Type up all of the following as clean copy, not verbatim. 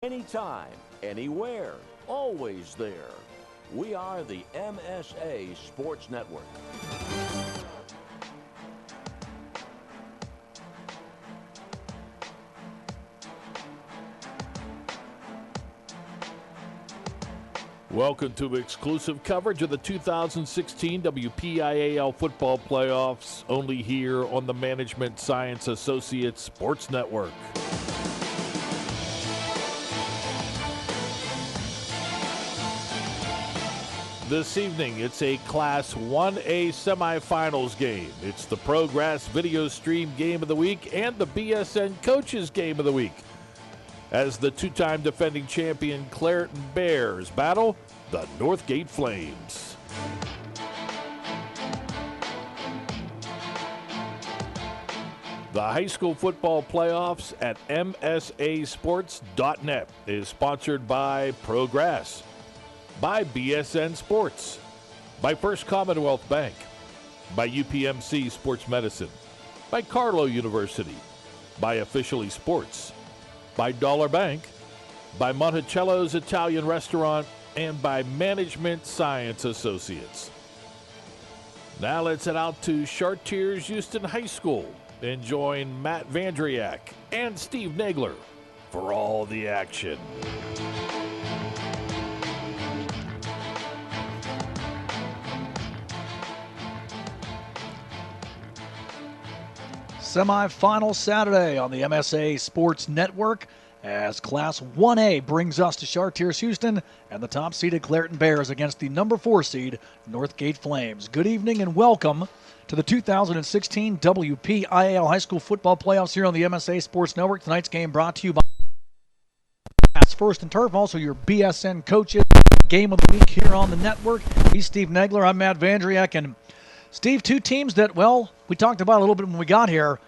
Anytime, anywhere, always there. We are the MSA Sports Network. Welcome to exclusive coverage of the 2016 WPIAL football playoffs, only here on the Management Science Associates Sports Network. This evening, it's a Class 1A semifinals game. It's the Progress Video Stream Game of the Week and the BSN Coaches Game of the Week, as the two-time defending champion Clairton Bears battle the Northgate Flames. The high school football playoffs at MSAsports.net is sponsored by Progress, by BSN Sports, by First Commonwealth Bank, by UPMC Sports Medicine, by Carlow University, by Officially Sports, by Dollar Bank, by Monticello's Italian Restaurant, and by Management Science Associates. Now let's head out to Chartiers-Houston High School and join Matt Vandriak and Steve Nagler for all the action. Semifinal Saturday on the MSA Sports Network as Class 1A brings us to Chartiers-Houston and the top-seeded Clairton Bears against the number 4 seed Northgate Flames. Good evening and welcome to the 2016 WPIAL High School Football Playoffs here on the MSA Sports Network. Tonight's game brought to you by First and Turf, also your BSN Coaches Game of the Week here on the network. He's Steve Nagler, I'm Matt Vandriak, and Steve, two teams that, well, we talked about a little bit when we got here,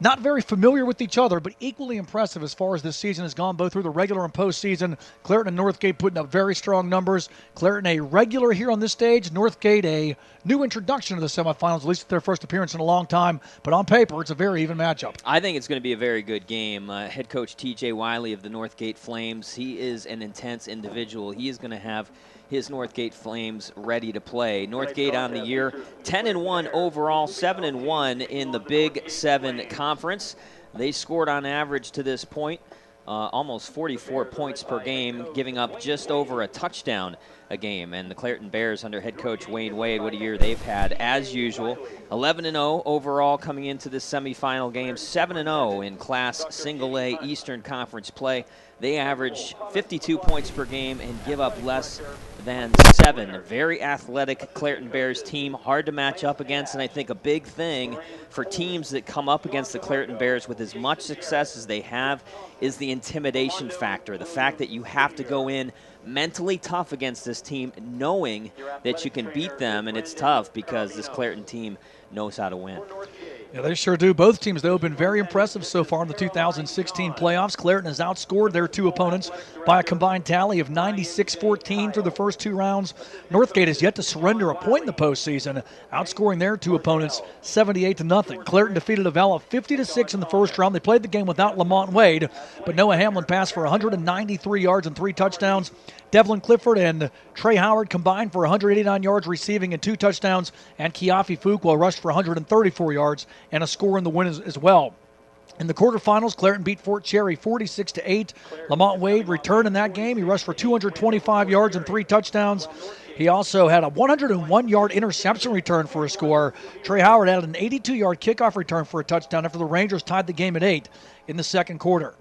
not very familiar with each other, but equally impressive as far as this season has gone, both through the regular and postseason. Clairton and Northgate putting up very strong numbers. Clairton a regular here on this stage. Northgate a new introduction to the semifinals, at least their first appearance in a long time. But on paper, it's a very even matchup. I think it's going to be a very good game. Head coach T.J. Wiley of the Northgate Flames, he is an intense individual. He is going to have his Northgate Flames ready to play. Northgate on the year, 10-1 overall, 7-1 in the Big 7 Conference. They scored on average to this point almost 44 points per game, giving up just over a touchdown a game. And the Clairton Bears under head coach Wayne Wade, what a year they've had as usual. 11-0 overall coming into this semifinal game, 7-0 in Class Single A Eastern Conference play. They average 52 points per game and give up less than 7. A very athletic Clairton Bears team, hard to match up against, and I think a big thing for teams that come up against the Clairton Bears with as much success as they have is the intimidation factor, the fact that you have to go in mentally tough against this team, knowing that you can beat them, and it's tough because this Clairton team knows how to win. Yeah, they sure do. Both teams, though, have been very impressive so far in the 2016 playoffs. Clairton has outscored their two opponents by a combined tally of 96-14 through the first two rounds. Northgate has yet to surrender a point in the postseason, outscoring their two opponents 78-0. Clairton defeated Avella 50-6 in the first round. They played the game without Lamont Wade, but Noah Hamlin passed for 193 yards and 3 touchdowns. Devlin Clifford and Trey Howard combined for 189 yards receiving and 2 touchdowns, and Kiafi Fuqua rushed for 134 yards and a score in the win as well. In the quarterfinals, Clairton beat Fort Cherry 46-8. Lamont Wade returned in that game. He rushed for 225 yards and 3 touchdowns. He also had a 101-yard interception return for a score. Trey Howard had an 82-yard kickoff return for a touchdown after the Rangers tied the game at 8 in the second quarter.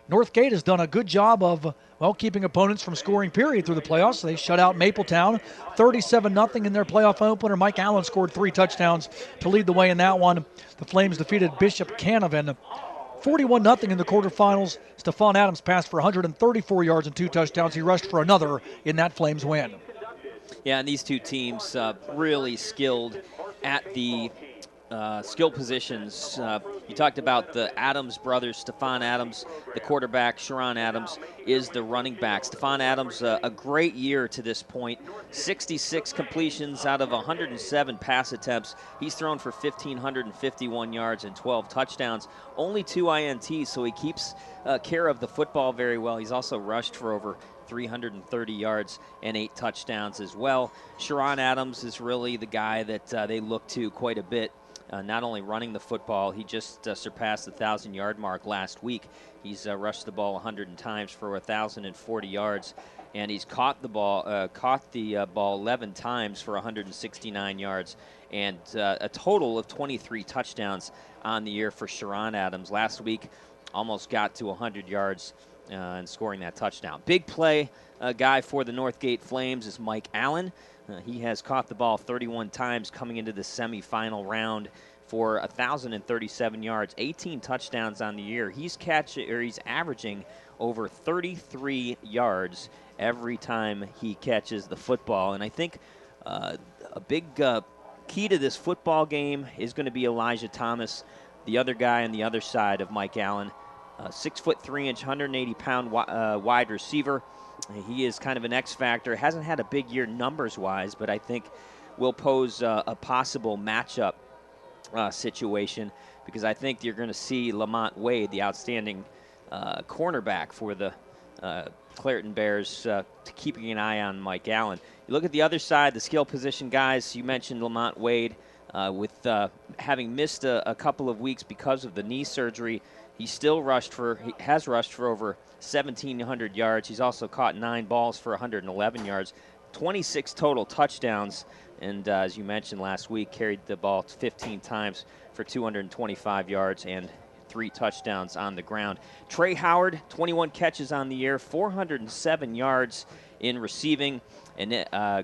Northgate has done a good job of, well, keeping opponents from scoring, period, through the playoffs. They shut out Mapletown 37-0 in their playoff opener. Mike Allen scored 3 touchdowns to lead the way in that one. The Flames defeated Bishop Canavan 41-0 in the quarterfinals. Stephon Adams passed for 134 yards and 2 touchdowns. He rushed for another in that Flames win. Yeah, and these two teams really skilled at the skill positions. You talked about the Adams brothers, Stephon Adams, the quarterback, Sharon Adams is the running back. Stephon Adams, a great year to this point. 66 completions out of 107 pass attempts. He's thrown for 1,551 yards and 12 touchdowns. Only 2 INTs, so he keeps care of the football very well. He's also rushed for over 330 yards and 8 touchdowns as well. Sharon Adams is really the guy that they look to quite a bit. Not only running the football, he just surpassed the 1,000-yard mark last week. He's rushed the ball 100 times for 1,040 yards, and he's caught the ball 11 times for 169 yards, and a total of 23 touchdowns on the year for Sharon Adams. Last week, almost got to 100 yards and scoring that touchdown. Big play guy for the Northgate Flames is Mike Allen. He has caught the ball 31 times coming into the semifinal round for 1,037 yards, 18 touchdowns on the year. He's averaging over 33 yards every time he catches the football. And I think a big key to this football game is going to be Elijah Thomas, the other guy on the other side of Mike Allen. 6'3", 180-pound wide receiver. He is kind of an X factor. Hasn't had a big year numbers-wise, but I think will pose a possible matchup situation, because I think you're going to see Lamont Wade, the outstanding cornerback for the Clairton Bears, keeping an eye on Mike Allen. You look at the other side, the skill position guys. You mentioned Lamont Wade. With having missed a couple of weeks because of the knee surgery, he has rushed for over 1,700 yards. He's also caught 9 balls for 111 yards, 26 total touchdowns, and as you mentioned last week, carried the ball 15 times for 225 yards and 3 touchdowns on the ground. Trey Howard, 21 catches on the year, 407 yards in receiving, and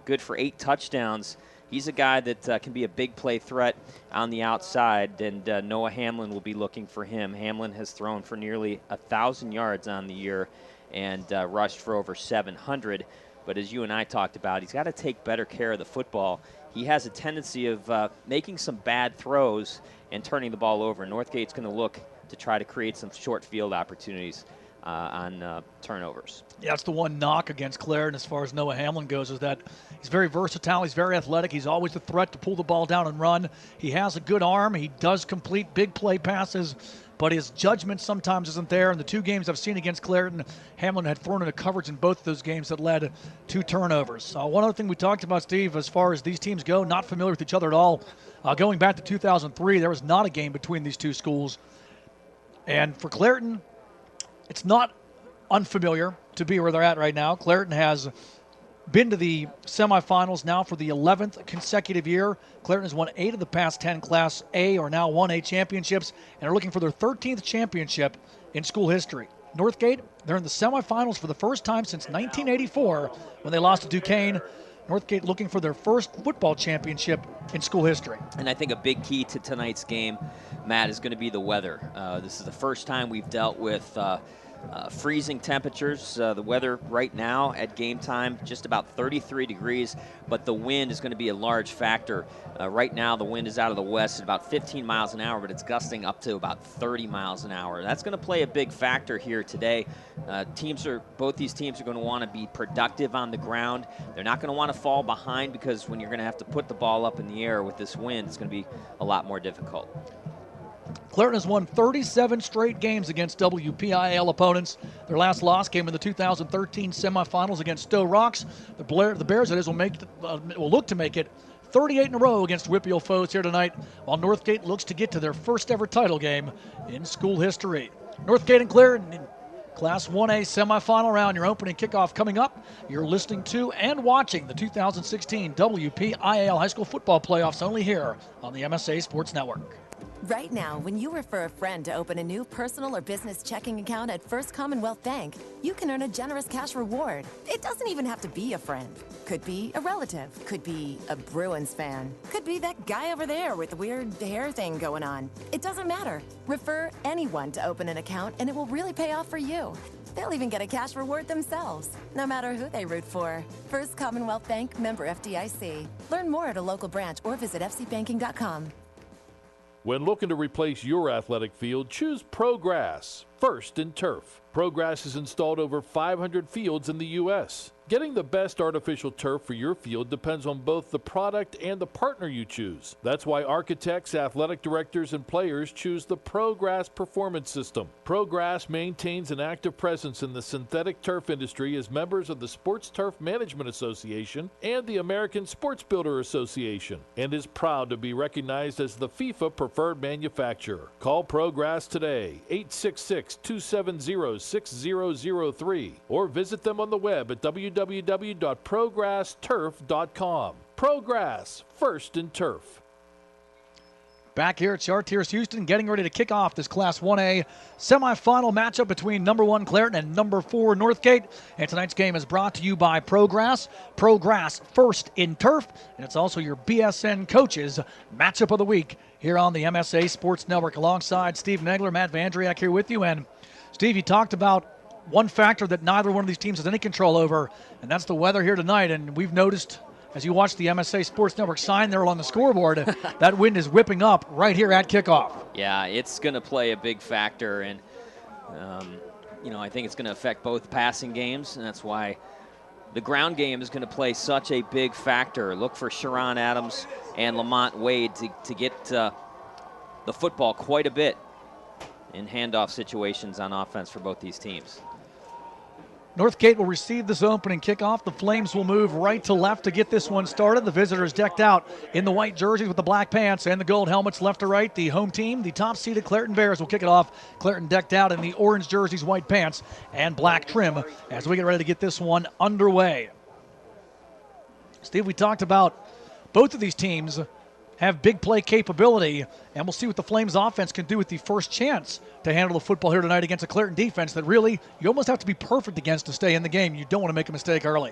good for 8 touchdowns. He's a guy that can be a big play threat on the outside, and Noah Hamlin will be looking for him. Hamlin has thrown for nearly 1,000 yards on the year and rushed for over 700. But as you and I talked about, he's got to take better care of the football. He has a tendency of making some bad throws and turning the ball over. Northgate's going to look to try to create some short field opportunities on turnovers. Yeah, that's the one knock against Clairton as far as Noah Hamlin goes, is that he's very versatile, he's very athletic, he's always a threat to pull the ball down and run. He has a good arm, he does complete big play passes, but his judgment sometimes isn't there. In the 2 games I've seen against Clairton, Hamlin had thrown into coverage in both of those games that led to turnovers. One other thing we talked about, Steve, as far as these teams go, not familiar with each other at all. Going back to 2003, there was not a game between these 2 schools. And for Clairton, it's not unfamiliar to be where they're at right now. Clairton has been to the semifinals now for the 11th consecutive year. Clairton has won 8 of the past 10 Class A or now 1A championships and are looking for their 13th championship in school history. Northgate, they're in the semifinals for the first time since 1984 when they lost to Duquesne. Northgate looking for their first football championship in school history. And I think a big key to tonight's game, Matt, is going to be the weather. This is the first time we've dealt with freezing temperatures. The weather right now at game time, just about 33 degrees, but the wind is going to be a large factor. Right now, the wind is out of the west at about 15 miles an hour, but it's gusting up to about 30 miles an hour. That's going to play a big factor here today. Both these teams are going to want to be productive on the ground. They're not going to want to fall behind, because when you're going to have to put the ball up in the air with this wind, it's going to be a lot more difficult. Clairton has won 37 straight games against WPIAL opponents. Their last loss came in the 2013 semifinals against Stowe Rocks. The Bears, that is, will look to make it 38 in a row against WPIAL foes here tonight, while Northgate looks to get to their first ever title game in school history. Northgate and Clairton in Class 1A semifinal round. Your opening kickoff coming up. You're listening to and watching the 2016 WPIAL High School Football Playoffs only here on the MSA Sports Network. Right now, when you refer a friend to open a new personal or business checking account at First Commonwealth Bank, you can earn a generous cash reward. It doesn't even have to be a friend. Could be a relative. Could be a Bruins fan. Could be that guy over there with the weird hair thing going on. It doesn't matter. Refer anyone to open an account, and it will really pay off for you. They'll even get a cash reward themselves, no matter who they root for. First Commonwealth Bank, member FDIC. Learn more at a local branch or visit fcbanking.com. When looking to replace your athletic field, choose ProGrass, first in turf. ProGrass has installed over 500 fields in the U.S. Getting the best artificial turf for your field depends on both the product and the partner you choose. That's why architects, athletic directors, and players choose the ProGrass Performance System. ProGrass maintains an active presence in the synthetic turf industry as members of the Sports Turf Management Association and the American Sports Builder Association, and is proud to be recognized as the FIFA preferred manufacturer. Call ProGrass today, 866-270-6003, or visit them on the web at www.progressturf.com. ProGrass, first in turf. Back here at Chartiers-Houston, getting ready to kick off this Class 1A semifinal matchup between number 1 Clairton and number 4 Northgate. And tonight's game is brought to you by ProGrass. ProGrass, first in turf. And it's also your BSN Coaches Matchup of the Week here on the MSA Sports Network. Alongside Steve Negler, Matt Vandriak here with you. And Steve, you talked about one factor that neither one of these teams has any control over, and that's the weather here tonight. And we've noticed, as you watch the MSA Sports Network sign there on the scoreboard, that wind is whipping up right here at kickoff. Yeah, it's going to play a big factor, and I think it's going to affect both passing games, and that's why the ground game is going to play such a big factor. Look for Sharon Adams and Lamont Wade to get the football quite a bit in handoff situations on offense for both these teams. Northgate will receive this opening kickoff. The Flames will move right to left to get this one started. The visitors decked out in the white jerseys with the black pants and the gold helmets left to right. The home team, the top-seeded Clairton Bears, will kick it off. Clairton decked out in the orange jerseys, white pants, and black trim as we get ready to get this one underway. Steve, we talked about both of these teams have big play capability, and we'll see what the Flames offense can do with the first chance to handle the football here tonight against a Clairton defense that really you almost have to be perfect against to stay in the game. You don't want to make a mistake early.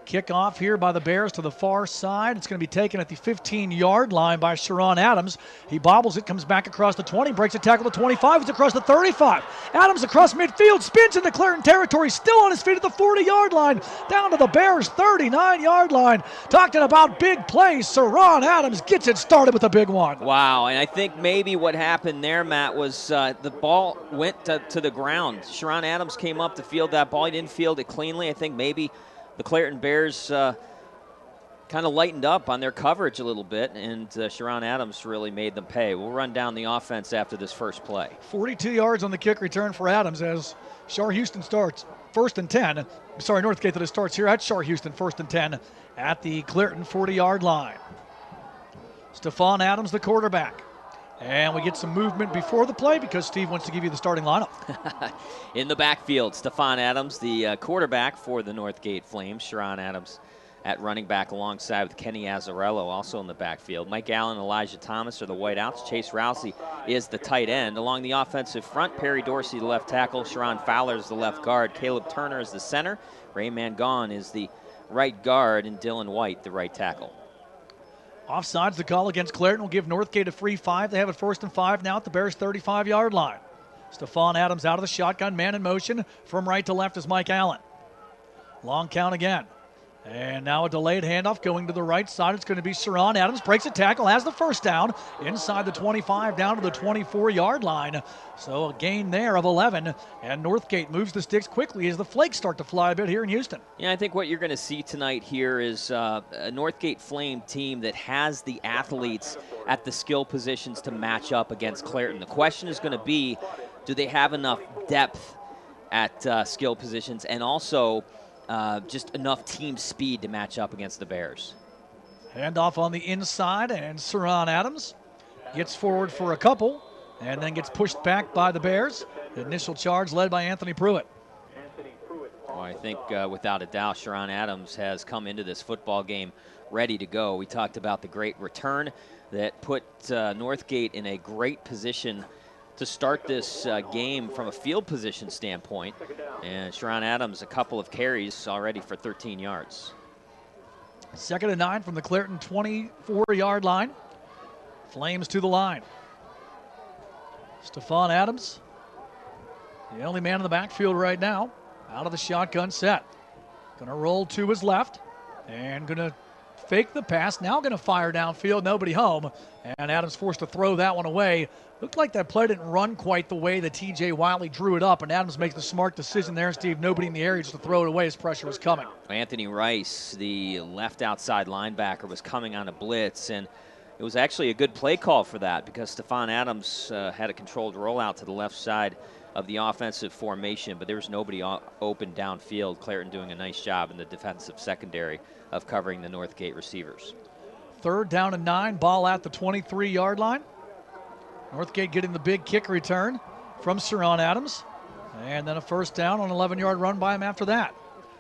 Kickoff here by the Bears to the far side. It's going to be taken at the 15-yard line by Sharon Adams. He bobbles it, comes back across the 20, breaks a tackle to 25, it's across the 35. Adams across midfield, spins into Clairton territory, still on his feet at the 40-yard line, down to the Bears' 39-yard line. Talking about big plays, Sharon Adams gets it started with a big one. Wow, and I think maybe what happened there, Matt, was the ball went to the ground. Sharon Adams came up to field that ball. He didn't field it cleanly. I think maybe the Clairton Bears kind of lightened up on their coverage a little bit, and Sharon Adams really made them pay. We'll run down the offense after this first play. 42 yards on the kick return for Adams as Chartiers-Houston starts first and 10. Northgate that it starts here at Chartiers-Houston, first and 10 at the Clairton 40-yard line. Stephon Adams, the quarterback. And we get some movement before the play because Steve wants to give you the starting lineup. In the backfield, Stephon Adams, the quarterback for the Northgate Flames. Sharon Adams at running back alongside with Kenny Azzarello also in the backfield. Mike Allen, Elijah Thomas are the wideouts. Chase Rousey is the tight end. Along the offensive front, Perry Dorsey, the left tackle. Sharon Fowler is the left guard. Caleb Turner is the center. Ray Mangon is the right guard. And Dylan White, the right tackle. Offsides, the call against Clairton will give Northgate a free 5. They have it first and 5 now at the Bears' 35-yard line. Stephon Adams out of the shotgun, man in motion. From right to left is Mike Allen. Long count again. And now a delayed handoff going to the right side. It's going to be Sharon Adams. Breaks a tackle, has the first down. Inside the 25, down to the 24-yard line. So a gain there of 11. And Northgate moves the sticks quickly as the flakes start to fly a bit here in Houston. Yeah, I think what you're going to see tonight here is a Northgate Flame team that has the athletes at the skill positions to match up against Clairton. The question is going to be, do they have enough depth at skill positions and also just enough team speed to match up against the Bears? Handoff on the inside, and Sharon Adams gets forward for a couple and then gets pushed back by the Bears. The initial charge led by Anthony Pruitt. Well, I think without a doubt, Sharon Adams has come into this football game ready to go. We talked about the great return that put Northgate in a great position to start this game from a field position standpoint. And Sharon Adams, a couple of carries already for 13 yards. 2nd and 9 from the Clairton 24-yard line. Flames to the line. Stephon Adams, the only man in the backfield right now, out of the shotgun set. Going to roll to his left and going to fake the pass, now going to fire downfield, nobody home, and Adams forced to throw that one away. Looked like that play didn't run quite the way that T.J. Wiley drew it up, and Adams makes the smart decision there, Steve, nobody in the area, just to throw it away as pressure was coming. Anthony Rice, the left outside linebacker, was coming on a blitz, and it was actually a good play call for that because Stephon Adams had a controlled rollout to the left side of the offensive formation, but there was nobody open downfield. Clairton doing a nice job in the defensive secondary of covering the Northgate receivers. 3rd down and 9, ball at the 23-yard line. Northgate getting the big kick return from Stephon Adams. And then a 1st down on an 11-yard run by him after that.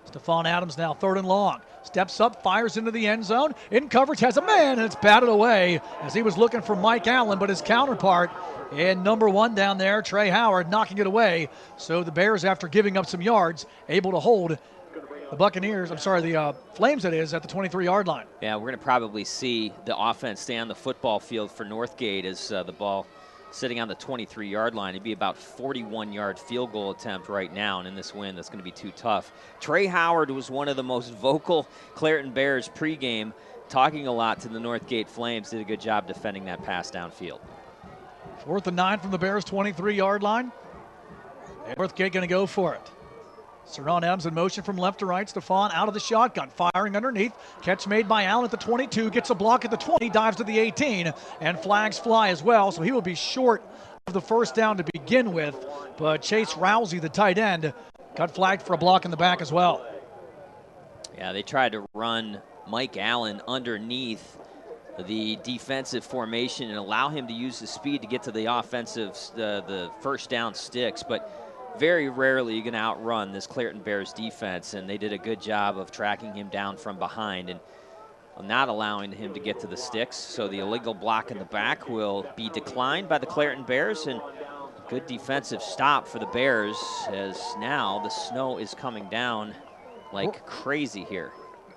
Stephon Adams now 3rd and long. Steps up, fires into the end zone. In coverage, has a man, and it's batted away as he was looking for Mike Allen, but his counterpart in number 1 down there, Trey Howard, knocking it away. So the Bears, after giving up some yards, able to hold the Flames, that is, at the 23-yard line. Yeah, we're going to probably see the offense stay on the football field for Northgate as the ball sitting on the 23-yard line. It'd be about 41-yard field goal attempt right now, and in this win, that's going to be too tough. Trey Howard was one of the most vocal Clairton Bears pregame, talking a lot to the Northgate Flames. Did a good job defending that pass downfield. 4th and 9 from the Bears' 23-yard line. Northgate going to go for it. Stephon Adams in motion from left to right. Stephon out of the shotgun, firing underneath. Catch made by Allen at the 22, gets a block at the 20, dives to the 18, and flags fly as well. So he will be short of the 1st down to begin with. But Chase Rousey, the tight end, got flagged for a block in the back as well. Yeah, they tried to run Mike Allen underneath the defensive formation and allow him to use the speed to get to the offensive, the 1st down sticks. But very rarely you're going to outrun this Clairton Bears defense, and they did a good job of tracking him down from behind and not allowing him to get to the sticks. So the illegal block in the back will be declined by the Clairton Bears, and good defensive stop for the Bears as now the snow is coming down like crazy here.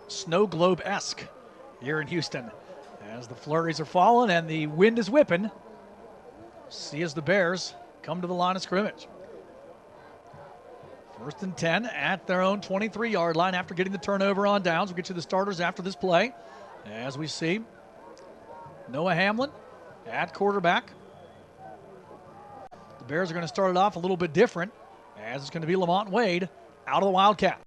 Snow globe-esque here in Houston as the flurries are falling and the wind is whipping. See as the Bears come to the line of scrimmage. 1st and 10 at their own 23-yard line after getting the turnover on downs. We'll get you the starters after this play. As we see, Noah Hamlin at quarterback. The Bears are going to start it off a little bit different, as it's going to be Lamont Wade out of the Wildcat.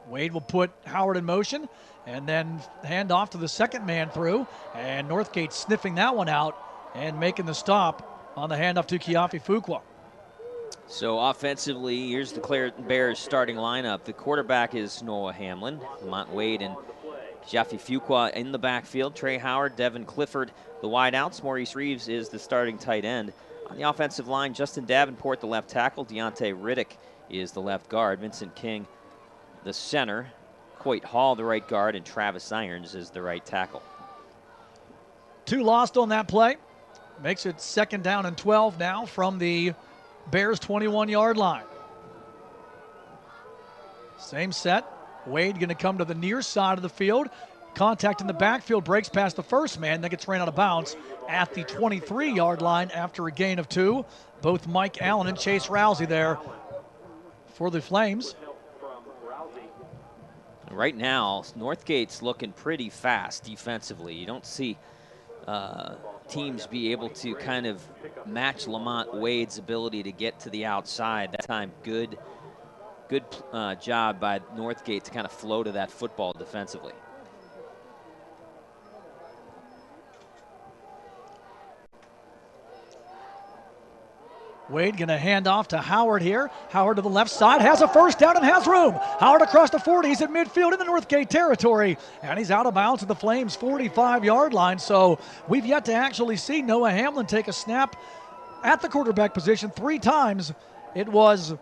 Wade will put Howard in motion and then hand off to the second man through, and Northgate sniffing that one out and making the stop on the handoff to Kiafi Fuqua. So offensively, here's the Clairton Bears starting lineup. The quarterback is Noah Hamlin, Lamont Wade, and Kiafi Fuqua in the backfield. Trey Howard, Devin Clifford, the wideouts. Maurice Reeves is the starting tight end. On the offensive line, Justin Davenport, the left tackle. Deontay Riddick is the left guard. Vincent King, the center. Coit Hall, the right guard, and Travis Irons is the right tackle. 2 lost on that play. Makes it 2nd down and 12 now from the Bears 21-yard line. Same set. Wade going to come to the near side of the field. Contact in the backfield, breaks past the first man, then gets ran out of bounds at the 23-yard line after a gain of 2. Both Mike Allen and Chase Rousey there for the Flames. Right now, Northgate's looking pretty fast defensively. You don't see teams be able to kind of match Lamont Wade's ability to get to the outside. That time, good job by Northgate to kind of flow to that football defensively. Wade going to hand off to Howard here. Howard to the left side, has a 1st down and has room. Howard across the 40, he's at midfield in the Northgate territory, and he's out of bounds at the Flames' 45-yard line. So we've yet to actually see Noah Hamlin take a snap at the quarterback position. 3 times it was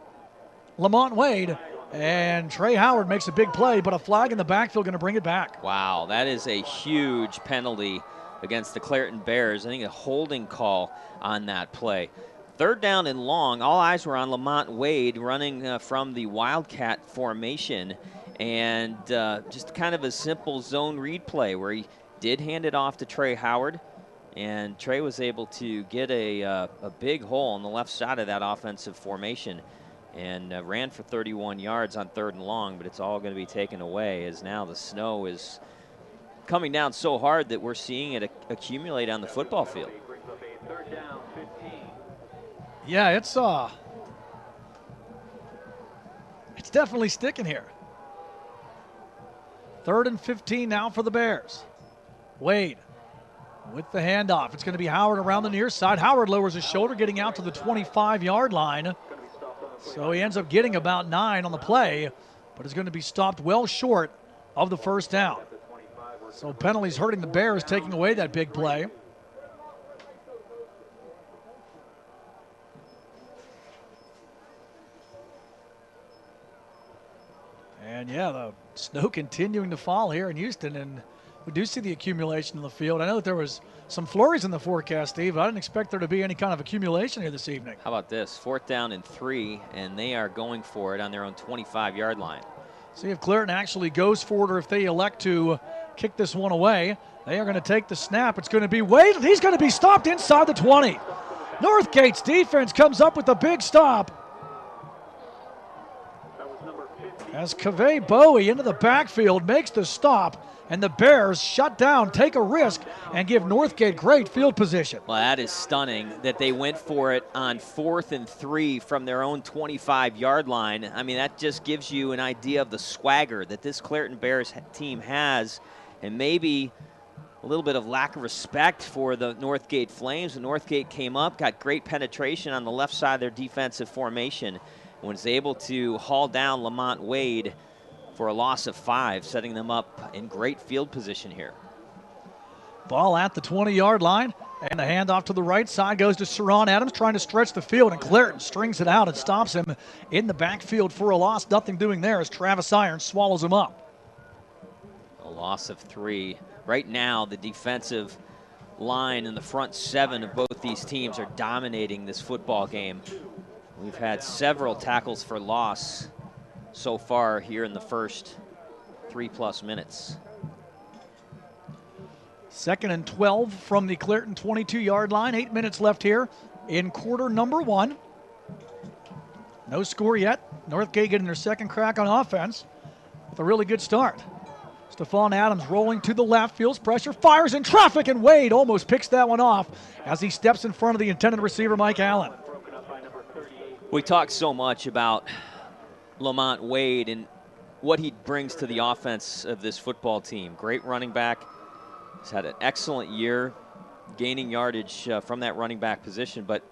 Lamont Wade, and Trey Howard makes a big play, but a flag in the backfield going to bring it back. Wow, that is a huge penalty against the Clairton Bears. I think a holding call on that play. 3rd down and long. All eyes were on Lamont Wade running from the Wildcat formation, and just kind of a simple zone read play where he did hand it off to Trey Howard, and Trey was able to get a big hole on the left side of that offensive formation and ran for 31 yards on 3rd and long, but it's all going to be taken away as now the snow is coming down so hard that we're seeing it accumulate on the football field. Yeah, it's definitely sticking here. 3rd and 15 now for the Bears. Wade with the handoff. It's going to be Howard around the near side. Howard lowers his shoulder, getting out to the 25-yard line. So he ends up getting about 9 on the play, but is going to be stopped well short of the first down. So penalties hurting the Bears, taking away that big play. And yeah, the snow continuing to fall here in Houston, and we do see the accumulation in the field. I know that there was some flurries in the forecast, Steve. I didn't expect there to be any kind of accumulation here this evening. How about this? 4th down and 3, and they are going for it on their own 25-yard line. See if Clairton actually goes for it or if they elect to kick this one away. They are going to take the snap. It's going to be Wade, and he's going to be stopped inside the 20. Northgate's defense comes up with a big stop as Kaveh Bowie into the backfield makes the stop, and the Bears shut down, take a risk, and give Northgate great field position. Well, that is stunning that they went for it on 4th and 3 from their own 25-yard line. I mean, that just gives you an idea of the swagger that this Clairton Bears team has, and maybe a little bit of lack of respect for the Northgate Flames. And Northgate came up, got great penetration on the left side of their defensive formation, and was able to haul down Lamont Wade for a loss of 5, setting them up in great field position here. Ball at the 20-yard line, and the handoff to the right side goes to Saron Adams, trying to stretch the field, and Clairton strings it out and stops him in the backfield for a loss. Nothing doing there as Travis Irons swallows him up. A loss of 3. Right now, the defensive line and the front 7 of both these teams are dominating this football game. We've had several tackles for loss so far here in the first 3+ minutes. 2nd and 12 from the Clairton 22-yard line. 8 minutes left here in quarter number 1. No score yet. Northgate getting their second crack on offense with a really good start. Stephon Adams rolling to the left, feels pressure, fires in traffic, and Wade almost picks that one off as he steps in front of the intended receiver, Mike Allen. We talk so much about Lamont Wade and what he brings to the offense of this football team. Great running back. He's had an excellent year gaining yardage from that running back position, but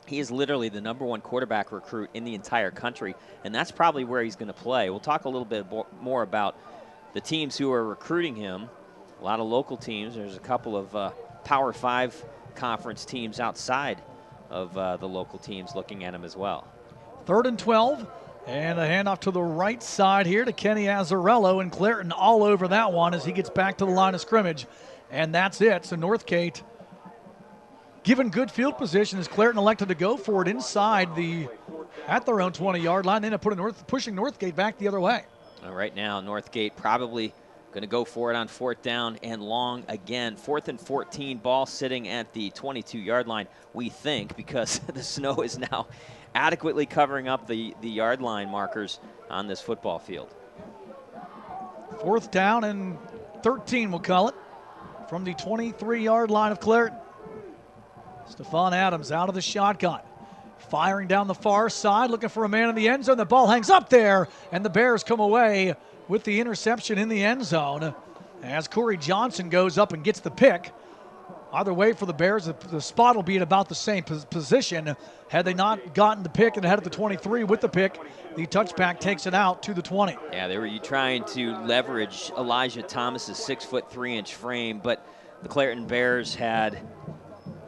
he is literally the #1 quarterback recruit in the entire country, and that's probably where he's going to play. We'll talk a little bit more about the teams who are recruiting him. A lot of local teams. There's a couple of Power 5 conference teams outside of the local teams looking at him as well. 3rd and 12, and a handoff to the right side here to Kenny Azzarello, and Clairton all over that one as he gets back to the line of scrimmage, and that's it. So Northgate given good field position as Clairton elected to go for it inside at their own 20-yard line. They end up pushing Northgate back the other way. Right now, Northgate probably going to go for it on 4th down and long again. 4th and 14, ball sitting at the 22-yard line, we think, because the snow is now adequately covering up the yard line markers on this football field. 4th down and 13, we'll call it, from the 23-yard line of Clairton. Stephon Adams out of the shotgun, firing down the far side, looking for a man in the end zone. The ball hangs up there, and the Bears come away with the interception in the end zone as Corey Johnson goes up and gets the pick. Either way for the Bears, the spot will be at about the same position. Had they not gotten the pick and ahead of the 23 with the pick, the touchback takes it out to the 20. Yeah, they were trying to leverage Elijah Thomas's 6'3" frame, but the Clairton Bears had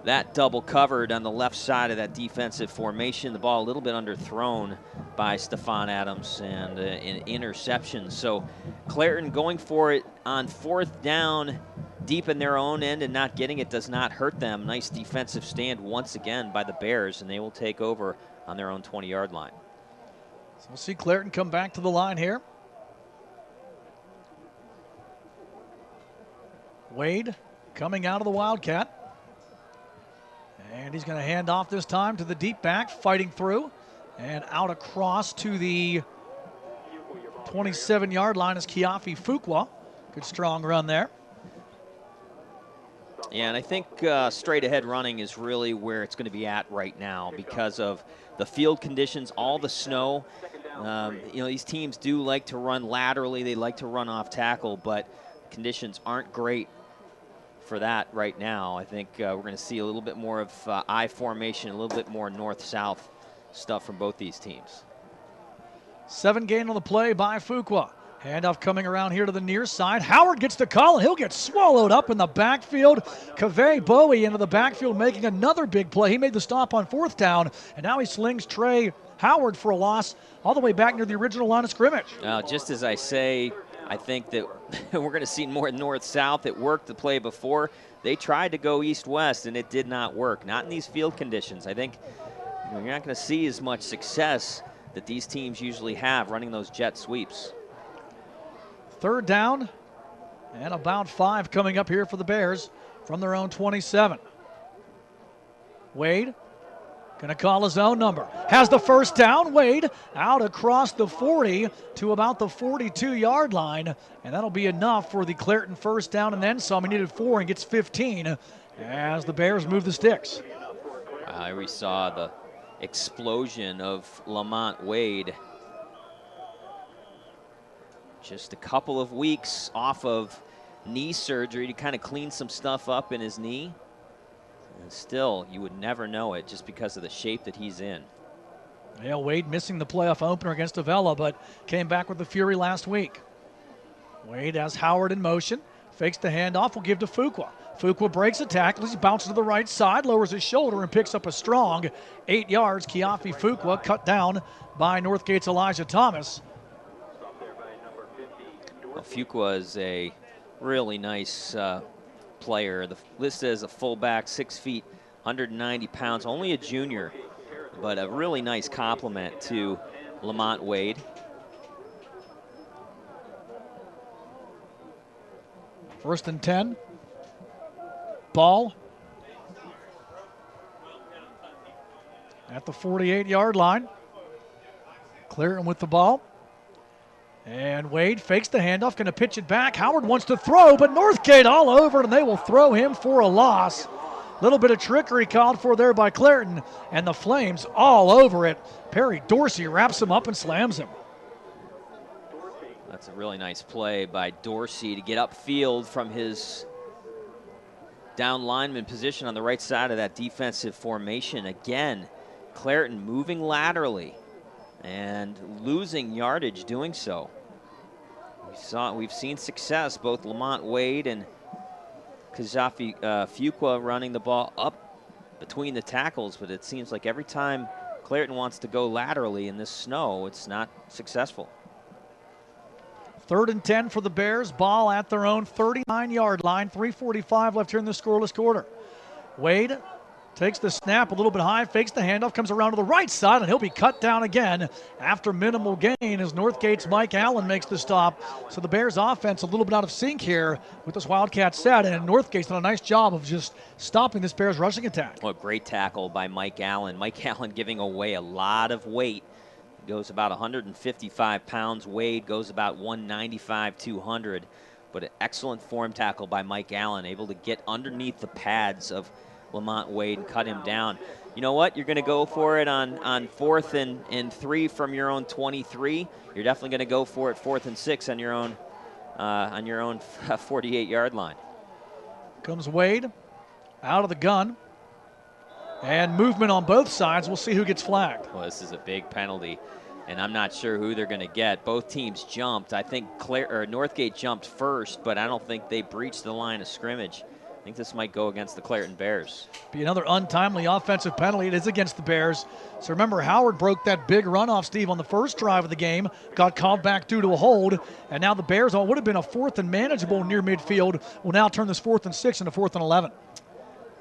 that double covered on the left side of that defensive formation. The ball a little bit underthrown by Stephon Adams and an interception. So Clairton going for it on 4th down deep in their own end and not getting it does not hurt them. Nice defensive stand once again by the Bears, and they will take over on their own 20-yard line. So we'll see Clairton come back to the line here. Wade coming out of the Wildcat. And he's going to hand off this time to the deep back, fighting through. And out across to the 27-yard line is Kiafi Fuqua. Good strong run there. Yeah, and I think straight ahead running is really where it's going to be at right now because of the field conditions, all the snow. These teams do like to run laterally. They like to run off tackle, but conditions aren't great for that right now. I think we're going to see a little bit more of I formation, a little bit more north-south stuff from both these teams. 7 gain on the play by Fuqua. Handoff coming around here to the near side. Howard gets the call, and he'll get swallowed up in the backfield. Cavay Bowie into the backfield making another big play. He made the stop on 4th down, and now he slings Trey Howard for a loss all the way back near the original line of scrimmage. Just as I say, I think that we're going to see more north-south. It worked the play before. They tried to go east-west, and it did not work. Not in these field conditions. I think you're not going to see as much success that these teams usually have running those jet sweeps. 3rd down and about 5 coming up here for the Bears from their own 27. Wade going to call his own number. Has the first down. Wade out across the 40 to about the 42-yard line, and that'll be enough for the Clairton first down and then some. He needed 4 and gets 15 as the Bears move the sticks. We saw the explosion of Lamont Wade. Just a couple of weeks off of knee surgery to kind of clean some stuff up in his knee. And still, you would never know it just because of the shape that he's in. Yeah, Wade missing the playoff opener against Avella, but came back with the fury last week. Wade has Howard in motion. Fakes the handoff, will give to Fuqua. Fuqua breaks a tackle. He bounces to the right side, lowers his shoulder, and picks up a strong 8 yards. Kiafi Fuqua cut down by Northgate's Elijah Thomas. Well, Fuqua is a really nice player. Listed as a fullback, 6 feet, 190 pounds, only a junior, but a really nice compliment to Lamont Wade. First and 10. Ball at the 48-yard line. Clairton with the ball. And Wade fakes the handoff, going to pitch it back. Howard wants to throw, but Northgate all over it, and they will throw him for a loss. Little bit of trickery called for there by Clairton, and the Flames all over it. Perry Dorsey wraps him up and slams him. That's a really nice play by Dorsey to get upfield from his down lineman position on the right side of that defensive formation. Again, Clairton moving laterally and losing yardage doing so. We've seen success, both Lamont Wade and Kazafi Fuqua running the ball up between the tackles, but it seems like every time Clairton wants to go laterally in this snow, it's not successful. 3rd and 10 for the Bears. Ball at their own 39-yard line. 3:45 left here in the scoreless quarter. Wade takes the snap a little bit high, fakes the handoff, comes around to the right side, and he'll be cut down again after minimal gain as Northgate's Mike Allen makes the stop. So the Bears offense a little bit out of sync here with this Wildcat set, and Northgate's done a nice job of just stopping this Bears rushing attack. Well, great tackle by Mike Allen. Mike Allen giving away a lot of weight. Goes about 155 pounds. Wade goes about 195, 200. But an excellent form tackle by Mike Allen, able to get underneath the pads of Lamont Wade and cut him down. You know what? You're going to go for it on 4th and 3 from your own 23. You're definitely going to go for it 4th and 6 on your own 48-yard line. Comes Wade out of the gun. And movement on both sides. We'll see who gets flagged. Well, this is a big penalty, and I'm not sure who they're going to get. Both teams jumped. I think Northgate jumped first, but I don't think they breached the line of scrimmage. I think this might go against the Clairton Bears. Be another untimely offensive penalty. It is against the Bears. So remember, Howard broke that big runoff, Steve, on the first drive of the game. Got called back due to a hold. And now the Bears, what would have been a 4th and manageable near midfield, will now turn this 4th and 6 into 4th and 11.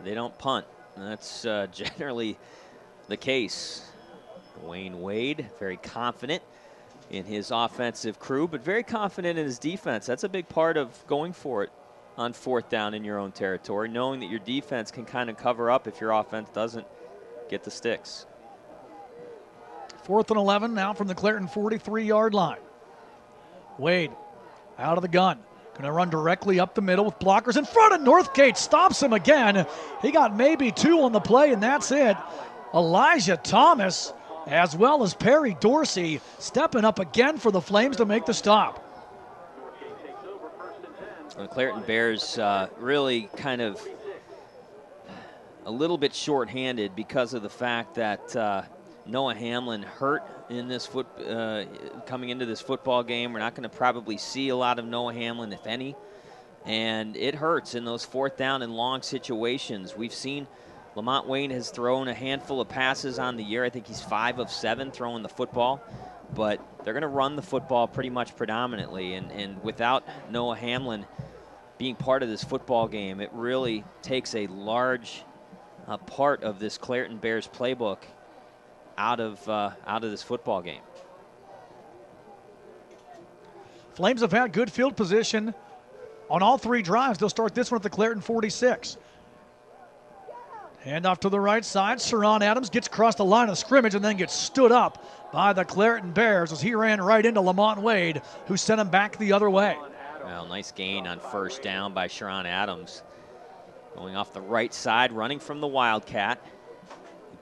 They don't punt. That's generally the case. Wayne Wade, very confident in his offensive crew, but very confident in his defense. That's a big part of going for it on 4th down in your own territory, knowing that your defense can kind of cover up if your offense doesn't get the sticks. 4th and 11 now from the Clairton 43-yard line. Wade out of the gun. Going to run directly up the middle with blockers in front, and Northgate stops him again. He got maybe 2 on the play, and that's it. Elijah Thomas, as well as Perry Dorsey, stepping up again for the Flames to make the stop. The Clairton Bears really kind of a little bit short-handed because of the fact that Noah Hamlin hurt in this coming into this football game. We're not going to probably see a lot of Noah Hamlin, if any, and it hurts in those 4th down and long situations. We've seen Lamont Wayne has thrown a handful of passes on the year. I think he's 5 of 7 throwing the football, but they're going to run the football pretty much predominantly, and without Noah Hamlin being part of this football game, it really takes a large part of this Clairton Bears playbook out of this football game. Flames have had good field position on all 3 drives. They'll start this one at the Clairton 46. Hand off to the right side. Sharon Adams gets across the line of scrimmage and then gets stood up by the Clairton Bears as he ran right into Lamont Wade, who sent him back the other way. Well, nice gain on 1st down by Sharon Adams. Going off the right side, running from the Wildcat.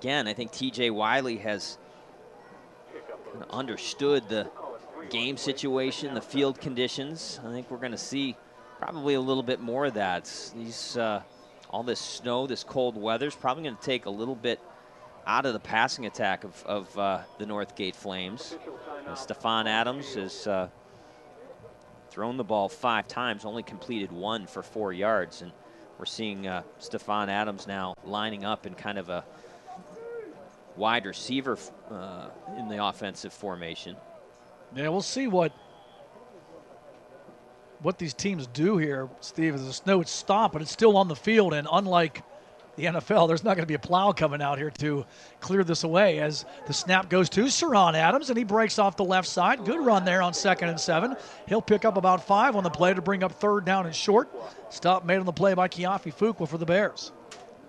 Again, I think TJ Wiley has understood the game situation, the field conditions. I think we're going to see probably a little bit more of that. All this snow, this cold weather is probably going to take a little bit out of the passing attack of the Northgate Flames. Stephon Adams has thrown the ball 5 times, only completed 1 for 4 yards. And we're seeing Stephon Adams now lining up in kind of a wide receiver in the offensive formation. Yeah, we'll see what these teams do here, Steve. As the snow would stop, but it's still on the field, and unlike the NFL, there's not going to be a plow coming out here to clear this away as the snap goes to Sharon Adams, and he breaks off the left side. Good run there on 2nd and 7. He'll pick up about 5 on the play to bring up 3rd down and short. Stop made on the play by Kiafi Fuqua for the Bears.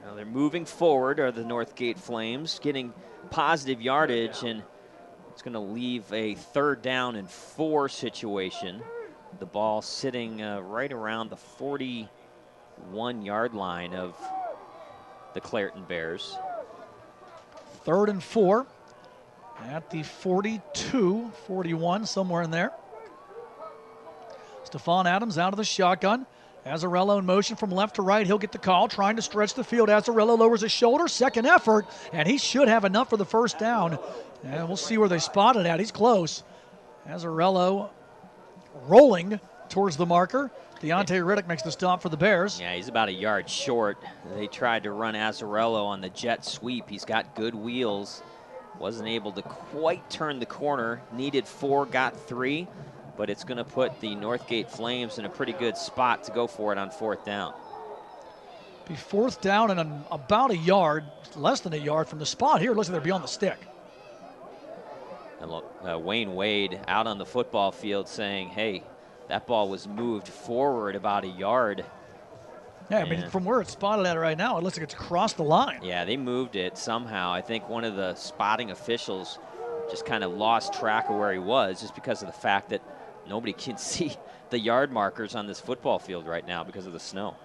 Now they're moving forward, are the Northgate Flames, getting positive yardage, and it's going to leave a 3rd down and 4 situation. The ball sitting right around the 41-yard line of the Clairton Bears. 3rd and 4 at the 42, 41, somewhere in there. Stephon Adams out of the shotgun. Azzarello in motion from left to right. He'll get the call, trying to stretch the field. Azzarello lowers his shoulder. 2nd effort, and he should have enough for the 1st down. And we'll see where they spot it at. He's close. Azzarello rolling towards the marker. Deontay Riddick makes the stop for the Bears. Yeah, he's about a yard short. They tried to run Azzarello on the jet sweep. He's got good wheels. Wasn't able to quite turn the corner. Needed 4, got 3. But it's going to put the Northgate Flames in a pretty good spot to go for it on 4th down. Be 4th down and about a yard, less than a yard from the spot here. It looks like they're beyond the stick. And Wayne Wade out on the football field saying, hey, that ball was moved forward about a yard. Yeah, I mean, from where it's spotted at right now, it looks like it's crossed the line. Yeah, they moved it somehow. I think one of the spotting officials just kind of lost track of where he was just because of the fact that nobody can see the yard markers on this football field right now because of the snow.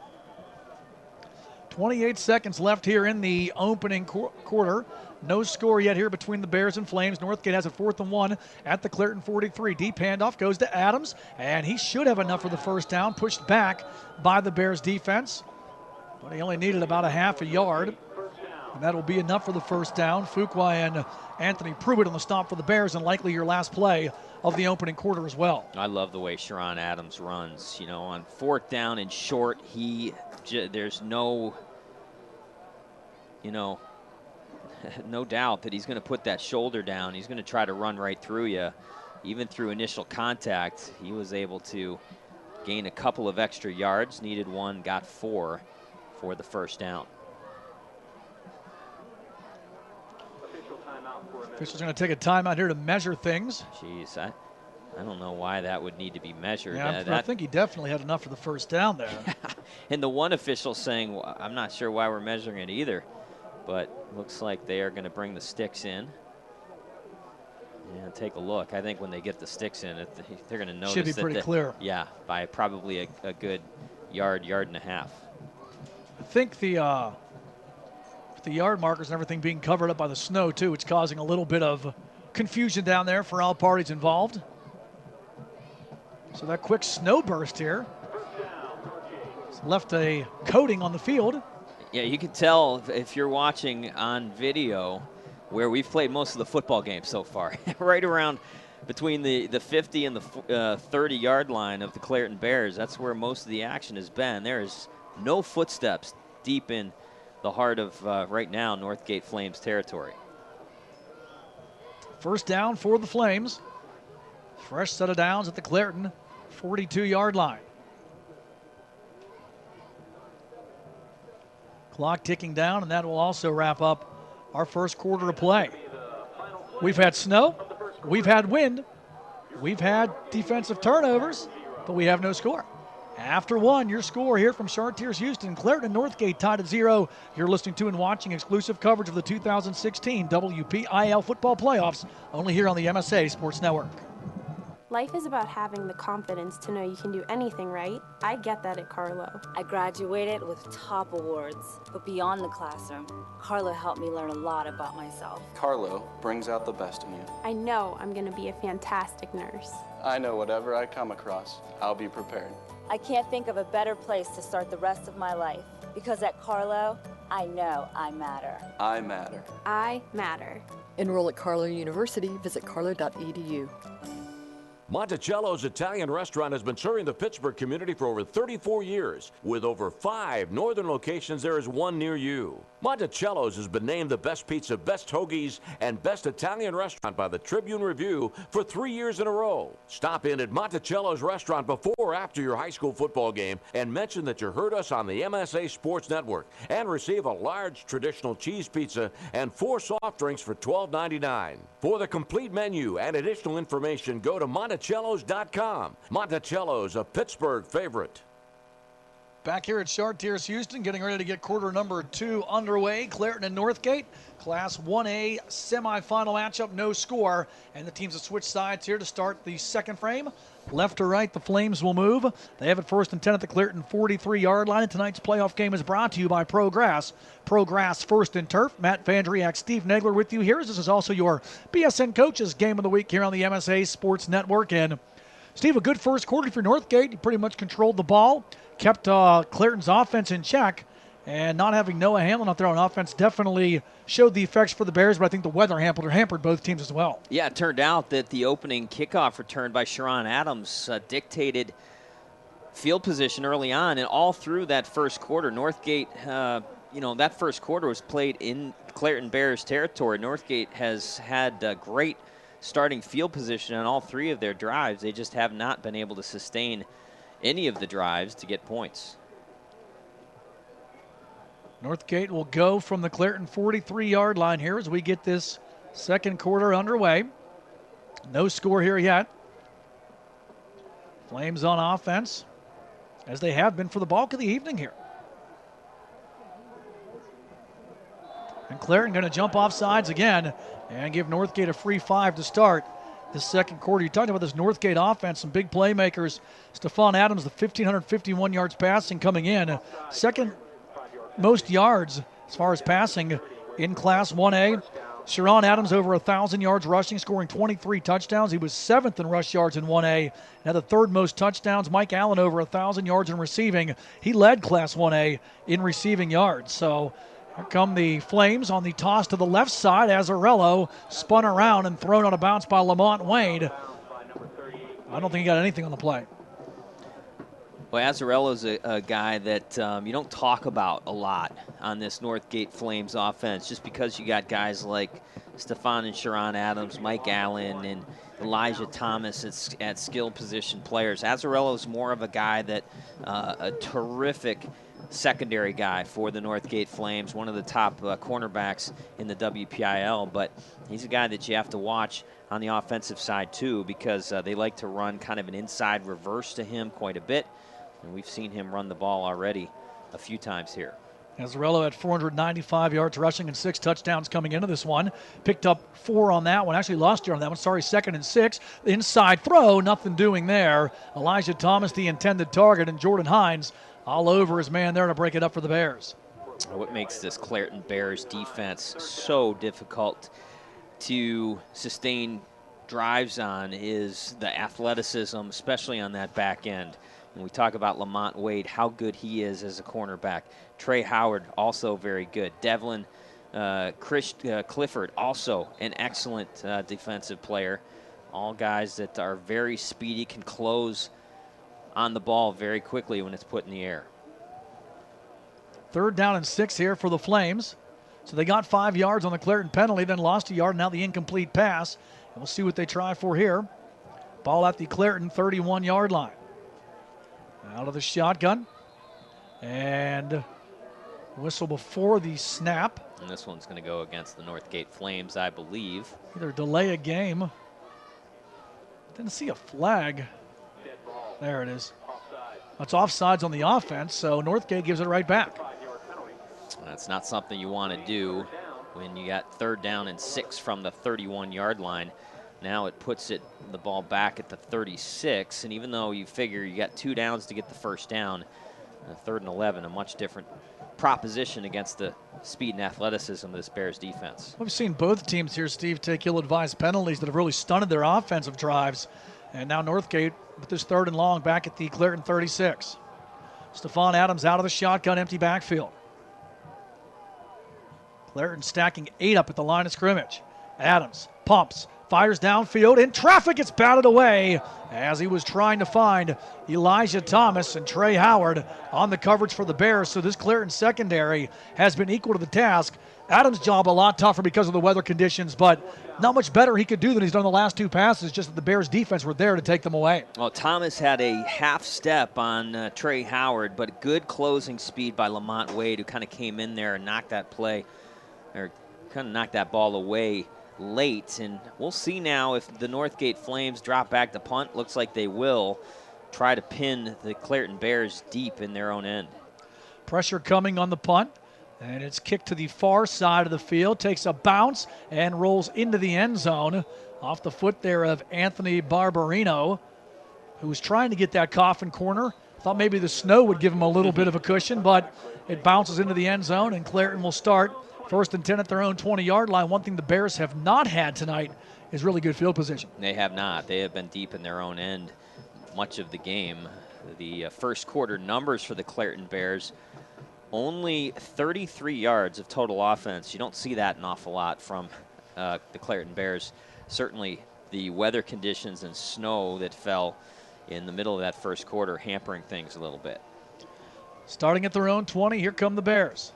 28 seconds left here in the opening quarter. No score yet here between the Bears and Flames. Northgate has a 4th and 1 at the Clairton 43. Deep handoff goes to Adams, and he should have enough for the 1st down, pushed back by the Bears defense. But he only needed about a half a yard, and that'll be enough for the 1st down. Fuqua and Anthony Pruitt on the stop for the Bears, and likely your last play of the opening quarter as well. I love the way Sharon Adams runs. You know, on 4th down and short, there's no, no doubt that he's going to put that shoulder down. He's going to try to run right through you. Even through initial contact, he was able to gain a couple of extra yards. Needed 1, got 4 for the 1st down. Officials going to take a timeout here to measure things. Jeez, I don't know why that would need to be measured. Yeah, I think he definitely had enough for the 1st down there. And the one official saying, well, I'm not sure why we're measuring it either. But looks like they are going to bring the sticks in. And take a look. I think when they get the sticks in, they're going to notice. Should be pretty clear. Yeah, by probably a good yard and a half. I think the yard markers and everything being covered up by the snow too, it's causing a little bit of confusion down there for all parties involved. So that quick snow burst here left a coating on the field. Yeah, you can tell if you're watching on video where we've played most of the football games so far. Right around between the 50 and the 30-yard line of the Clairton Bears. That's where most of the action has been. There is no footsteps deep in the heart of, right now, Northgate Flames territory. First down for the Flames. Fresh set of downs at the Clairton 42-yard line. Clock ticking down, and that will also wrap up our first quarter of play. We've had snow, we've had wind, we've had defensive turnovers, but we have no score. After one, your score here from Chartiers-Houston, Clairton and Northgate tied at 0. You're listening to and watching exclusive coverage of the 2016 WPIAL football playoffs, only here on the MSA Sports Network. Life is about having the confidence to know you can do anything right. I get that at Carlo. I graduated with top awards, but beyond the classroom, Carlo helped me learn a lot about myself. Carlo brings out the best in you. I know I'm going to be a fantastic nurse. I know whatever I come across, I'll be prepared. I can't think of a better place to start the rest of my life, because at Carlo, I know I matter. I matter. I matter. Enroll at Carlo University. Visit carlo.edu. Monticello's Italian restaurant has been serving the Pittsburgh community for over 34 years. With over 5 northern locations, there is one near you. Monticello's has been named the best pizza, best hoagies, and best Italian restaurant by the Tribune Review for 3 years in a row. Stop in at Monticello's restaurant before or after your high school football game and mention that you heard us on the MSA Sports Network and receive a large traditional cheese pizza and 4 soft drinks for $12.99. For the complete menu and additional information, go to Monticello's.com. Monticello's, a Pittsburgh favorite. Back here at Chartiers-Houston, getting ready to get quarter number 2 underway. Clairton and Northgate, Class 1A semifinal matchup, no score. And the teams have switched sides here to start the second frame. Left to right, the Flames will move. They have it 1st and 10 at the Clairton 43-yard line. And tonight's playoff game is brought to you by ProGrass. ProGrass First and Turf. Matt Vandriak, Steve Nagler with you here. This is also your BSN Coaches Game of the Week here on the MSA Sports Network. And Steve, a good first quarter for Northgate. You pretty much controlled the ball, kept Clairton's offense in check, and not having Noah Hamlin out there on offense definitely showed the effects for the Bears, but I think the weather hampered both teams as well. Yeah, it turned out that the opening kickoff return by Sharon Adams dictated field position early on, and all through that first quarter, Northgate, that first quarter was played in Clairton Bears territory. Northgate has had great starting field position on all 3 of their drives. They just have not been able to sustain any of the drives to get points. Northgate will go from the Clairton 43-yard line here as we get this second quarter underway. No score here yet. Flames on offense, as they have been for the bulk of the evening here. And Clairton going to jump off sides again and give Northgate a free 5 to start this second quarter. You talked about this Northgate offense, some big playmakers. Stephon Adams, the 1,551 yards passing coming in. Second most yards as far as passing in Class 1A. Sharon Adams over 1,000 yards rushing, scoring 23 touchdowns. He was 7th in rush yards in 1A. Had the 3rd most touchdowns. Mike Allen over 1,000 yards in receiving. He led Class 1A in receiving yards. So here come the Flames on the toss to the left side. Azzarello spun around and thrown on a bounce by Lamont Wade. I don't think he got anything on the play. Well, Azzarello's a guy that you don't talk about a lot on this Northgate Flames offense, just because you got guys like Stephon and Sharon Adams, Mike Allen, and Elijah Thomas at skill position players. Azzarello's more of a guy that a terrific secondary guy for the Northgate Flames, one of the top cornerbacks in the WPIAL, but he's a guy that you have to watch on the offensive side too, because they like to run kind of an inside reverse to him quite a bit, and we've seen him run the ball already a few times here. Azarello had 495 yards rushing and 6 touchdowns coming into this one. Picked up 4 on that one. Actually lost 2 on that one. Sorry, 2nd and 6. Inside throw, nothing doing there. Elijah Thomas, the intended target, and Jordan Hines all over his man there to break it up for the Bears. What makes this Clairton Bears defense so difficult to sustain drives on is the athleticism, especially on that back end. When we talk about Lamont Wade, how good he is as a cornerback. Trey Howard, also very good. Devlin Clifford, also an excellent defensive player. All guys that are very speedy, can close on the ball very quickly when it's put in the air. 3rd down and 6 here for the Flames. So they got 5 yards on the Clairton penalty, then lost a yard, now the incomplete pass. And we'll see what they try for here. Ball at the Clairton 31-yard line. Out of the shotgun. And whistle before the snap. And this one's going to go against the Northgate Flames, I believe. Either delay a game. Didn't see a flag. There it is. That's offsides on the offense, so Northgate gives it right back. That's not something you want to do when you got 3rd down and 6 from the 31-yard line. Now it puts the ball back at the 36, and even though you figure you got 2 downs to get the 1st down, 3rd and 11, a much different proposition against the speed and athleticism of this Bears defense. We've seen both teams here, Steve, take ill-advised penalties that have really stunted their offensive drives, and now Northgate with this 3rd and long back at the Clairton 36. Stephon Adams out of the shotgun, empty backfield. Clairton stacking 8 up at the line of scrimmage. Adams pumps, fires downfield, in traffic, it's batted away as he was trying to find Elijah Thomas and Trey Howard on the coverage for the Bears. So this Clairton secondary has been equal to the task. Adams' job a lot tougher because of the weather conditions, but not much better he could do than he's done the last 2 passes, just that the Bears defense were there to take them away. Well, Thomas had a half step on Trey Howard, but good closing speed by Lamont Wade, who kind of came in there and knocked that play, or kind of knocked that ball away late. And we'll see now if the Northgate Flames drop back the punt. Looks like they will try to pin the Clairton Bears deep in their own end. Pressure coming on the punt, and it's kicked to the far side of the field, takes a bounce and rolls into the end zone off the foot there of Anthony Barbarino, who was trying to get that coffin corner. Thought maybe the snow would give him a little bit of a cushion, but it bounces into the end zone, and Clairton will start 1st and 10 at their own 20-yard line. One thing the Bears have not had tonight is really good field position. They have not. They have been deep in their own end much of the game. The first quarter numbers for the Clairton Bears, only 33 yards of total offense. You don't see that an awful lot from the Clairton Bears. Certainly the weather conditions and snow that fell in the middle of that first quarter hampering things a little bit. Starting at their own 20, here come the Bears.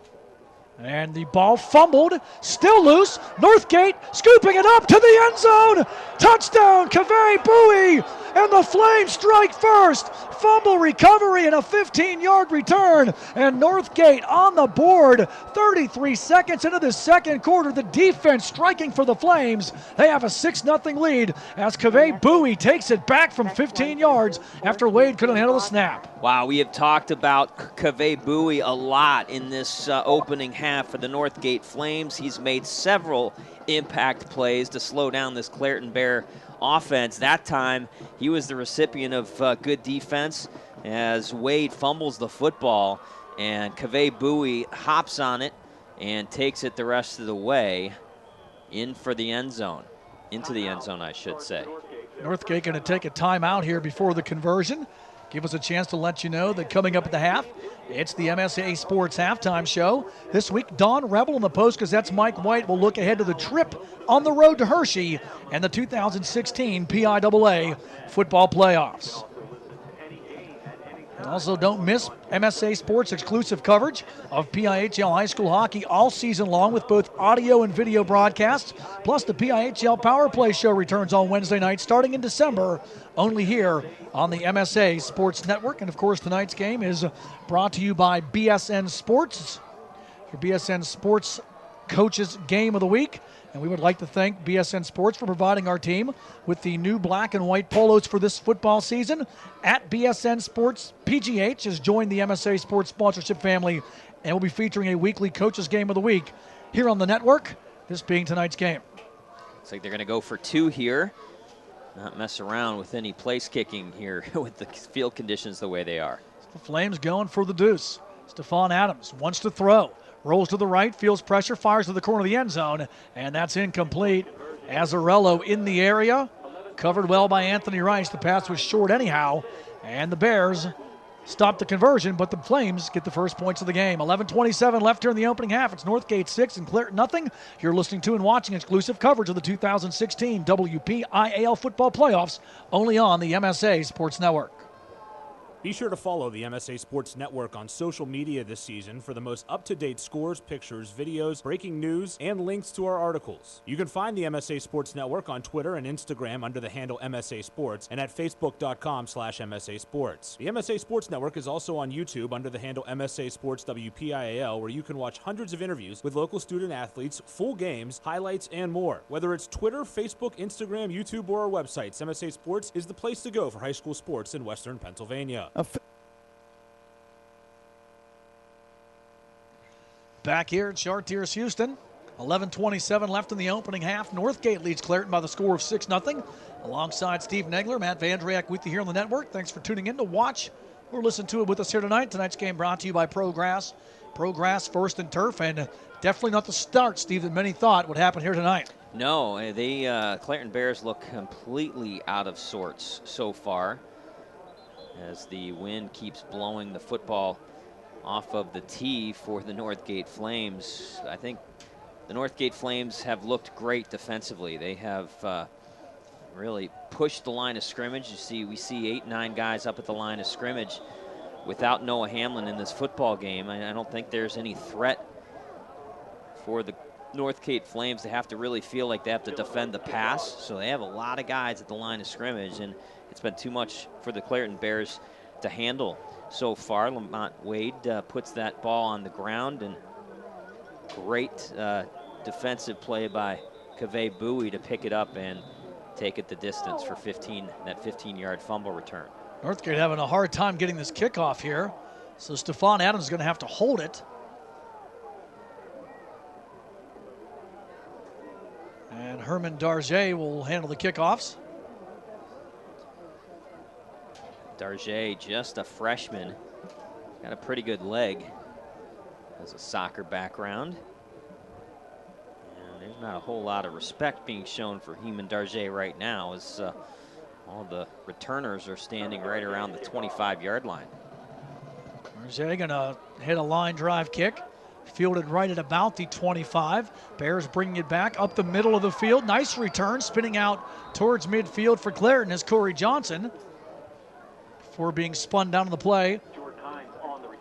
And the ball fumbled, still loose. Northgate scooping it up to the end zone. Touchdown, Kaveh Bowie, and the Flames strike first. Fumble recovery and a 15-yard return. And Northgate on the board. 33 seconds into the second quarter, the defense striking for the Flames. They have a 6-0 lead as Kaveh Bowie takes it back from 15 yards after Wade couldn't handle the snap. Wow, we have talked about Kaveh Bowie a lot in this opening half for the Northgate Flames. He's made several impact plays to slow down this Clairton Bear offense. That time, he was the recipient of good defense as Wade fumbles the football, and Kaveh Bowie hops on it and takes it the rest of the way in for the end zone. Into the end zone, I should say. Northgate going to take a timeout here before the conversion. Give us a chance to let you know that coming up at the half, it's the MSA Sports Halftime Show. This week, Don Rebel in the Post-Gazette's Mike White will look ahead to the trip on the road to Hershey and the 2016 PIAA football playoffs. And also, don't miss MSA Sports exclusive coverage of PIHL High School hockey all season long with both audio and video broadcasts. Plus, the PIHL Power Play Show returns on Wednesday night starting in December, only here on the MSA Sports Network. And, of course, tonight's game is brought to you by BSN Sports, your BSN Sports Coaches Game of the Week. And we would like to thank BSN Sports for providing our team with the new black and white polos for this football season. At BSN Sports, PGH has joined the MSA Sports sponsorship family And we'll be featuring a weekly Coaches Game of the Week here on the network, this being tonight's game. Looks like they're going to go for 2 here. Not mess around with any place kicking here with the field conditions the way they are. The Flames going for the deuce. Stephon Adams wants to throw. Rolls to the right, feels pressure, fires to the corner of the end zone, and that's incomplete. Azzarello in the area, covered well by Anthony Rice. The pass was short anyhow, and the Bears stop the conversion, but the Flames get the first points of the game. 11:27 left here in the opening half. It's Northgate 6 and Clairton nothing. You're listening to and watching exclusive coverage of the 2016 WPIAL football playoffs, only on the MSA Sports Network. Be sure to follow the MSA Sports Network on social media this season for the most up-to-date scores, pictures, videos, breaking news, and links to our articles. You can find the MSA Sports Network on Twitter and Instagram under the handle MSA Sports and at facebook.com/MSA Sports. The MSA Sports Network is also on YouTube under the handle MSA Sports WPIAL, where you can watch hundreds of interviews with local student athletes, full games, highlights, and more. Whether it's Twitter, Facebook, Instagram, YouTube, or our websites, MSA Sports is the place to go for high school sports in Western Pennsylvania. Back here at Chartiers-Houston, 11:27 left in the opening half. Northgate leads Clairton by the score of 6-0. Alongside Steve Negler, Matt Vandriak with you here on the network. Thanks for tuning in to watch or listen to it with us here tonight. Tonight's game brought to you by ProGrass. ProGrass First and Turf, and definitely not the start, Steve, that many thought would happen here tonight. No, they Clairton Bears look completely out of sorts so far, as the wind keeps blowing the football off of the tee for the Northgate Flames. I think the Northgate Flames have looked great defensively. They have really pushed the line of scrimmage. We see 8-9 guys up at the line of scrimmage. Without Noah Hamlin in this football game, I don't think there's any threat for the Northgate Flames. They have to really feel like they have to defend the pass, so they have a lot of guys at the line of scrimmage, and it's been too much for the Clairton Bears to handle so far. Lamont Wade puts that ball on the ground, and great defensive play by Kaveh Bowie to pick it up and take it the distance for that 15-yard fumble return. Northgate having a hard time getting this kickoff here, so Stephon Adams is going to have to hold it. And Herman Darget will handle the kickoffs. Darget, just a freshman, got a pretty good leg, has a soccer background. And there's not a whole lot of respect being shown for Herman Darget right now, as all the returners are standing right around the 25-yard line. Darget gonna hit a line drive kick, fielded right at about the 25. Bears bringing it back up the middle of the field. Nice return, spinning out towards midfield for Clairton is Corey Johnson, before being spun down on the play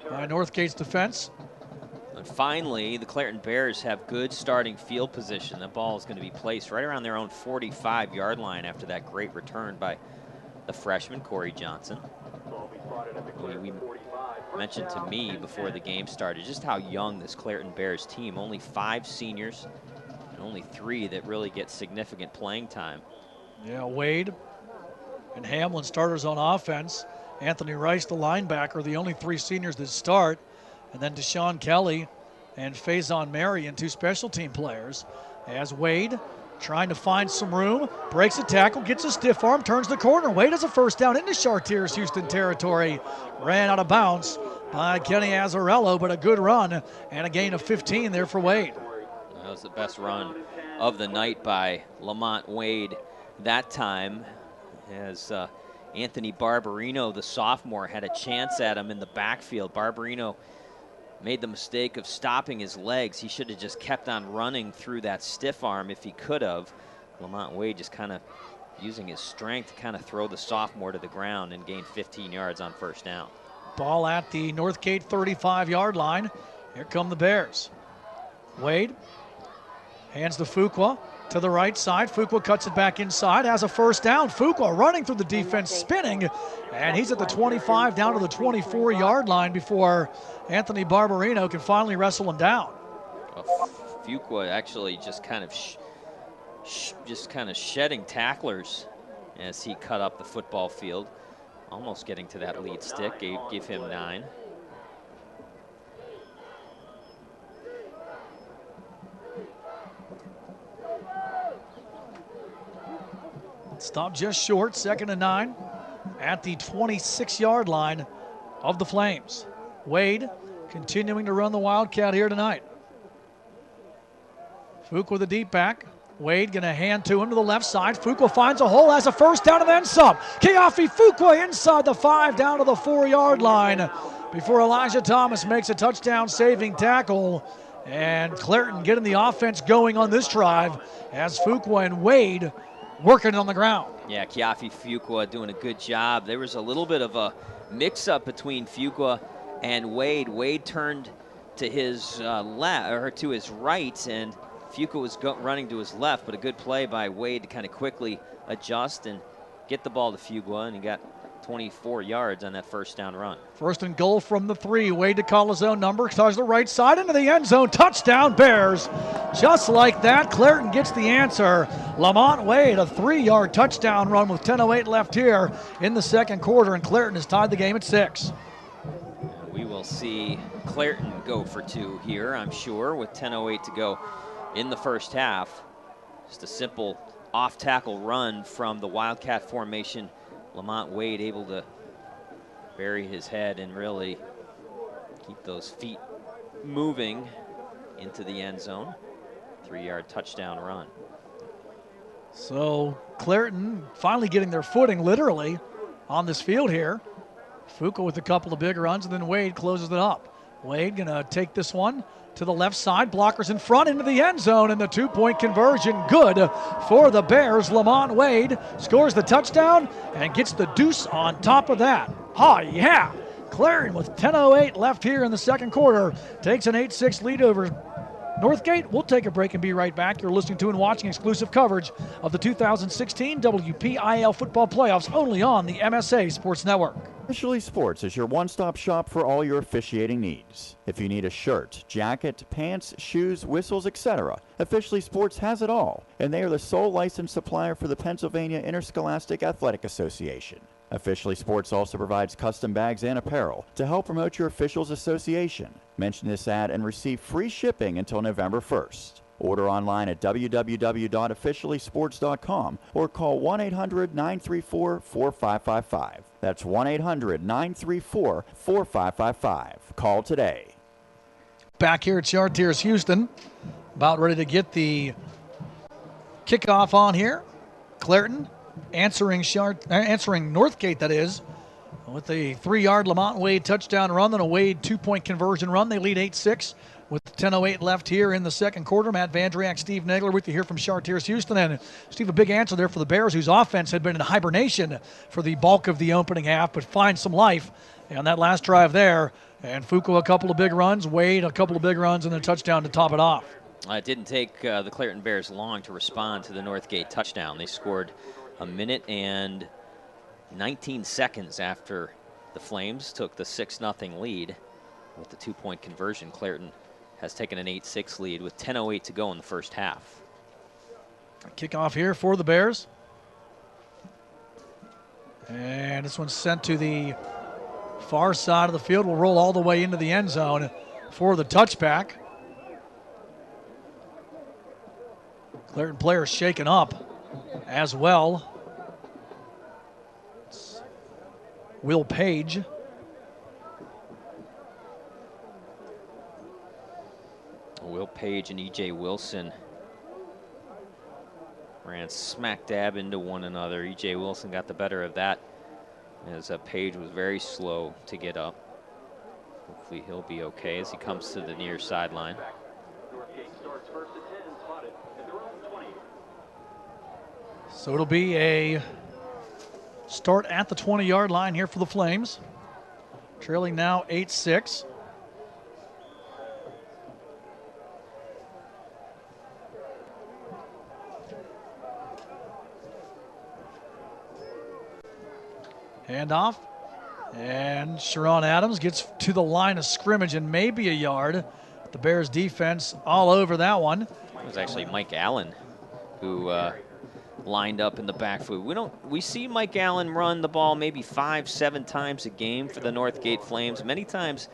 by Northgate's defense. And finally, the Clairton Bears have good starting field position. The ball is going to be placed right around their own 45-yard line after that great return by the freshman, Corey Johnson. We mentioned to me before the game started just how young this Clairton Bears team. Only 5 seniors and only 3 that really get significant playing time. Yeah, Wade and Hamlin starters on offense. Anthony Rice, the linebacker, the only 3 seniors that start. And then Deshaun Kelly and Faison Marion, 2 special team players. As Wade trying to find some room, breaks a tackle, gets a stiff arm, turns the corner. Wade has a first down into Chartiers-Houston territory. Ran out of bounds by Kenny Azzarello, but a good run and a gain of 15 there for Wade. That was the best run of the night by Lamont Wade that time, as Anthony Barbarino, the sophomore, had a chance at him in the backfield. Barbarino made the mistake of stopping his legs. He should have just kept on running through that stiff arm if he could have. Lamont Wade just kind of using his strength to kind of throw the sophomore to the ground and gain 15 yards on first down. Ball at the Northgate 35-yard line. Here come the Bears. Wade hands to Fuqua to the right side. Fuqua cuts it back inside, has a first down. Fuqua running through the defense, spinning, and he's at the 25 down to the 24-yard line before Anthony Barbarino can finally wrestle him down. Fuqua actually just kind of shedding tacklers as he cut up the football field, almost getting to that lead stick. Give him 9. Stopped just short, 2nd and 9 at the 26-yard line of the Flames. Wade continuing to run the Wildcat here tonight. Fuqua with a deep back. Wade going to hand to him to the left side. Fuqua finds a hole, has a first down and then some. Keafi Fuqua inside the 5 down to the 4-yard line before Elijah Thomas makes a touchdown-saving tackle. And Clairton getting the offense going on this drive as Fuqua and Wade working on the ground. Yeah, Keafi Fuqua doing a good job. There was a little bit of a mix-up between Fuqua and Wade. Wade turned to his left or to his right, and Fuqua was running to his left, but a good play by Wade to kind of quickly adjust and get the ball to Fuqua, and he got 24 yards on that first down run. 1st and goal from the 3. Wade to call his own number, touches the right side into the end zone. Touchdown Bears. Just like that, Clairton gets the answer. Lamont Wade, a 3-yard touchdown run with 10:08 left here in the 2nd quarter, and Clairton has tied the game at 6. We will see Clairton go for 2 here, I'm sure, with 10:08 to go in the first half. Just a simple off-tackle run from the Wildcat formation. Lamont Wade able to bury his head and really keep those feet moving into the end zone. 3-yard touchdown run. So Clairton finally getting their footing literally on this field here. Fuqua with a couple of big runs, and then Wade closes it up. Wade gonna take this one to the left side, blockers in front into the end zone, and the 2-point conversion good for the Bears. Lamont Wade scores the touchdown and gets the deuce on top of that. Oh yeah, Clairton with 10:08 left here in the 2nd quarter takes an 8-6 lead over Northgate. We'll take a break and be right back. You're listening to and watching exclusive coverage of the 2016 WPIAL football playoffs only on the MSA Sports Network. Officially Sports is your one-stop shop for all your officiating needs. If you need a shirt, jacket, pants, shoes, whistles, etc., Officially Sports has it all, and they are the sole licensed supplier for the Pennsylvania Interscholastic Athletic Association. Officially Sports also provides custom bags and apparel to help promote your officials association. Mention this ad and receive free shipping until November 1st. Order online at www.officiallysports.com or call 1-800-934-4555. That's 1-800-934-4555. Call today. Back here at Chartiers-Houston, about ready to get the kickoff on here. Clairton answering Northgate, that is, with a 3-yard Lamont Wade touchdown run, then a Wade 2-point conversion run. They lead 8-6 with 10:08 left here in the 2nd quarter. Matt Vandriak, Steve Nagler with you here from Chartiers-Houston. And Steve, a big answer there for the Bears, whose offense had been in hibernation for the bulk of the opening half, but find some life on that last drive there. And Fuqua a couple of big runs, Wade a couple of big runs, and then a touchdown to top it off. It didn't take the Clairton Bears long to respond to the Northgate touchdown. They scored a minute and 19 seconds after the Flames took the 6-0 lead with the 2-point conversion. Clairton has taken an 8-6 lead with 10:08 to go in the first half. Kickoff here for the Bears. And this one's sent to the far side of the field. Will roll all the way into the end zone for the touchback. Clairton players shaken up as well. It's Will Page. Will Page and E.J. Wilson ran smack dab into one another. E.J. Wilson got the better of that as Page was very slow to get up. Hopefully he'll be okay as he comes to the near sideline. So it'll be a start at the 20-yard line here for the Flames. Trailing now 8-6. Handoff, and Sharon Adams gets to the line of scrimmage and maybe a yard. The Bears defense all over that one. It was actually Mike Allen who lined up in the backfield. We see Mike Allen run the ball maybe 5-7 times a game for the Northgate Flames. Many times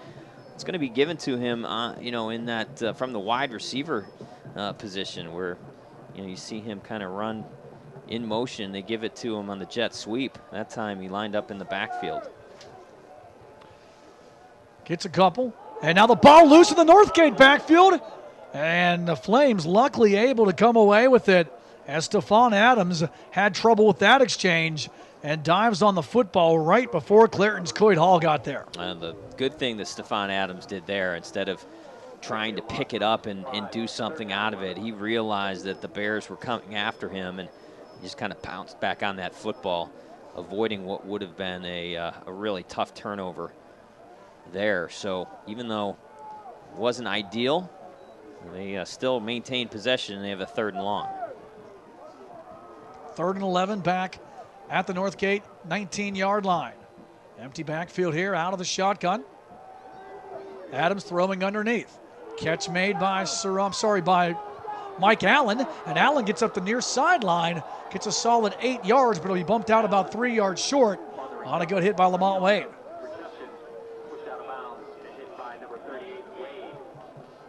it's going to be given to him, in that from the wide receiver position, where you see him kind of run in motion. They give it to him on the jet sweep. That time he lined up in the backfield. Gets a couple. And now the ball loose in the Northgate backfield. And the Flames luckily able to come away with it as Stephon Adams had trouble with that exchange and dives on the football right before Clairton's Coyd Hall got there. The good thing that Stephon Adams did there, instead of trying to pick it up and do something out of it, he realized that the Bears were coming after him, and he just kind of pounced back on that football, avoiding what would have been a really tough turnover there. So even though it wasn't ideal, they still maintained possession, and they have a 3rd and long. 3rd and 11 back at the Northgate 19-yard line. Empty backfield here, out of the shotgun. Adams throwing underneath. Catch made by by Mike Allen, and Allen gets up the near sideline, gets a solid 8 yards, but he'll be bumped out about 3 yards short on a good hit by Lamont Wade.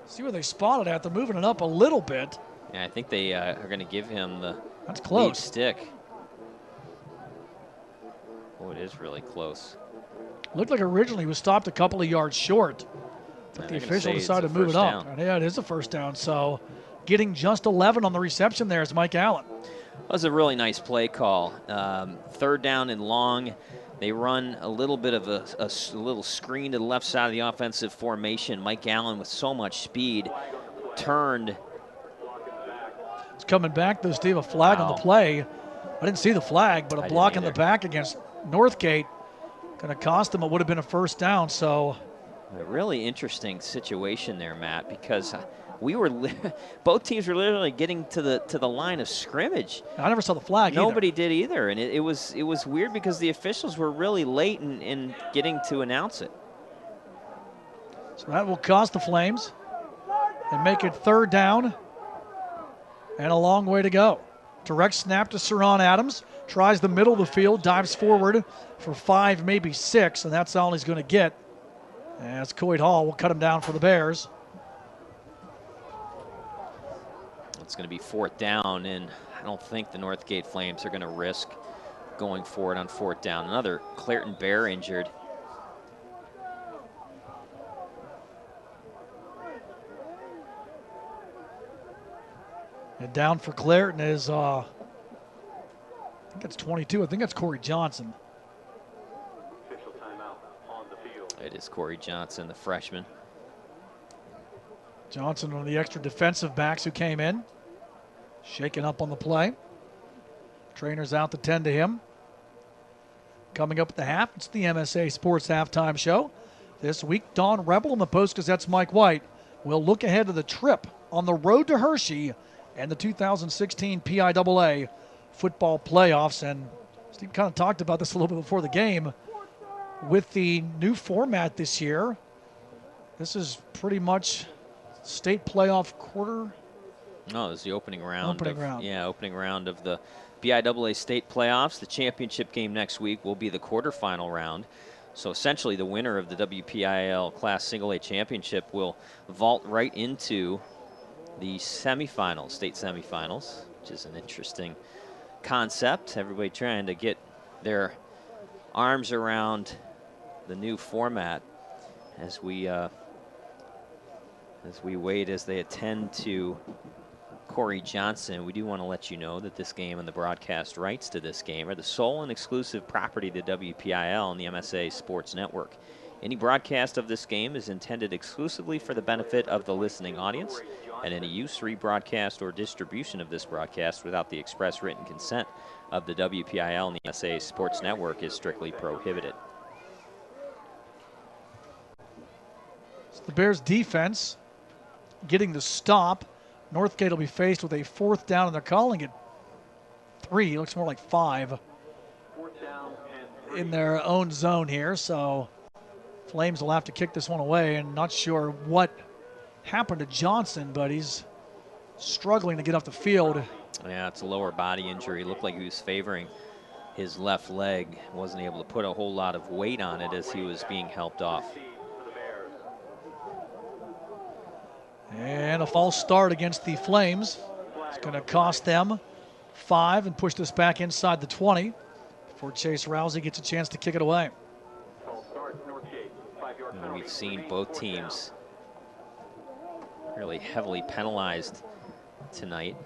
See where they spotted at. They're moving it up a little bit. Yeah, I think they are going to give him the That's close. lead stick. Oh, it is really close. Looked like originally he was stopped a couple of yards short, but the official decided to move it up. Yeah, it is a 1st down. So getting just 11 on the reception there is Mike Allen. That was a really nice play call. 3rd down and long. They run a little bit of a little screen to the left side of the offensive formation. Mike Allen, with so much speed, turned. It's coming back, though, Steve, a flag on the play. I didn't see the flag, but a block in the back against Northgate going to cost them. It would have been a 1st down. So a really interesting situation there, Matt, because both teams were literally getting to the line of scrimmage. I never saw the flag. Nobody did either, and it was weird because the officials were really late in getting to announce it. So that will cost the Flames and make it 3rd down and a long way to go. Direct snap to Stephon Adams. Tries the middle of the field, dives forward for 5, maybe 6, and that's all he's going to get. As Coyd Hall will cut him down for the Bears. It's going to be 4th down, and I don't think the Northgate Flames are going to risk going for it on 4th down. Another Clairton Bear injured. And down for Clairton is, I think it's 22. I think that's Corey Johnson. It is Corey Johnson, the freshman. Johnson, one of the extra defensive backs who came in. Shaken up on the play. Trainer's out to tend to him. Coming up at the half, it's the MSA Sports Halftime Show. This week, Don Rebel and the Post-Gazette's Mike White will look ahead to the trip on the road to Hershey and the 2016 PIAA football playoffs. And Steve kind of talked about this a little bit before the game. With the new format this year, this is pretty much state playoff quarter. No, this is the opening round. Opening round. Yeah, opening round of the PIAA state playoffs. The championship game next week will be the quarterfinal round. So essentially the winner of the WPIAL Class Single A Championship will vault right into the semifinals, state semifinals, which is an interesting concept. Everybody trying to get their arms around the new format as we wait as they attend to Corey Johnson. We do want to let you know that this game and the broadcast rights to this game are the sole and exclusive property of the WPIAL and the MSA Sports Network. Any broadcast of this game is intended exclusively for the benefit of the listening audience, and any use, rebroadcast, or distribution of this broadcast without the express written consent of the WPIAL and the MSA Sports Network is strictly prohibited. So the Bears defense getting the stop. Northgate will be faced with a 4th down, and they're calling it 3. It looks more like 5 in their own zone here. So Flames will have to kick this one away, and not sure what happened to Johnson, but he's struggling to get off the field. Yeah, it's a lower body injury. It looked like he was favoring his left leg. Wasn't able to put a whole lot of weight on it as he was being helped off. And a false start against the Flames. It's going to cost them 5 and push this back inside the 20 before Chase Rousey gets a chance to kick it away. And we've seen both teams really heavily penalized tonight.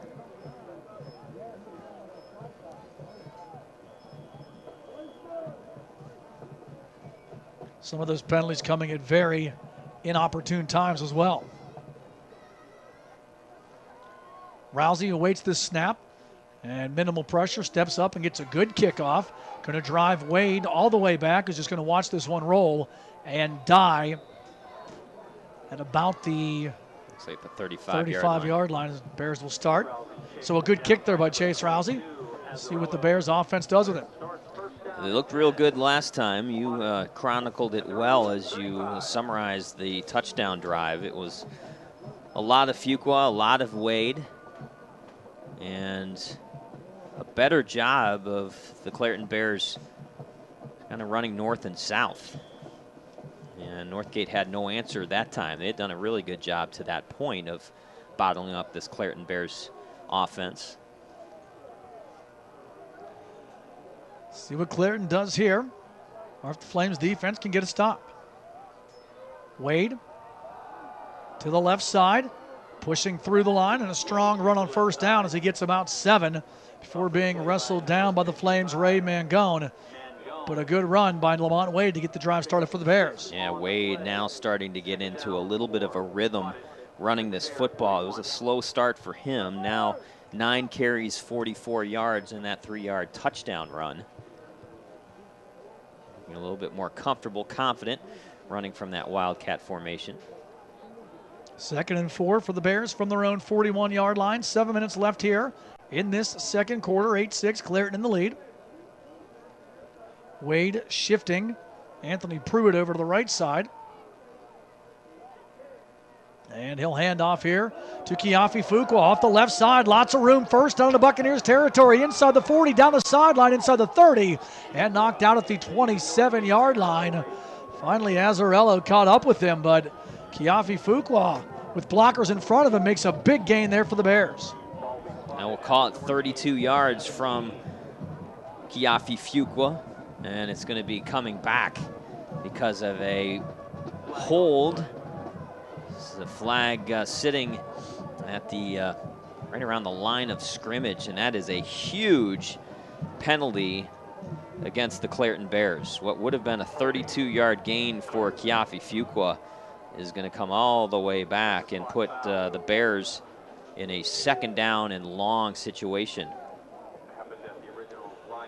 Some of those penalties coming at very inopportune times as well. Rousey awaits this snap and minimal pressure, steps up and gets a good kickoff. Going to drive Wade all the way back. Is just going to watch this one roll and die at about the looks like the 35 yard line. Bears will start. So a good kick there by Chase Rousey. See what the Bears offense does with it. They looked real good last time. You chronicled it well as you summarized the touchdown drive. It was a lot of Fuqua, a lot of Wade, and a better job of the Clairton Bears kind of running north and south. And Northgate had no answer that time. They had done a really good job to that point of bottling up this Clairton Bears offense. See what Clairton does here, or if the Flames defense can get a stop. Wade to the left side, pushing through the line, and a strong run on first down as he gets about 7 before being wrestled down by the Flames' Ray Mangone. But a good run by Lamont Wade to get the drive started for the Bears. Yeah, Wade now starting to get into a little bit of a rhythm running this football. It was a slow start for him. Now 9 carries, 44 yards in that 3-yard touchdown run. A little bit more comfortable, confident running from that Wildcat formation. 2nd and 4 for the Bears from their own 41-yard line. 7 minutes left here in this second quarter. 8-6, Clairton in the lead. Wade shifting Anthony Pruitt over to the right side. And he'll hand off here to Kiafi Fuqua off the left side. Lots of room first down to Buccaneers territory. Inside the 40, down the sideline, inside the 30, and knocked out at the 27-yard line. Finally, Azzarello caught up with him, but Kiafi Fuqua, with blockers in front of him, makes a big gain there for the Bears. And we'll call it 32 yards from Kiafi Fuqua, and it's going to be coming back because of a hold. The flag sitting at the right around the line of scrimmage, and that is a huge penalty against the Clairton Bears. What would have been a 32-yard gain for Kiafi Fuqua is going to come all the way back and put the Bears in a 2nd down and long situation.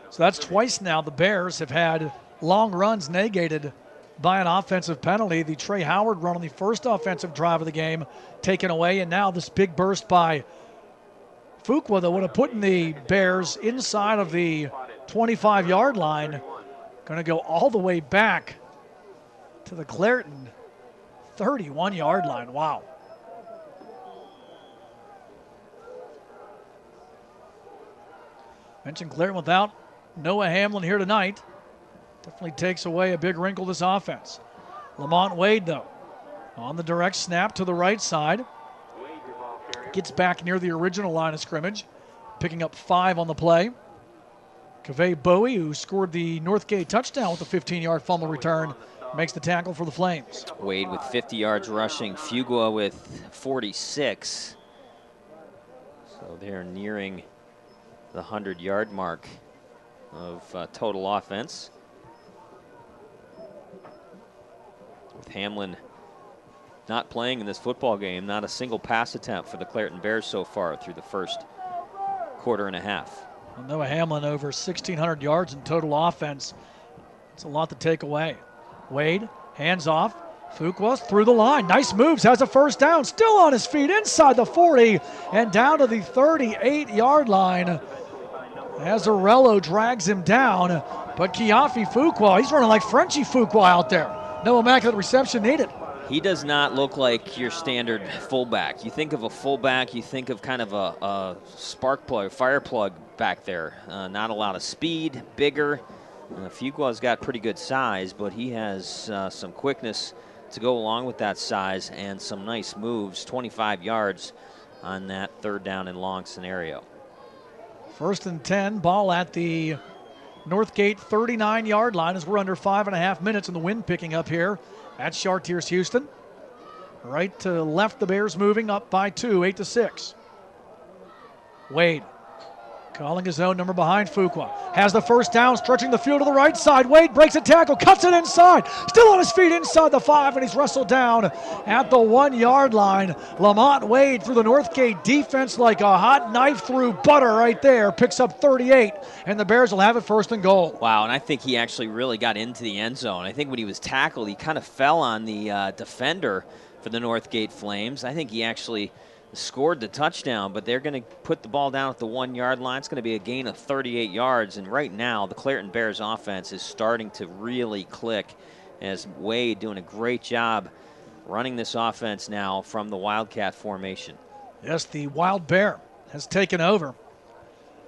So that's twice now the Bears have had long runs negated by an offensive penalty. The Trey Howard run on the first offensive drive of the game taken away, and now this big burst by Fuqua that would have put the Bears inside of the 25-yard line. Going to go all the way back to the Clairton 31-yard line. Wow. Mentioned Clairton without Noah Hamlin here tonight. Definitely takes away a big wrinkle this offense. Lamont Wade, though, on the direct snap to the right side. Gets back near the original line of scrimmage, picking up 5 on the play. Kaveh Bowie, who scored the Northgate touchdown with a 15-yard fumble return, makes the tackle for the Flames. Wade with 50 yards rushing, Fuqua with 46. So they're nearing the 100-yard mark of total offense. With Hamlin not playing in this football game, not a single pass attempt for the Clairton Bears so far through the first quarter and a half. Well, Noah Hamlin over 1,600 yards in total offense. It's a lot to take away. Wade, hands off. Fuqua through the line. Nice moves, has a first down. Still on his feet inside the 40 and down to the 38-yard line. Azzarello drags him down, but Kiafi Fuqua, he's running like Frenchie Fuqua out there. No immaculate reception needed. He does not look like your standard fullback. You think of a fullback, you think of kind of a spark plug, fire plug back there. Not a lot of speed, bigger. Fuqua's got pretty good size, but he has some quickness to go along with that size and some nice moves. 25 yards on that 3rd down and long scenario. First and 10, ball at the Northgate 39-yard line as we're under 5.5 minutes and the wind picking up here at Chartiers-Houston. Right to left, the Bears moving up by 2, 8-6. Wade calling his own number behind Fuqua. Has the first down, stretching the field to the right side. Wade breaks a tackle, cuts it inside. Still on his feet inside the 5, and he's wrestled down at the 1-yard line. Lamont Wade through the Northgate defense like a hot knife through butter right there. Picks up 38, and the Bears will have it first and goal. Wow, and I think he actually really got into the end zone. I think when he was tackled, he kind of fell on the defender for the Northgate Flames. I think he actually scored the touchdown, but they're going to put the ball down at the 1-yard line. It's going to be a gain of 38 yards, and right now the Clairton Bears offense is starting to really click as Wade doing a great job running this offense now from the Wildcat formation. Yes, the Wild Bear has taken over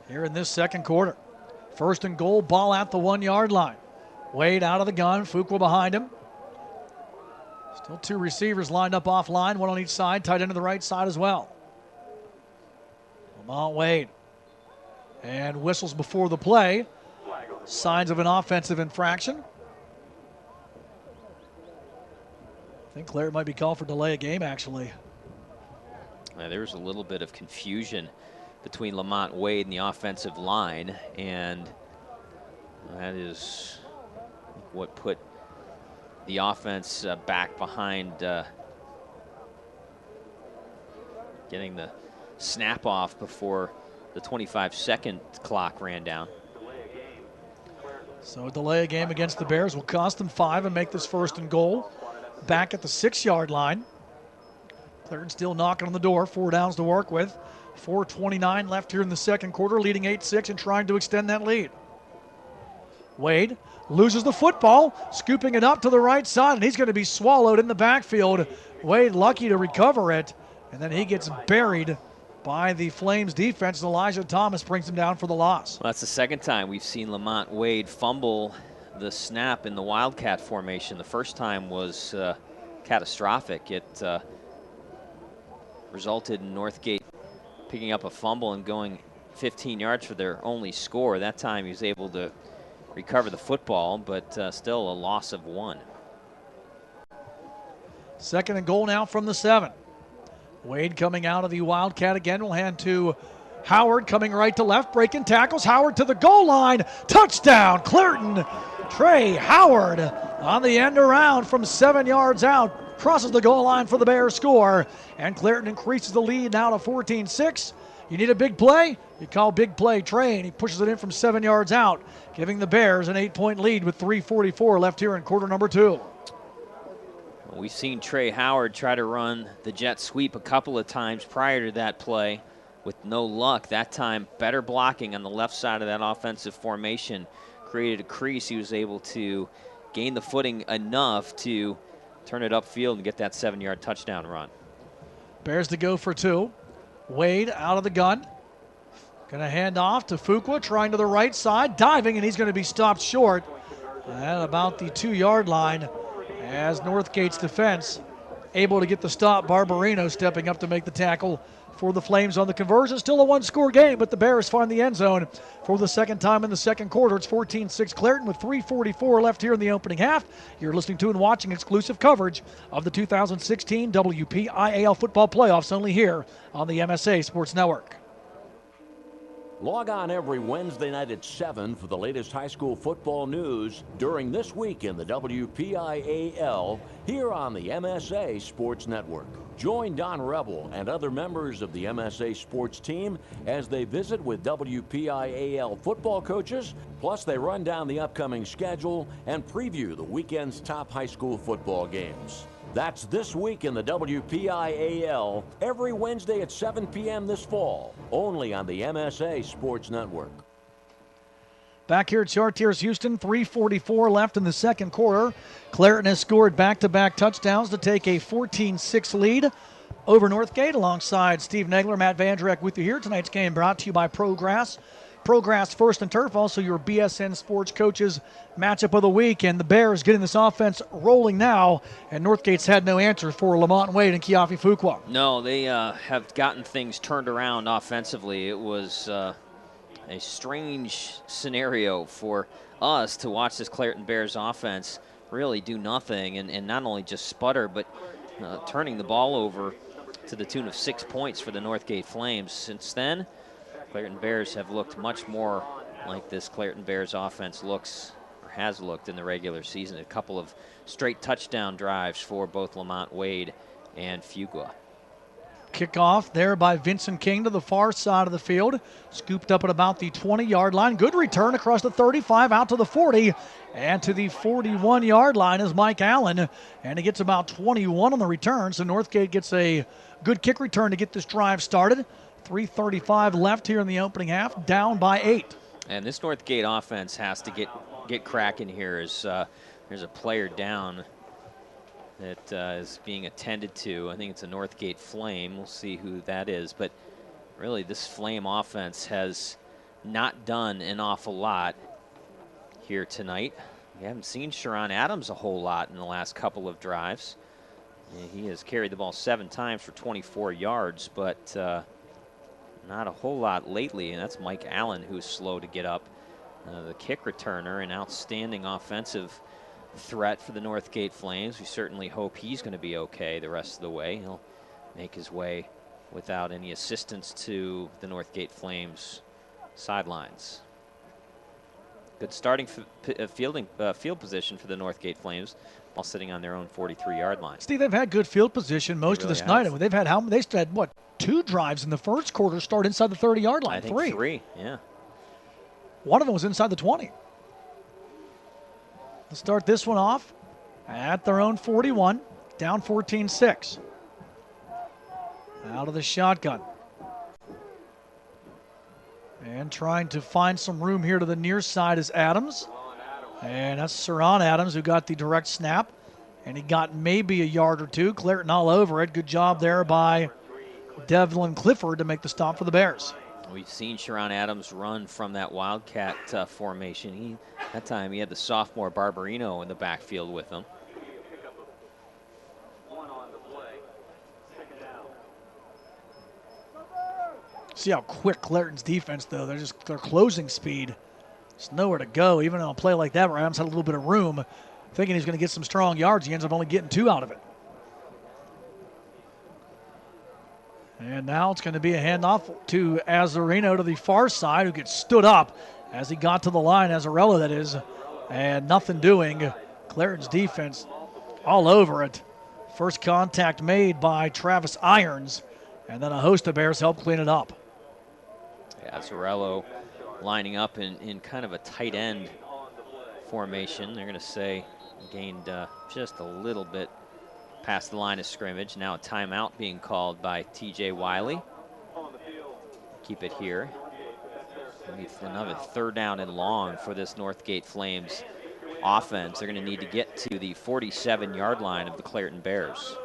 here in this second quarter. First and goal, ball at the 1-yard line. Wade out of the gun, Fuqua behind him. Still 2 receivers lined up offline, 1 on each side, tight end to the right side as well. Lamont Wade. And whistles before the play. Signs of an offensive infraction. I think Clairton might be called for delay of game, actually. There was a little bit of confusion between Lamont Wade and the offensive line, and that is what put the offense back behind getting the snap off before the 25-second clock ran down. So a delay of game against the Bears will cost them 5 and make this first and goal. Back at the 6-yard line. Clairton still knocking on the door, 4 downs to work with. 4:29 left here in the second quarter, leading 8-6 and trying to extend that lead. Wade loses the football, scooping it up to the right side, and he's going to be swallowed in the backfield. Wade lucky to recover it, and then he gets buried by the Flames defense. Elijah Thomas brings him down for the loss. Well, that's the second time we've seen Lamont Wade fumble the snap in the Wildcat formation. The first time was catastrophic. It resulted in Northgate picking up a fumble and going 15 yards for their only score. That time he was able to recover the football, but still a loss of 1. Second and goal now from the 7. Wade coming out of the Wildcat again. Will hand to Howard, coming right to left, breaking tackles. Howard to the goal line. Touchdown, Clairton. Trey Howard on the end around from 7 yards out. Crosses the goal line for the Bears score. And Clairton increases the lead now to 14-6. You need a big play? You call big play Trey, and he pushes it in from 7 yards out, giving the Bears an 8-point lead with 3:44 left here in quarter number 2. Well, we've seen Trey Howard try to run the jet sweep a couple of times prior to that play with no luck. That time, better blocking on the left side of that offensive formation created a crease. He was able to gain the footing enough to turn it upfield and get that 7-yard touchdown run. Bears to go for 2. Wade out of the gun. Going to hand off to Fuqua, trying to the right side, diving, and he's going to be stopped short at about the 2-yard line as Northgate's defense able to get the stop. Barbarino stepping up to make the tackle for the Flames on the conversion. Still a 1-score game, but the Bears find the end zone for the second time in the second quarter. It's 14-6 Clairton with 3:44 left here in the opening half. You're listening to and watching exclusive coverage of the 2016 WPIAL football playoffs only here on the MSA Sports Network. Log on every Wednesday night at 7 for the latest high school football news during this week in the WPIAL here on the MSA Sports Network. Join Don Rebel and other members of the MSA Sports team as they visit with WPIAL football coaches, plus they run down the upcoming schedule and preview the weekend's top high school football games. That's this week in the WPIAL, every Wednesday at 7 p.m. this fall, only on the MSA Sports Network. Back here at Chartiers-Houston, 3:44 left in the second quarter. Clairton has scored back-to-back touchdowns to take a 14-6 lead over Northgate. Alongside Steve Nagler, Matt Vandrek with you here. Tonight's game brought to you by ProGrass. ProGrass First and Turf, also your BSN Sports Coaches matchup of the week. And the Bears getting this offense rolling now. And Northgate's had no answer for Lamont Wade and Kiafi Fuqua. No, they have gotten things turned around offensively. It was a strange scenario for us to watch this Clairton Bears offense really do nothing and not only just sputter, but turning the ball over to the tune of 6 points for the Northgate Flames. Since then, Clairton Bears have looked much more like this Clairton Bears offense looks or has looked in the regular season. A couple of straight touchdown drives for both Lamont Wade and Fugua. Kickoff there by Vincent King to the far side of the field. Scooped up at about the 20-yard line. Good return across the 35 out to the 40. And to the 41-yard line is Mike Allen. And he gets about 21 on the return. So Northgate gets a good kick return to get this drive started. 3:35 left here in the opening half. Down by 8. And this Northgate offense has to get cracking here as there's a player down that is being attended to. I think it's a Northgate Flame. We'll see who that is. But really, this Flame offense has not done an awful lot here tonight. We haven't seen Sharon Adams a whole lot in the last couple of drives. He has carried the ball 7 times for 24 yards, but not a whole lot lately. And that's Mike Allen, who's slow to get up. The kick returner, an outstanding offensive threat for the Northgate Flames. We certainly hope he's going to be okay the rest of the way. He'll make his way without any assistance to the Northgate Flames sidelines. Good starting field position for the Northgate Flames while sitting on their own 43-yard line. Steve, they've had good field position most of this night. They've had they had what, 2 drives in the first quarter start inside the 30-yard line? I think 3, yeah. One of them was inside the 20. Let's start this one off at their own 41, down 14-6. Out of the shotgun. And trying to find some room here to the near side is Adams. And that's Saran Adams who got the direct snap. And he got maybe a yard or 2. Clairton all over it. Good job there by Devlin Clifford to make the stop for the Bears. We've seen Sharon Adams run from that Wildcat formation. That time he had the sophomore Barbarino in the backfield with him. See how quick Clairton's defense, though. Their closing speed. There's nowhere to go. Even on a play like that where Adams had a little bit of room, thinking he's going to get some strong yards, he ends up only getting 2 out of it. And now it's going to be a handoff to Azzarino to the far side, who gets stood up as he got to the line, Azzarello that is, and nothing doing. Clairton's defense all over it. First contact made by Travis Irons, and then a host of Bears help clean it up. Azzarello lining up in kind of a tight end formation. They're going to say gained just a little bit past the line of scrimmage. Now a timeout being called by TJ Wiley. Keep it here. We need another 3rd down and long for this Northgate Flames offense. They're going to need to get to the 47-yard line of the Clairton Bears.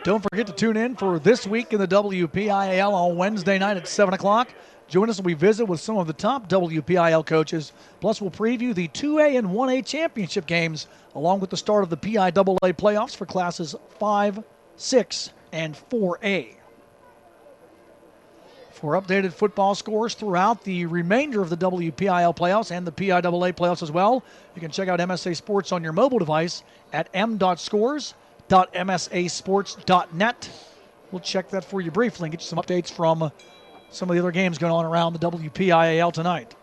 Don't forget to tune in for This Week in the WPIAL on Wednesday night at 7 o'clock. Join us as we visit with some of the top WPIAL coaches. Plus, we'll preview the 2A and 1A championship games, along with the start of the PIAA playoffs for classes 5, 6, and 4A. For updated football scores throughout the remainder of the WPIAL playoffs and the PIAA playoffs as well, you can check out MSA Sports on your mobile device at m.scores.msasports.net. We'll check that for you briefly and get you some updates from some of the other games going on around the WPIAL tonight.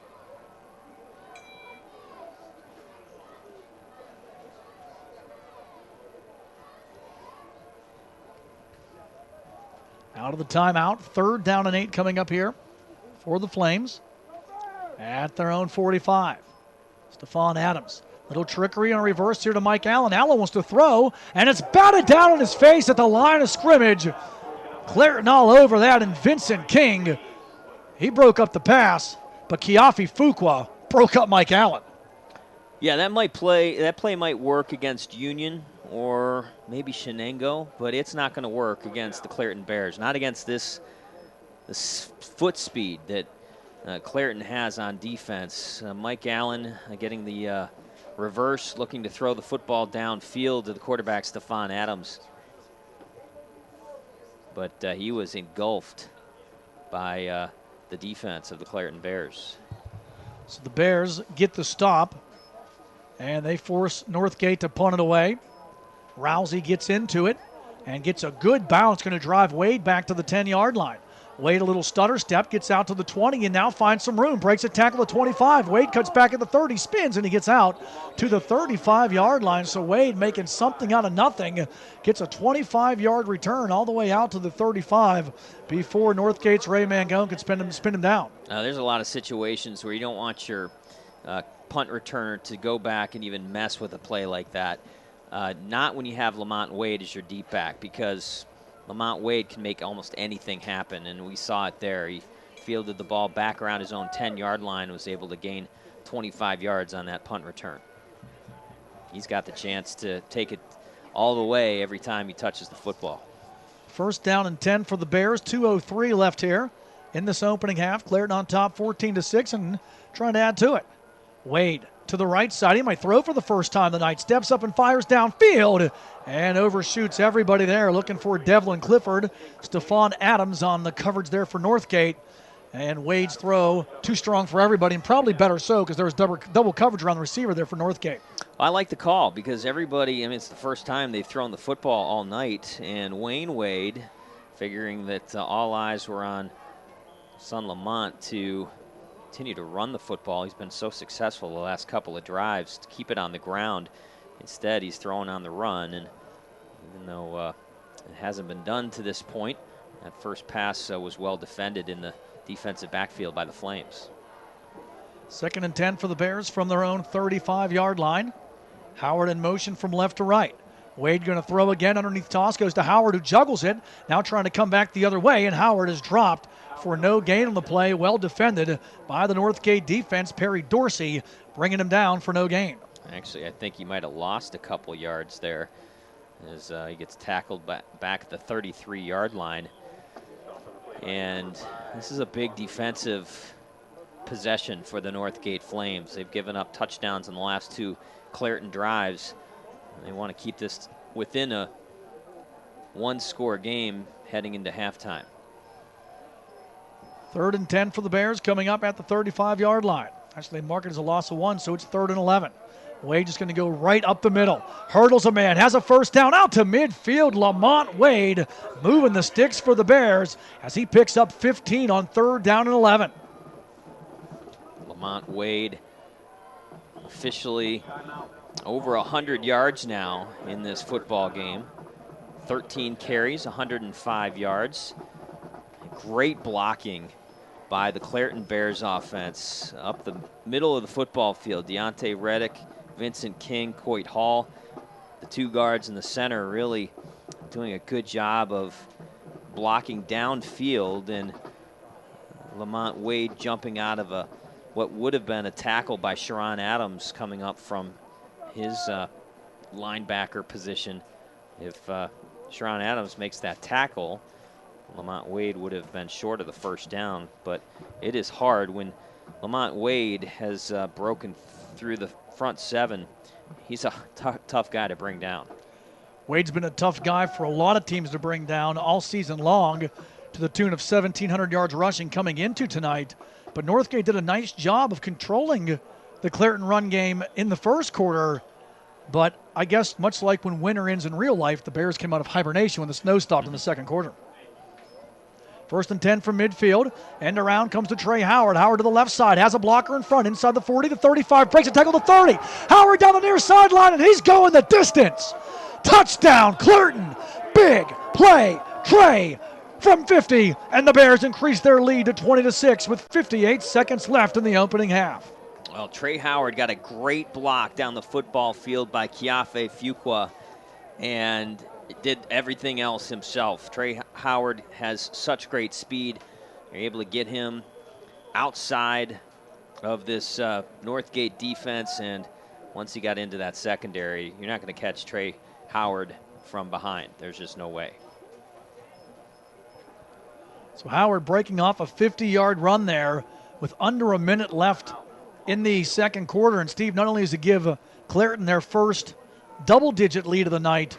Out of the timeout, 3rd down and 8 coming up here for the Flames at their own 45. Stephon Adams. Little trickery on a reverse here to Mike Allen. Allen wants to throw, and it's batted down on his face at the line of scrimmage. Clairton all over that, and Vincent King, he broke up the pass, but Kiafi Fuqua broke up Mike Allen. Yeah, that play might work against Union or maybe Shenango, but it's not going to work against the Clairton Bears. Not against this foot speed that Clairton has on defense. Mike Allen getting the reverse, looking to throw the football downfield to the quarterback, Stephon Adams. But he was engulfed by the defense of the Clairton Bears. So the Bears get the stop, and they force Northgate to punt it away. Rousey gets into it and gets a good bounce, going to drive Wade back to the 10-yard line. Wade, a little stutter step, gets out to the 20 and now finds some room. Breaks a tackle at 25. Wade cuts back at the 30, spins, and he gets out to the 35-yard line. So Wade making something out of nothing. Gets a 25-yard return all the way out to the 35 before Northgate's Ray Mangone could spin him down. There's a lot of situations where you don't want your punt returner to go back and even mess with a play like that. Not when you have Lamont Wade as your deep back, because Lamont Wade can make almost anything happen, and we saw it there. He fielded the ball back around his own 10-yard line and was able to gain 25 yards on that punt return. He's got the chance to take it all the way every time he touches the football. First down and 10 for the Bears. 2:03 left here in this opening half. Clairton on top 14-6 and trying to add to it. Wade to the right side. He might throw for the first time tonight. Steps up and fires downfield and overshoots everybody there, looking for Devlin Clifford. Stephon Adams on the coverage there for Northgate. And Wade's throw too strong for everybody, and probably better so because there was double coverage around the receiver there for Northgate. I like the call because everybody, it's the first time they've thrown the football all night. And Wayne Wade, figuring that all eyes were on son Lamont to continue to run the football. He's been so successful the last couple of drives to keep it on the ground. Instead, he's throwing on the run, and even though it hasn't been done to this point, that first pass was well defended in the defensive backfield by the Flames. 2nd and 10 for the Bears from their own 35-yard line. Howard in motion from left to right. Wade going to throw again underneath toss, goes to Howard, who juggles it, now trying to come back the other way, and Howard is dropped for no gain on the play. Well defended by the Northgate defense. Perry Dorsey bringing him down for no gain. Actually, I think he might have lost a couple yards there as he gets tackled back at the 33-yard line. And this is a big defensive possession for the Northgate Flames. They've given up touchdowns in the last 2 Clairton drives. They want to keep this within a 1-score game heading into halftime. 3rd and 10 for the Bears coming up at the 35-yard line. Actually, they mark it as a loss of 1, so it's 3rd and 11. Wade just going to go right up the middle. Hurdles a man, has a first down out to midfield. Lamont Wade moving the sticks for the Bears as he picks up 15 on 3rd down and 11. Lamont Wade officially over 100 yards now in this football game. 13 carries, 105 yards. Great blocking by the Clairton Bears offense. Up the middle of the football field, Deontay Reddick, Vincent King, Coit Hall. The 2 guards in the center really doing a good job of blocking downfield, and Lamont Wade jumping out of what would have been a tackle by Sharon Adams coming up from his linebacker position. If Sharon Adams makes that tackle, Lamont Wade would have been short of the first down, but it is hard when Lamont Wade has broken through the front 7. He's a tough guy to bring down. Wade's been a tough guy for a lot of teams to bring down all season long, to the tune of 1,700 yards rushing coming into tonight. But Northgate did a nice job of controlling the Clairton run game in the first quarter. But I guess much like when winter ends in real life, the Bears came out of hibernation when the snow stopped in the second quarter. 1st and 10 from midfield. End around comes to Trey Howard. Howard to the left side. Has a blocker in front. Inside the 40, the 35. Breaks a tackle to 30. Howard down the near sideline, and he's going the distance. Touchdown, Clairton. Big play, Trey from 50. And the Bears increase their lead to 20-6 with 58 seconds left in the opening half. Well, Trey Howard got a great block down the football field by Kiafe Fuqua, and did everything else himself. Trey Howard has such great speed. You're able to get him outside of this Northgate defense, and once he got into that secondary, you're not going to catch Trey Howard from behind. There's just no way. So Howard breaking off a 50-yard run there with under a minute left in the second quarter. And Steve, not only does it give Clairton their first double-digit lead of the night,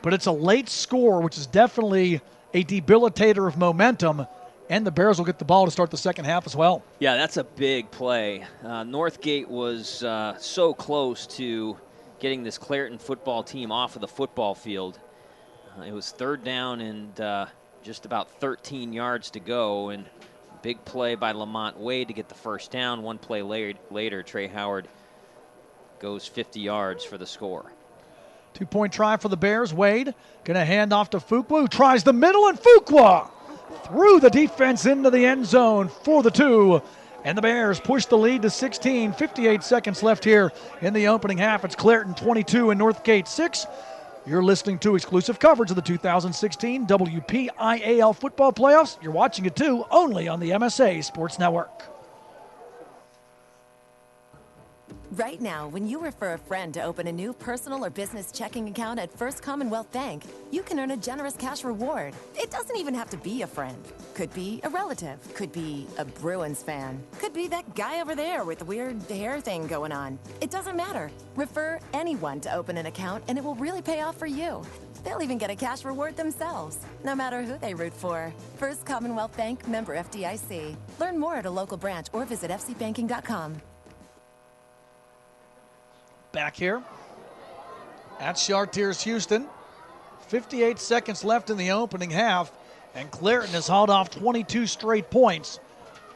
but it's a late score, which is definitely a debilitator of momentum. and the Bears will get the ball to start the second half as well. Yeah, that's a big play. Northgate was so close to getting this Clairton football team off of the football field. It was third down and just about 13 yards to go, and big play by Lamont Wade to get the first down. One play later, Trey Howard goes 50 yards for the score. 2-point try for the Bears. Wade going to hand off to Fuqua, who tries the middle, and Fuqua through the defense into the end zone for the 2. And the Bears push the lead to 16. 58 seconds left here in the opening half. It's Clairton 22 and Northgate 6. You're listening to exclusive coverage of the 2016 WPIAL football playoffs. You're watching it too, only on the MSA Sports Network. Right now, when you refer a friend to open a new personal or business checking account at First Commonwealth Bank, you can earn a generous cash reward. It doesn't even have to be a friend. Could be a relative. Could be a Bruins fan. Could be that guy over there with the weird hair thing going on. It doesn't matter. Refer anyone to open an account and it will really pay off for you. They'll even get a cash reward themselves, no matter who they root for. First Commonwealth Bank, member FDIC. Learn more at a local branch or visit fcbanking.com. Back here at Chartiers-Houston. 58 seconds left in the opening half, and Clairton has hauled off 22 straight points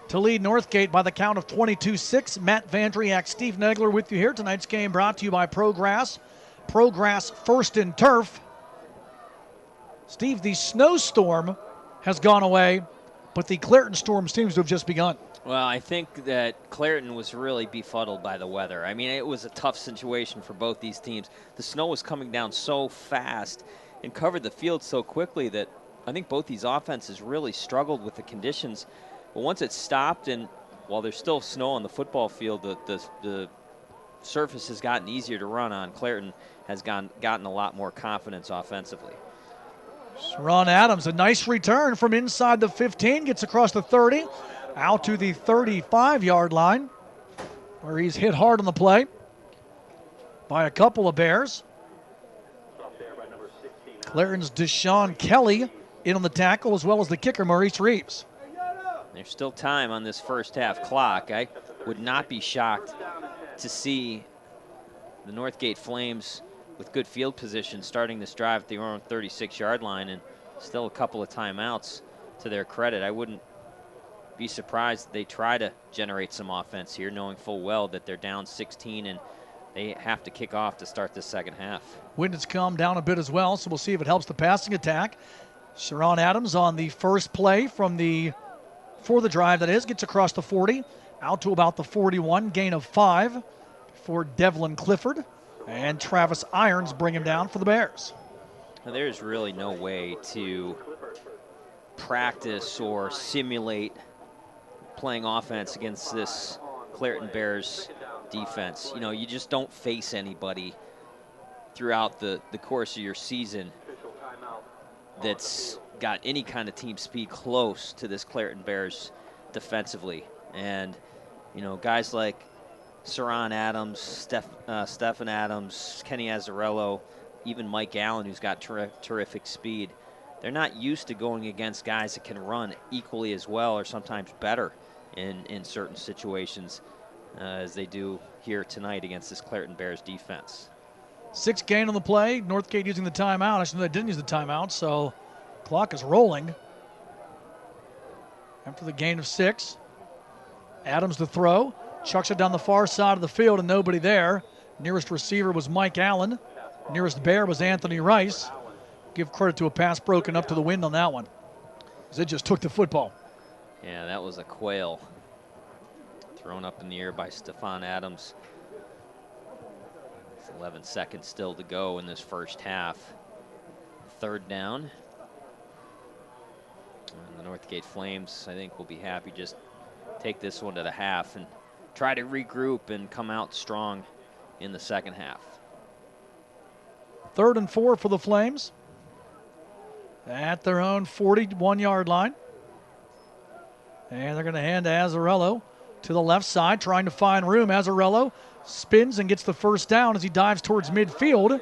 to lead Northgate by the count of 22-6. Matt Vandriak, Steve Negler with you here. Tonight's game brought to you by ProGrass. ProGrass First in Turf. Steve, the snowstorm has gone away, but the Clairton storm seems to have just begun. Well, I think that Clairton was really befuddled by the weather. I mean, it was a tough situation for both these teams. The snow was coming down so fast and covered the field so quickly that I think both these offenses really struggled with the conditions. But once it stopped, and while there's still snow on the football field, the surface has gotten easier to run on. Clairton has gotten a lot more confidence offensively. Ron Adams, a nice return from inside the 15, gets across the 30. Out to the 35-yard line, where he's hit hard on the play by a couple of Bears. Clairton's Deshaun Kelly in on the tackle, as well as the kicker, Maurice Reeves. There's still time on this first half clock. I would not be shocked to see the Northgate Flames with good field position starting this drive at their own 36-yard line, and still a couple of timeouts to their credit. I wouldn't be surprised if they try to generate some offense here, knowing full well that they're down 16 and they have to kick off to start this second half. Wind has calmed down a bit as well, so we'll see if it helps the passing attack. Sharon Adams on the first play for the drive, that is, gets across the 40, out to about the 41, gain of 5 for Devlin Clifford, and Travis Irons bring him down for the Bears. Now, there's really no way to practice or simulate playing offense against this Clairton Bears defense. You know, you just don't face anybody throughout the course of your season that's got any kind of team speed close to this Clairton Bears defensively. And, you know, guys like Saran Adams, Stephen Adams, Kenny Azzarello, even Mike Allen, who's got terrific speed, they're not used to going against guys that can run equally as well or sometimes better in certain situations as they do here tonight against this Clairton Bears defense. 6 gain on the play. Northgate using the timeout. Actually, they didn't use the timeout, so clock is rolling. After the gain of 6, Adams to throw. Chucks it down the far side of the field and nobody there. Nearest receiver was Mike Allen. Nearest Bear was Anthony Rice. Give credit to a pass broken up to the wind on that one, as it just took the football. Yeah, that was a quail thrown up in the air by Stephon Adams. 11 seconds still to go in this first half. Third down. And the Northgate Flames, I think, will be happy just take this one to the half and try to regroup and come out strong in the second half. 3rd and 4 for the Flames at their own 41-yard line. And they're going to hand to Azzarello to the left side, trying to find room. Azzarello spins and gets the first down as he dives towards midfield.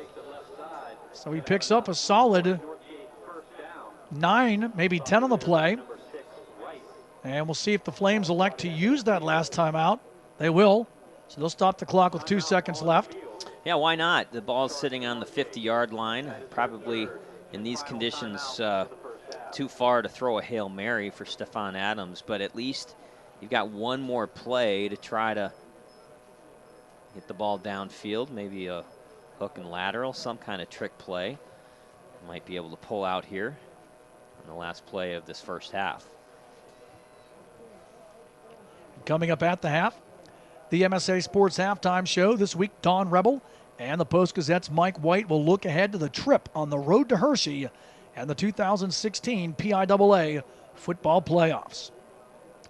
So he picks up a solid 9, maybe 10 on the play. And we'll see if the Flames elect to use that last timeout. They will. So they'll stop the clock with 2 seconds left. Yeah, why not? The ball's sitting on the 50-yard line. Probably in these conditions too far to throw a Hail Mary for Stephon Adams, but at least you've got one more play to try to get the ball downfield, maybe a hook and lateral, some kind of trick play. Might be able to pull out here on the last play of this first half. Coming up at the half, the MSA Sports Halftime Show this week, Don Rebel and the Post-Gazette's Mike White will look ahead to the trip on the road to Hershey and the 2016 PIAA football playoffs.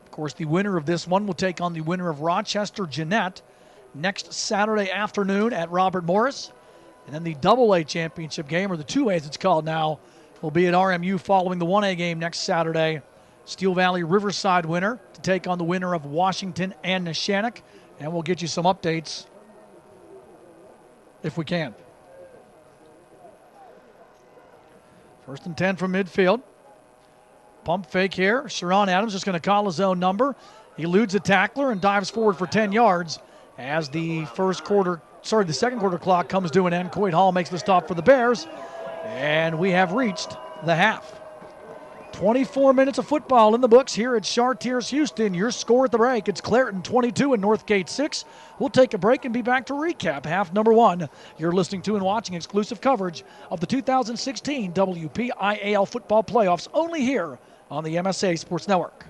Of course, the winner of this one will take on the winner of Rochester-Jeanette next Saturday afternoon at Robert Morris. And then the AA championship game, or the 2As it's called now, will be at RMU following the 1A game next Saturday. Steel Valley Riverside winner to take on the winner of Washington and Neshannock. And we'll get you some updates if we can. 1st and 10 from midfield. Pump fake here. Sharon Adams just going to call his own number. He eludes a tackler and dives forward for 10 yards as the second quarter clock comes to an end. Coit Hall makes the stop for the Bears, and we have reached the half. 24 minutes of football in the books here at Chartiers-Houston. Your score at the break, it's Clairton 22 and Northgate 6. We'll take a break and be back to recap half number 1. You're listening to and watching exclusive coverage of the 2016 WPIAL football playoffs only here on the MSA Sports Network.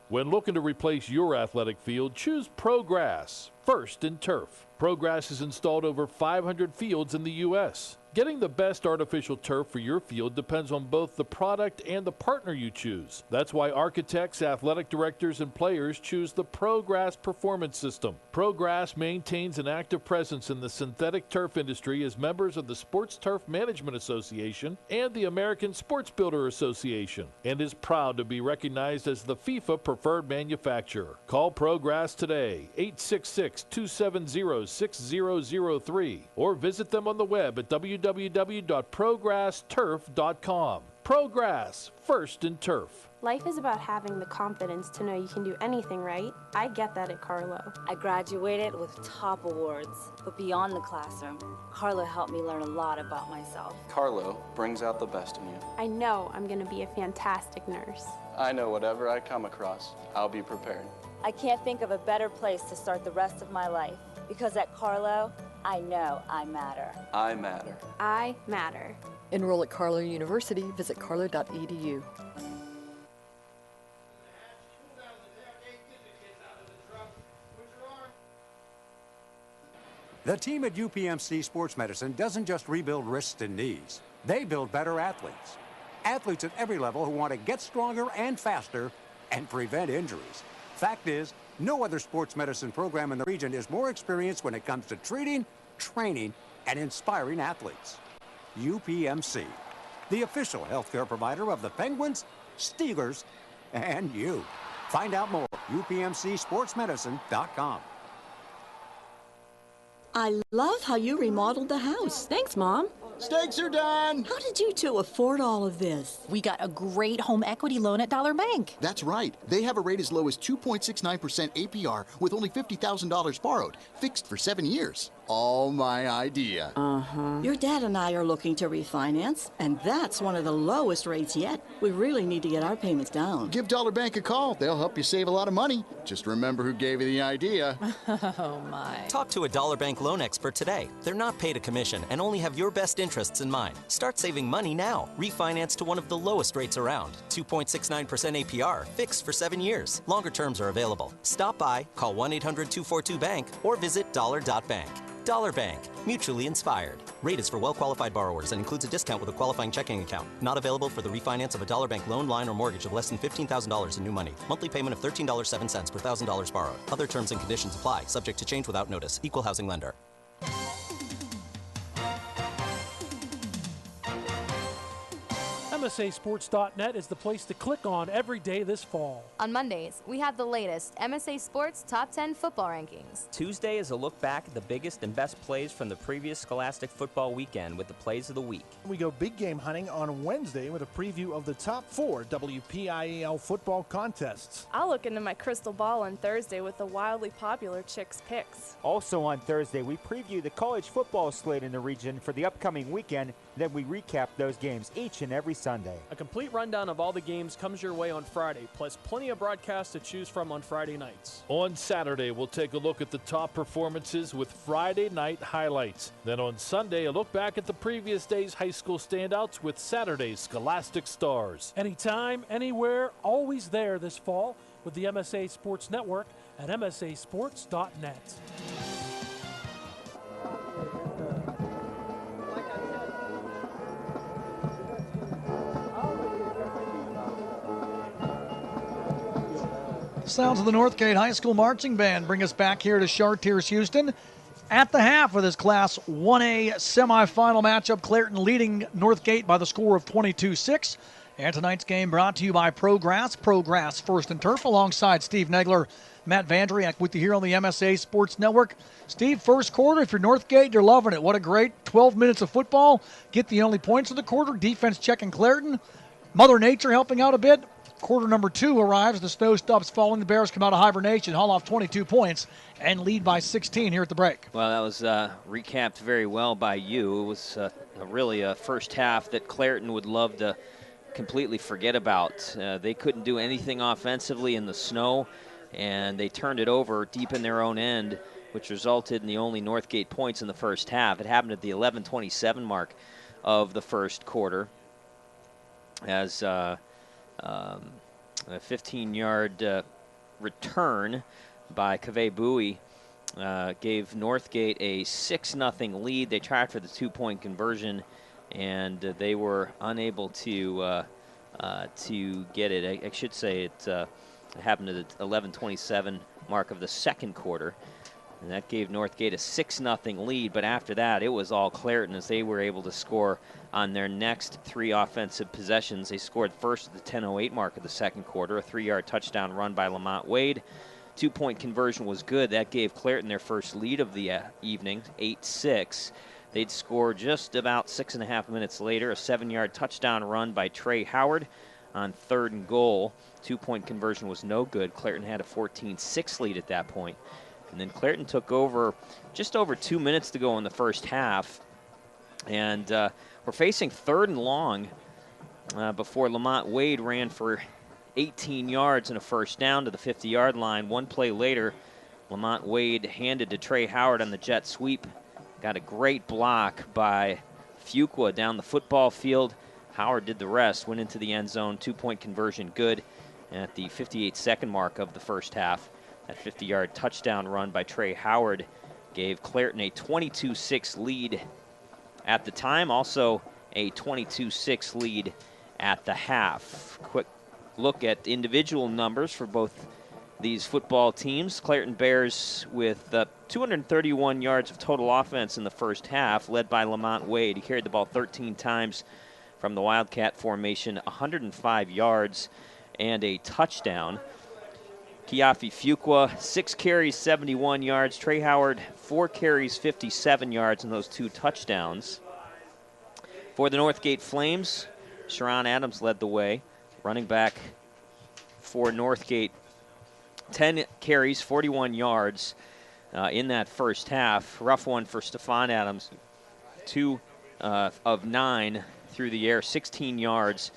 When looking to replace your athletic field, choose ProGrass, first in turf. ProGrass has installed over 500 fields in the U.S. Getting the best artificial turf for your field depends on both the product and the partner you choose. That's why architects, athletic directors, and players choose the ProGrass Performance System. ProGrass maintains an active presence in the synthetic turf industry as members of the Sports Turf Management Association and the American Sports Builder Association, and is proud to be recognized as the FIFA preferred manufacturer. Call ProGrass today, 866-270-6003, or visit them on the web at www.progressturf.com. ProGrass, first in turf. Life is about having the confidence to know you can do anything right. I get that at Carlo. I graduated with top awards, but beyond the classroom, Carlo helped me learn a lot about myself. Carlo brings out the best in you. I know I'm going to be a fantastic nurse. I know whatever I come across, I'll be prepared. I can't think of a better place to start the rest of my life, because at Carlo, I know I matter. I matter. I matter. Enroll at Carlo University. Visit carlo.edu. The team at UPMC Sports Medicine doesn't just rebuild wrists and knees. They build better athletes. Athletes at every level who want to get stronger and faster and prevent injuries. Fact is, no other sports medicine program in the region is more experienced when it comes to treating, training, and inspiring athletes. UPMC, the official healthcare provider of the Penguins, Steelers, and you. Find out more at upmcsportsmedicine.com. I love how you remodeled the house. Thanks, Mom. Stakes are done. How did you two afford all of this? We got a great home equity loan at Dollar Bank. That's right. They have a rate as low as 2.69% APR with only $50,000 borrowed, fixed for 7 years. All my idea. Uh-huh. Your dad and I are looking to refinance, and that's one of the lowest rates yet. We really need to get our payments down. Give Dollar Bank a call. They'll help you save a lot of money. Just remember who gave you the idea. Oh, my. Talk to a Dollar Bank loan expert today. They're not paid a commission and only have your best interests in mind. Start saving money now. Refinance to one of the lowest rates around. 2.69% APR, fixed for 7 years. Longer terms are available. Stop by, call 1-800-242-BANK, or visit dollar.bank. Dollar Bank, mutually inspired. Rate is for well-qualified borrowers and includes a discount with a qualifying checking account. Not available for the refinance of a Dollar Bank loan, line, or mortgage of less than $15,000 in new money. Monthly payment of $13.07 per $1,000 borrowed. Other terms and conditions apply, subject to change without notice. Equal housing lender. MSASports.net is the place to click on every day this fall. On Mondays, we have the latest MSA Sports Top 10 football rankings. Tuesday is a look back at the biggest and best plays from the previous Scholastic football weekend with the plays of the week. We go big game hunting on Wednesday with a preview of the top 4 WPIAL football contests. I'll look into my crystal ball on Thursday with the wildly popular Chicks Picks. Also on Thursday, we preview the college football slate in the region for the upcoming weekend. Then we recap those games each and every Sunday. A complete rundown of all the games comes your way on Friday, plus plenty of broadcasts to choose from on Friday nights. On Saturday, we'll take a look at the top performances with Friday night highlights. Then on Sunday, a look back at the previous day's high school standouts with Saturday's Scholastic Stars. Anytime, anywhere, always there this fall with the MSA Sports Network at MSASports.net. Sounds of the Northgate High School Marching Band bring us back here to Chartiers-Houston. At the half of this Class 1A semifinal matchup, Clairton leading Northgate by the score of 22-6. And tonight's game brought to you by Progress First and Turf, alongside Steve Negler, Matt Vandriak with you here on the MSA Sports Network. Steve, first quarter, if you're Northgate, you're loving it. What a great 12 minutes of football. Get the only points of the quarter. Defense checking Clairton. Mother Nature helping out a bit. Quarter number 2 arrives. The snow stops falling. The Bears come out of hibernation, haul off 22 points, and lead by 16 here at the break. Well, that was recapped very well by you. It was really a first half that Clairton would love to completely forget about. They couldn't do anything offensively in the snow, and they turned it over deep in their own end, which resulted in the only Northgate points in the first half. It happened at the 11:27 mark of the first quarter as a 15-yard return by Cave Bowie gave Northgate a 6-0 lead. They tried for the 2-point conversion, and they were unable to get it. I should say it happened at the 11:27 mark of the second quarter, and that gave Northgate a 6-0 lead. But after that, it was all Clairton as they were able to score on their next 3 offensive possessions. They scored first at the 10:08 mark of the second quarter, a 3-yard touchdown run by Lamont Wade. 2-point conversion was good. That gave Clairton their first lead of the evening, 8-6. They'd score just about 6.5 minutes later, a 7-yard touchdown run by Trey Howard on 3rd and goal. 2-point conversion was no good. Clairton had a 14-6 lead at that point. And then Clairton took over just over 2 minutes to go in the first half. And we're facing 3rd and long before Lamont Wade ran for 18 yards and a first down to the 50-yard line. One play later, Lamont Wade handed to Trey Howard on the jet sweep. Got a great block by Fuqua down the football field. Howard did the rest, went into the end zone. 2-point conversion good at the 58-second mark of the first half. That 50-yard touchdown run by Trey Howard gave Clairton a 22-6 lead at the time, also a 22-6 lead at the half. Quick look at individual numbers for both these football teams. Clairton Bears with 231 yards of total offense in the first half, led by Lamont Wade. He carried the ball 13 times from the Wildcat formation, 105 yards and a touchdown. Kiafi Fuqua, 6 carries, 71 yards. Trey Howard, 4 carries, 57 yards, and those 2 touchdowns. For the Northgate Flames, Sharon Adams led the way. Running back for Northgate, 10 carries, 41 yards in that first half. Rough one for Stefan Adams. 2 of 9 through the air, 16 yards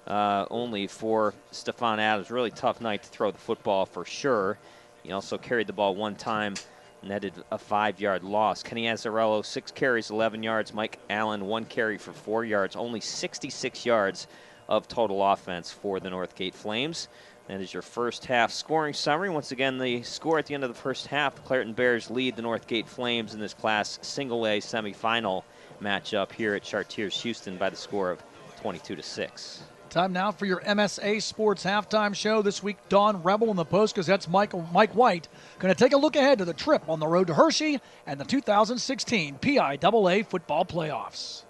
only for Stefan Adams. Really tough night to throw the football for sure. He also carried the ball 1 time, netted a 5-yard loss. Kenny Azzarello, 6 carries, 11 yards. Mike Allen, 1 carry for 4 yards. Only 66 yards of total offense for the Northgate Flames. That is your first half scoring summary. Once again, the score at the end of the first half, the Clairton Bears lead the Northgate Flames in this Class Single A semifinal matchup here at Chartiers-Houston by the score of 22-6. Time now for your MSA Sports halftime show. This week, Don Rebel in the Post-Gazette's Mike White going to take a look ahead to the trip on the road to Hershey and the 2016 PIAA football playoffs.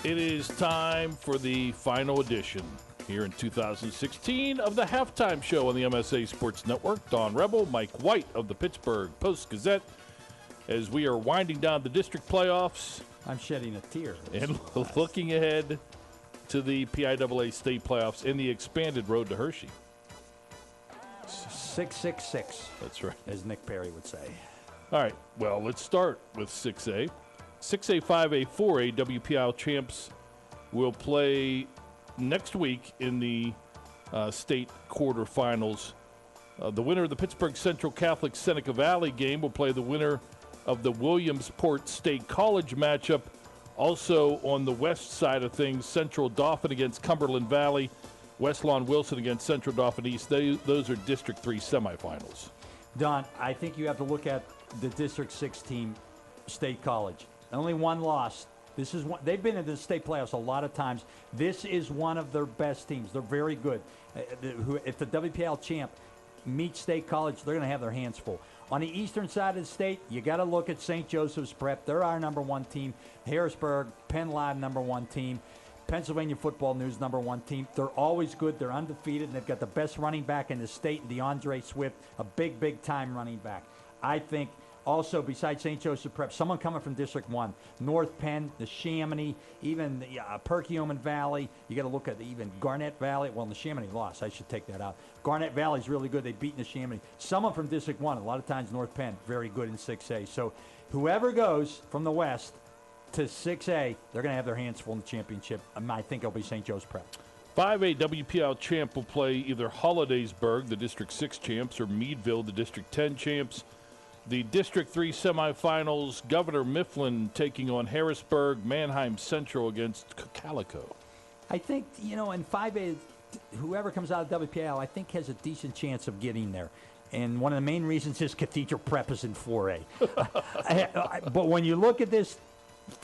It is time for the final edition here in 2016 of the halftime show on the MSA Sports Network. Don Rebel, Mike White of the Pittsburgh Post-Gazette, as we are winding down the district playoffs. I'm shedding a tear. And looking ahead to the PIAA state playoffs in the expanded Road to Hershey. 666. That's right. As Nick Perry would say. All right, well, let's start with 6A. 6A, 5A, 4A WPIAL champs will play next week in the state quarterfinals. The winner of the Pittsburgh Central Catholic Seneca Valley game will play the winner of the Williamsport State College matchup. Also on the west side of things, Central Dauphin against Cumberland Valley, West Lawn Wilson against Central Dauphin East. Those are District 3 semifinals. Don, I think you have to look at the District 6 team, State College. Only one loss. This is one, they've been in the state playoffs a lot of times. This is one of their best teams. They're very good. If the WPIAL champ meets State College, they're going to have their hands full. On the eastern side of the state, you got to look at St. Joseph's Prep. They're our number one team. Harrisburg, Penn Live, number one team. Pennsylvania Football News, number one team. They're always good. They're undefeated, and they've got the best running back in the state, DeAndre Swift, a big, big-time running back. I think also, besides St. Joseph Prep, someone coming from District 1, North Penn, the Chamonix, even the Perkiomen Valley. You got to look at even Garnett Valley. Well, the Chamonix lost. I should take that out. Garnett Valley's really good. They've beaten the Chamonix. Someone from District 1, a lot of times North Penn, very good in 6A. So whoever goes from the west to 6A, they're going to have their hands full in the championship. I think it'll be St. Joe's Prep. 5A WPIAL champ will play either Hollidaysburg, the District 6 champs, or Meadville, the District 10 champs. The District 3 semifinals, Governor Mifflin taking on Harrisburg, Manheim Central against Calico. I think, in 5A, whoever comes out of WPIAL, I think has a decent chance of getting there. And one of the main reasons is Cathedral Prep is in 4A. But when you look at this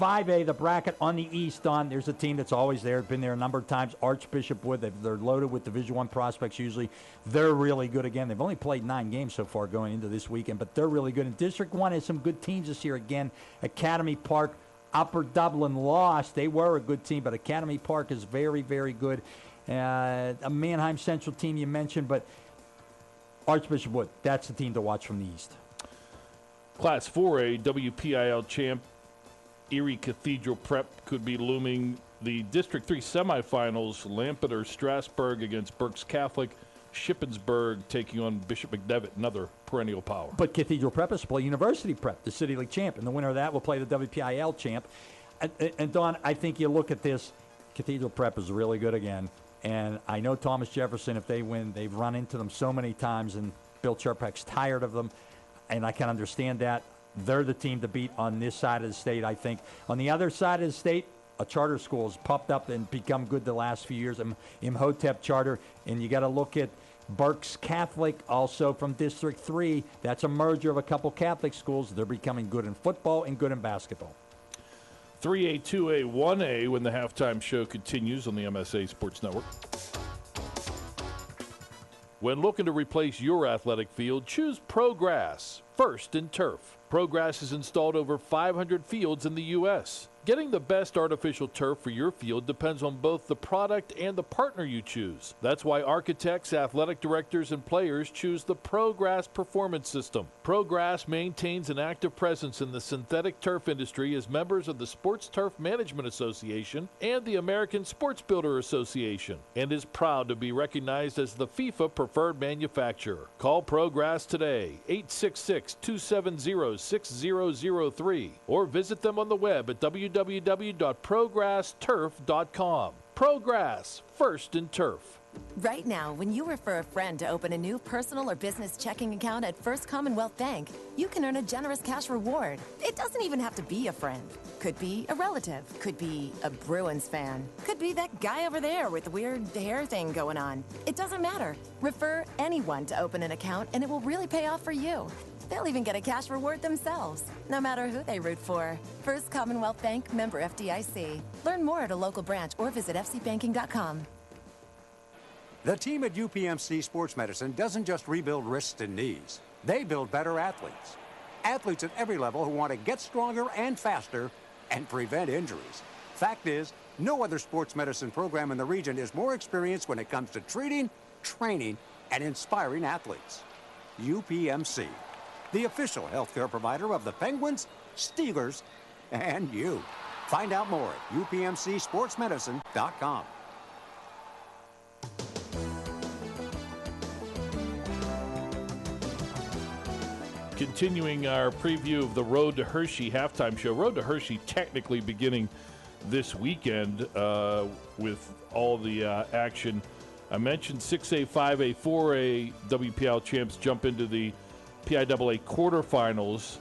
5A, the bracket on the east, there's a team that's always there, been there a number of times, Archbishop Wood. They're loaded with Division I prospects usually. They're really good again. They've only played 9 games so far going into this weekend, but they're really good. And District 1 has some good teams this year again. Academy Park, Upper Dublin lost. They were a good team, but Academy Park is very, very good. A Manheim Central team you mentioned, but Archbishop Wood, that's the team to watch from the east. Class 4A WPIAL champ Erie Cathedral Prep could be looming. The District 3 semifinals, Lampeter Strasburg against Berks Catholic, Shippensburg taking on Bishop McDevitt, another perennial power. But Cathedral Prep is to play University Prep, the City League champ, and the winner of that will play the WPIAL champ. And Don, I think you look at this, Cathedral Prep is really good again. And I know Thomas Jefferson, if they win, they've run into them so many times, and Bill Charpak's tired of them, and I can understand that. They're the team to beat on this side of the state, I think. On the other side of the state, a charter school has popped up and become good the last few years, Imhotep Charter, and you got to look at Berks Catholic, also from District 3. That's a merger of a couple Catholic schools. They're becoming good in football and good in basketball. 3A, 2A, 1A when the halftime show continues on the MSA Sports Network. When looking to replace your athletic field, choose ProGrass, first in turf. ProGrass has installed over 500 fields in the U.S. Getting the best artificial turf for your field depends on both the product and the partner you choose. That's why architects, athletic directors, and players choose the ProGrass Performance System. ProGrass maintains an active presence in the synthetic turf industry as members of the Sports Turf Management Association and the American Sports Builder Association, and is proud to be recognized as the FIFA preferred manufacturer. Call ProGrass today, 866-270-6003, or visit them on the web at www.progressturf.com. ProGrass, first in turf. Right now, when you refer a friend to open a new personal or business checking account at First Commonwealth Bank, you can earn a generous cash reward. It doesn't even have to be a friend. Could be a relative. Could be a Bruins fan. Could be that guy over there with the weird hair thing going on. It doesn't matter. Refer anyone to open an account and it will really pay off for you. They'll even get a cash reward themselves, no matter who they root for. First Commonwealth Bank, member FDIC. Learn more at a local branch or visit fcbanking.com. The team at UPMC Sports Medicine doesn't just rebuild wrists and knees. They build better athletes. Athletes at every level who want to get stronger and faster and prevent injuries. Fact is, No other sports medicine program in the region is more experienced when it comes to treating, training, and inspiring athletes. UPMC, the official healthcare provider of the Penguins, Steelers, and you. Find out more at upmcsportsmedicine.com. Continuing our preview of the Road to Hershey halftime show. Road to Hershey technically beginning this weekend with all the action. I mentioned 6A, 5A, 4A WPIAL champs jump into the PIAA quarterfinals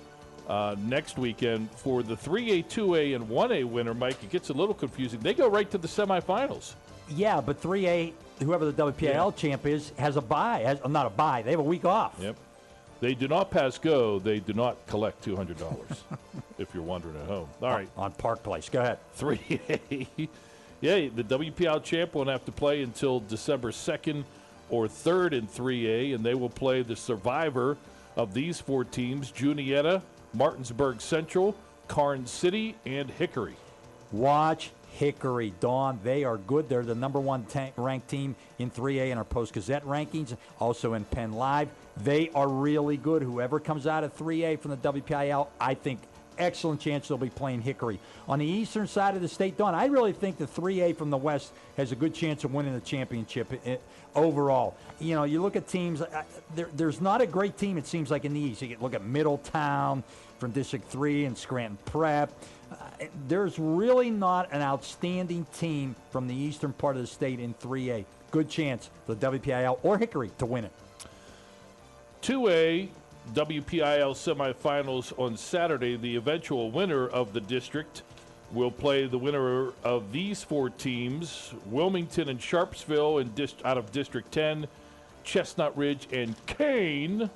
next weekend. For the 3A, 2A, and 1A winner, Mike, it gets a little confusing. They go right to the semifinals. Yeah, but 3A, whoever the WPIAL champ is, has a bye. Not a bye. They have a week off. Yep. They do not pass go. They do not collect $200, if you're wondering at home. All right. On Park Place. Go ahead. 3A. Yeah, the WPIAL champ won't have to play until December 2nd or 3rd in 3A, and they will play the survivor of these 4 teams, Juniata, Martinsburg Central, Karnes City, and Hickory. Watch Hickory, Dawn. They are good. They're the number 1 ranked team in 3A in our Post-Gazette rankings, also in Penn Live. They are really good. Whoever comes out of 3A from the WPIAL, I think excellent chance they'll be playing Hickory. On the eastern side of the state, Dawn, I really think the 3A from the west has a good chance of winning the championship overall. You know, you look at teams, there's not a great team, it seems like, in the east. You look at Middletown from District 3 and Scranton Prep. There's really not an outstanding team from the eastern part of the state in 3A. Good chance for the WPIAL or Hickory to win it. 2A WPIAL semifinals on Saturday. The eventual winner of the district will play the winner of these 4 teams, Wilmington and Sharpsville out of District 10, Chestnut Ridge and Kane,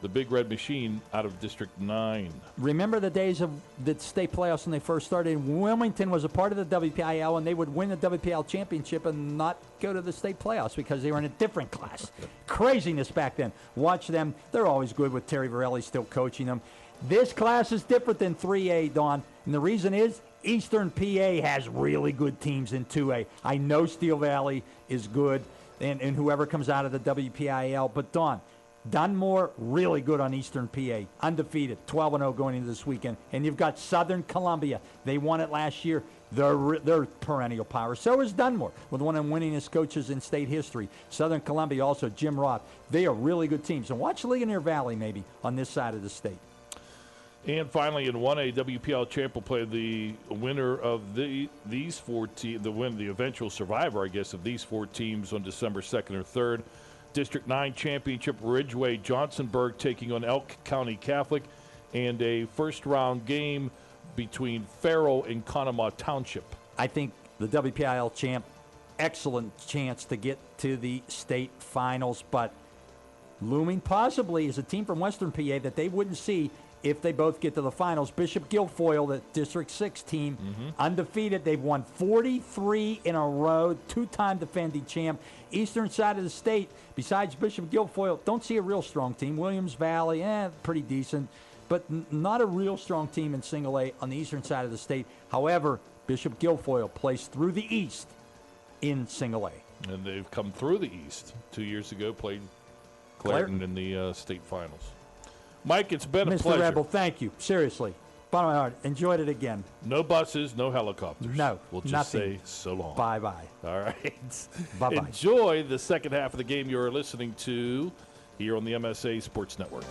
the Big Red Machine, out of District 9. Remember the days of the state playoffs when they first started? Wilmington was a part of the WPIAL, and they would win the WPIAL championship and not go to the state playoffs because they were in a different class. Craziness back then. Watch them. They're always good with Terry Varelli still coaching them. This class is different than 3A, Dawn, and the reason is Eastern PA has really good teams in 2A. I know Steel Valley is good, and whoever comes out of the WPIAL, but Dawn, Dunmore, really good on Eastern PA. Undefeated, 12-0 going into this weekend. And you've got Southern Columbia. They won it last year. They're perennial power. So is Dunmore, with one of the winningest coaches in state history. Southern Columbia also, Jim Roth. They are really good teams. And watch Ligonier Valley maybe on this side of the state. And finally, in 1A, WPIAL champ will play the winner of these 4 teams, the eventual survivor, I guess, of these 4 teams on December 2nd or 3rd. District 9 championship, Ridgeway Johnsonburg taking on Elk County Catholic, and a first-round game between Farrell and Conemaugh Township. I think the WPIAL champ, excellent chance to get to the state finals, but looming possibly is a team from Western PA that they wouldn't see if they both get to the finals. Bishop Guilfoyle, the District 6 team, undefeated. They've won 43 in a row, 2-time defending champ. Eastern side of the state, besides Bishop Guilfoyle, don't see a real strong team. Williams Valley, pretty decent, but not a real strong team in single A on the eastern side of the state. However, Bishop Guilfoyle plays through the East in single A. And they've come through the East. 2 years ago, played Clairton in the state finals. Mike, it's been a pleasure. Mr. Rebel, thank you. Seriously. Bottom of my heart, enjoyed it again. No buses, no helicopters. No, we'll just nothing. say so long. Bye-bye. All right. Bye-bye. Enjoy the second half of the game you're listening to here on the MSA Sports Network.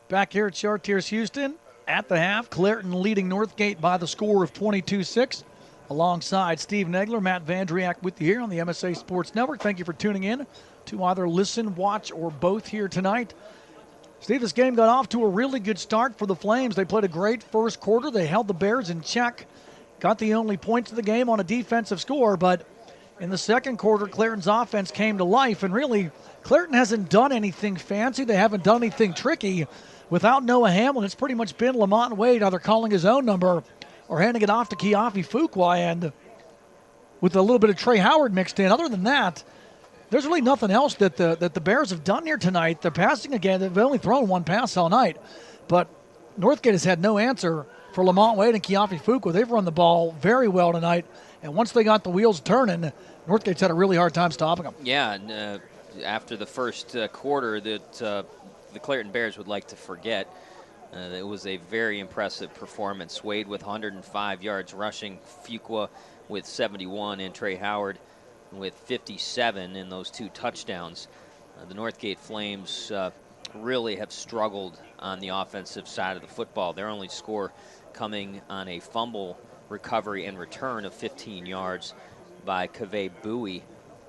Back here at Chartiers-Houston at the half, Clairton leading Northgate by the score of 22-6. Alongside Steve Negler, Matt Vandriak with you here on the MSA Sports Network. Thank you for tuning in to either listen, watch, or both here tonight. Steve, this game got off to a really good start for the Flames. They played a great first quarter. They held the Bears in check, got the only points of the game on a defensive score, but in the second quarter, Clairton's offense came to life, and really, Clairton hasn't done anything fancy. They haven't done anything tricky. Without Noah Hamlin, it's pretty much been Lamont Wade either calling his own number or handing it off to Kiafi Fuqua, and with a little bit of Trey Howard mixed in. Other than that, there's really nothing else that the Bears have done here tonight. They're passing again. They've only thrown one pass all night. But Northgate has had no answer for Lamont Wade and Keafi Fuqua. They've run the ball very well tonight, and once they got the wheels turning, Northgate's had a really hard time stopping them. Yeah, and after the first quarter that the Clairton Bears would like to forget, it was a very impressive performance. Wade with 105 yards rushing, Fuqua with 71, and Trey Howard with 57 in those 2 touchdowns. The Northgate Flames really have struggled on the offensive side of the football. Their only score coming on a fumble recovery and return of 15 yards by Kaveh Bowie.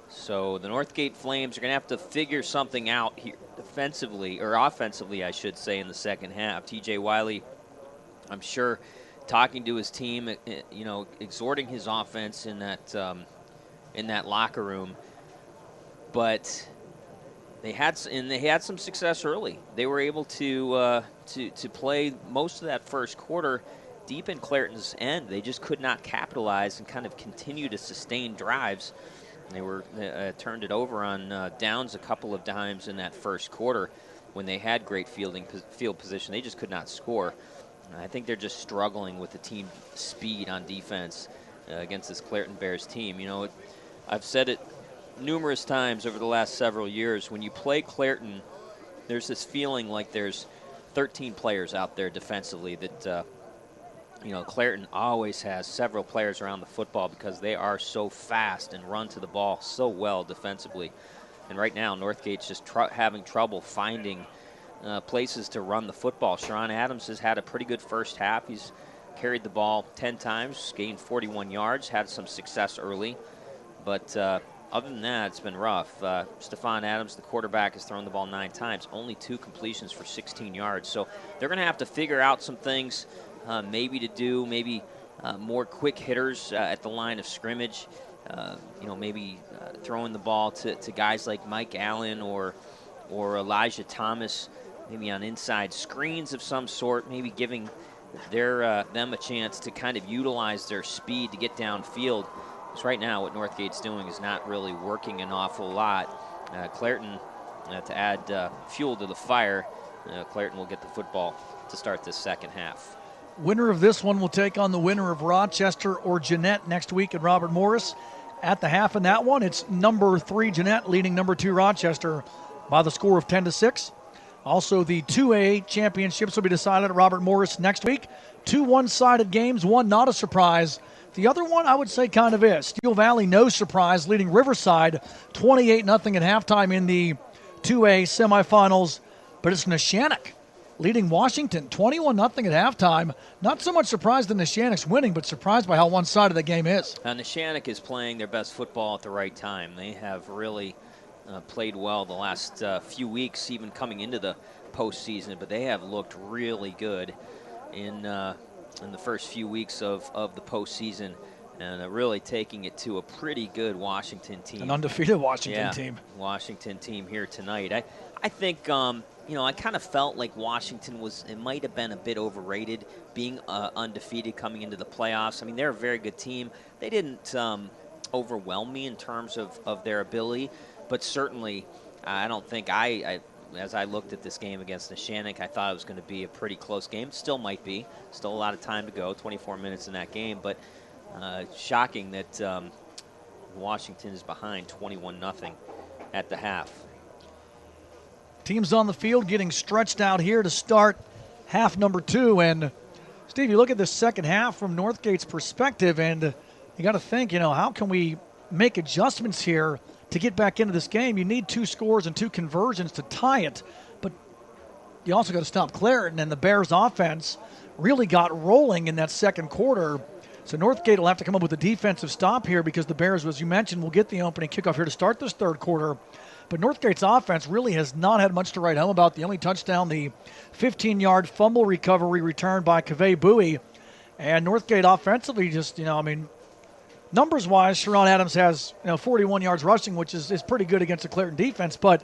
So the Northgate Flames are going to have to figure something out here defensively, or offensively, I should say, in the second half. TJ Wiley, I'm sure, talking to his team, exhorting his offense in that locker room. But they had some success early. They were able to play most of that first quarter deep in Clairton's end. They just could not capitalize and kind of continue to sustain drives. They turned it over on downs a couple of times in that first quarter when they had great field position. They just could not score. I think they're just struggling with the team speed on defense against this Clairton Bears team. I've said it numerous times over the last several years. When you play Clairton, there's this feeling like there's 13 players out there defensively that Clairton always has several players around the football because they are so fast and run to the ball so well defensively. And right now, Northgate's just having trouble finding places to run the football. Sharon Adams has had a pretty good first half. He's carried the ball 10 times, gained 41 yards, had some success early. But other than that, it's been rough. Stephon Adams, the quarterback, has thrown the ball 9 times, only 2 completions for 16 yards. So they're going to have to figure out some things maybe more quick hitters at the line of scrimmage. Maybe throwing the ball to guys like Mike Allen or Elijah Thomas, maybe on inside screens of some sort, maybe giving them a chance to kind of utilize their speed to get downfield. Because right now what Northgate's doing is not really working an awful lot. Clairton, to add fuel to the fire, Clairton will get the football to start this second half. Winner of this one will take on the winner of Rochester or Jeanette next week at Robert Morris. At the half in that one, it's number 3 Jeanette leading number 2 Rochester by the score of 10-6. Also, the 2A championships will be decided at Robert Morris next week. 2 one-sided games, one not a surprise. The other one, I would say, kind of is. Steel Valley, no surprise, leading Riverside 28-0 at halftime in the 2A semifinals. But it's Neshannock leading Washington 21-0 at halftime. Not so much surprised that Neshannock's winning, but surprised by how one-sided the game is. Neshannock is playing their best football at the right time. They have really played well the last few weeks, even coming into the postseason, but they have looked really good in the first few weeks of the postseason, and really taking it to a pretty good Washington team. An undefeated Washington team. Washington team here tonight. I think I kind of felt like Washington might have been a bit overrated, being undefeated coming into the playoffs. I mean, they're a very good team. They didn't overwhelm me in terms of their ability, but certainly I don't think as I looked at this game against Neshannock, I thought it was going to be a pretty close game. It still might be. Still a lot of time to go, 24 minutes in that game, but shocking that Washington is behind 21-0 at the half. Teams on the field getting stretched out here to start half number 2. And, Steve, you look at this second half from Northgate's perspective, and you got to think, how can we make adjustments here to get back into this game? You need 2 scores and 2 conversions to tie it. But you also got to stop Clairton, and the Bears' offense really got rolling in that second quarter. So Northgate will have to come up with a defensive stop here because the Bears, as you mentioned, will get the opening kickoff here to start this third quarter. But Northgate's offense really has not had much to write home about. The only touchdown, the 15-yard fumble recovery returned by Kaveh Bowie. And Northgate offensively just, numbers-wise, Sharon Adams has 41 yards rushing, which is pretty good against the Clairton defense. But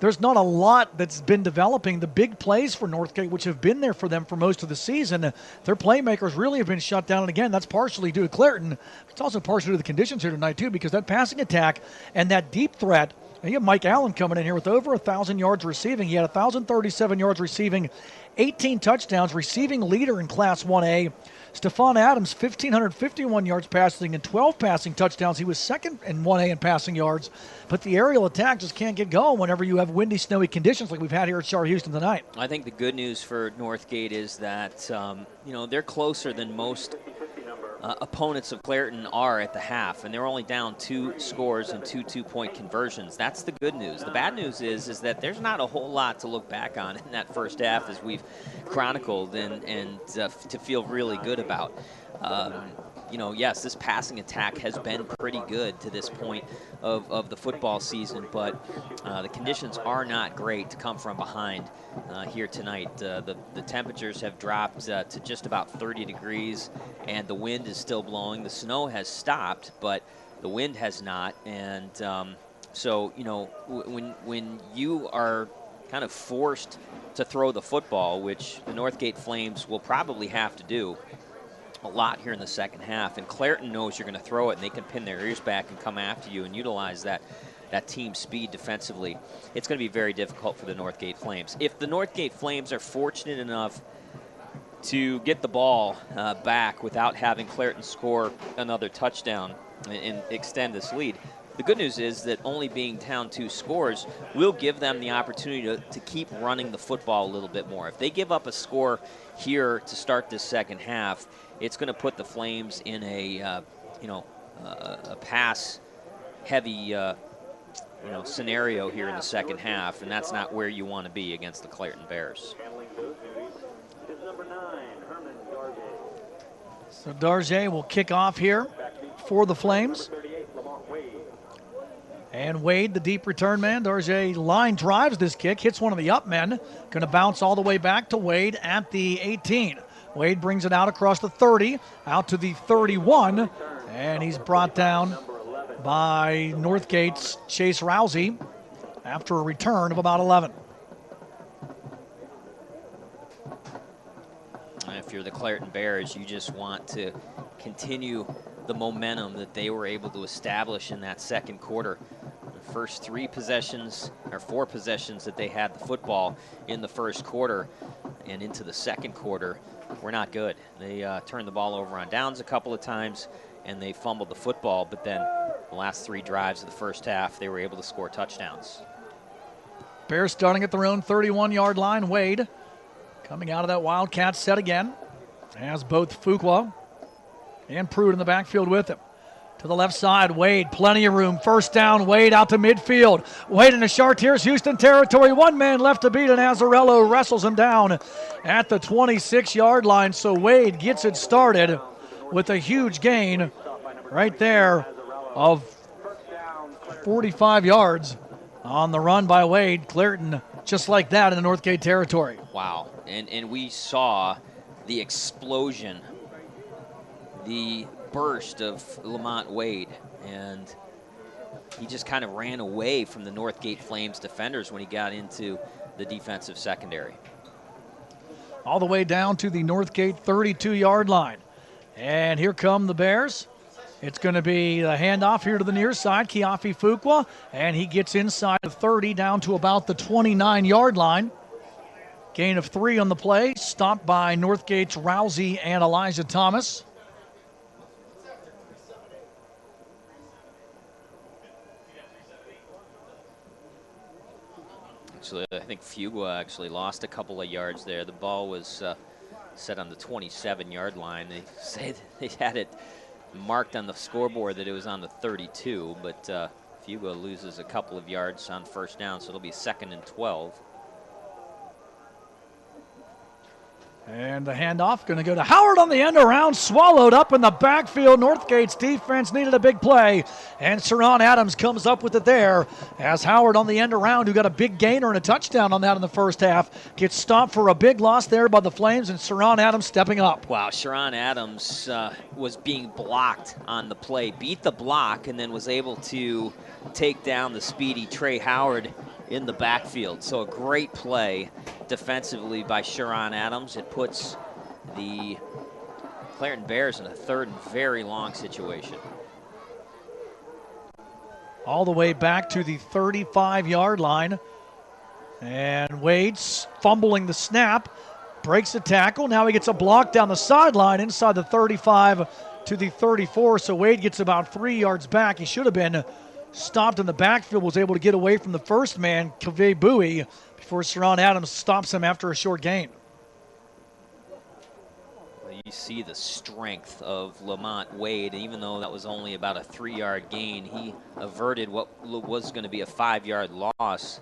there's not a lot that's been developing. The big plays for Northgate, which have been there for them for most of the season, their playmakers really have been shut down. And again, that's partially due to Clairton. It's also partially to the conditions here tonight, too, because that passing attack and that deep threat And you have Mike Allen coming in here with over 1,000 yards receiving. He had 1,037 yards receiving, 18 touchdowns, receiving leader in Class 1A. Stephon Adams, 1,551 yards passing and 12 passing touchdowns. He was second in 1A in passing yards. But the aerial attack just can't get going whenever you have windy, snowy conditions like we've had here at Chartiers-Houston tonight. I think the good news for Northgate is that, they're closer than most opponents of Clairton are at the half, and they're only down 2 scores and 2 two-point conversions. That's the good news. The bad news is that there's not a whole lot to look back on in that first half, as we've chronicled and to feel really good about. Yes, this passing attack has been pretty good to this point of the football season, but the conditions are not great to come from behind here tonight. The temperatures have dropped to just about 30 degrees, and the wind is still blowing. The snow has stopped, but the wind has not. And when you are kind of forced to throw the football, which the Northgate Flames will probably have to do a lot here in the second half, and Clairton knows you're going to throw it, and they can pin their ears back and come after you and utilize that team speed defensively, it's going to be very difficult for the Northgate Flames. If the Northgate Flames are fortunate enough to get the ball back without having Clairton score another touchdown and extend this lead, the good news is that only being down 2 scores will give them the opportunity to keep running the football a little bit more. If they give up a score here to start this second half, it's going to put the Flames in a pass-heavy scenario here in the second half, and that's not where you want to be against the Clairton Bears. So Darjay will kick off here for the Flames. And Wade, the deep return man. Darjay line drives this kick, hits one of the up men. Going to bounce all the way back to Wade at the 18. Wade brings it out across the 30, out to the 31, and he's brought down by Northgate's Chase Rousey after a return of about 11. If you're the Clairton Bears, you just want to continue the momentum that they were able to establish in that second quarter. The first 4 possessions that they had the football in the first quarter and into the second quarter were not good. They turned the ball over on downs a couple of times, and they fumbled the football, but then the last 3 drives of the first half, they were able to score touchdowns. Bears starting at their own 31-yard line. Wade coming out of that Wildcat set again, as both Fuqua and Pruitt in the backfield with him. To the left side, Wade, plenty of room. First down, Wade out to midfield. Wade in the Chartiers-Houston territory. 1 man left to beat, and Azarello wrestles him down at the 26-yard line. So Wade gets it started with a huge gain right there of 45 yards on the run by Wade. Clairton just like that in the Northgate territory. Wow, and we saw the explosion, the burst of Lamont Wade, and he just kind of ran away from the Northgate Flames defenders when he got into the defensive secondary. All the way down to the Northgate 32-yard line. And here come the Bears. It's going to be the handoff here to the near side, Kiafi Fuqua, and he gets inside of 30 down to about the 29-yard line. Gain of 3 on the play, stopped by Northgate's Rousey and Elijah Thomas. Actually, I think Fuqua actually lost a couple of yards there. The ball was set on the 27-yard line. They say they had it marked on the scoreboard that it was on the 32, but Fuqua loses a couple of yards on first down, so it'll be 2nd and 12. And the handoff going to go to Howard on the end around, swallowed up in the backfield. Northgate's defense needed a big play, and Sharon Adams comes up with it there as Howard on the end around, who got a big gainer and a touchdown on that in the first half, gets stopped for a big loss there by the Flames, and Sharon Adams stepping up. Wow, Sharon Adams was being blocked on the play, beat the block, and then was able to take down the speedy Trey Howard in the backfield. So a great play defensively by Sharon Adams. It puts the Clairton Bears in a 3rd and very long situation. all the way back to the 35-yard line. And Wade's fumbling the snap, breaks the tackle. Now he gets a block down the sideline inside the 35 to the 34. So Wade gets about 3 yards back. He should have been stopped in the backfield, was able to get away from the first man, Kaveh Bowie, before Sharon Adams stops him after a short gain. You see the strength of Lamont Wade. Even though that was only about a 3-yard gain, he averted what was going to be a 5-yard loss.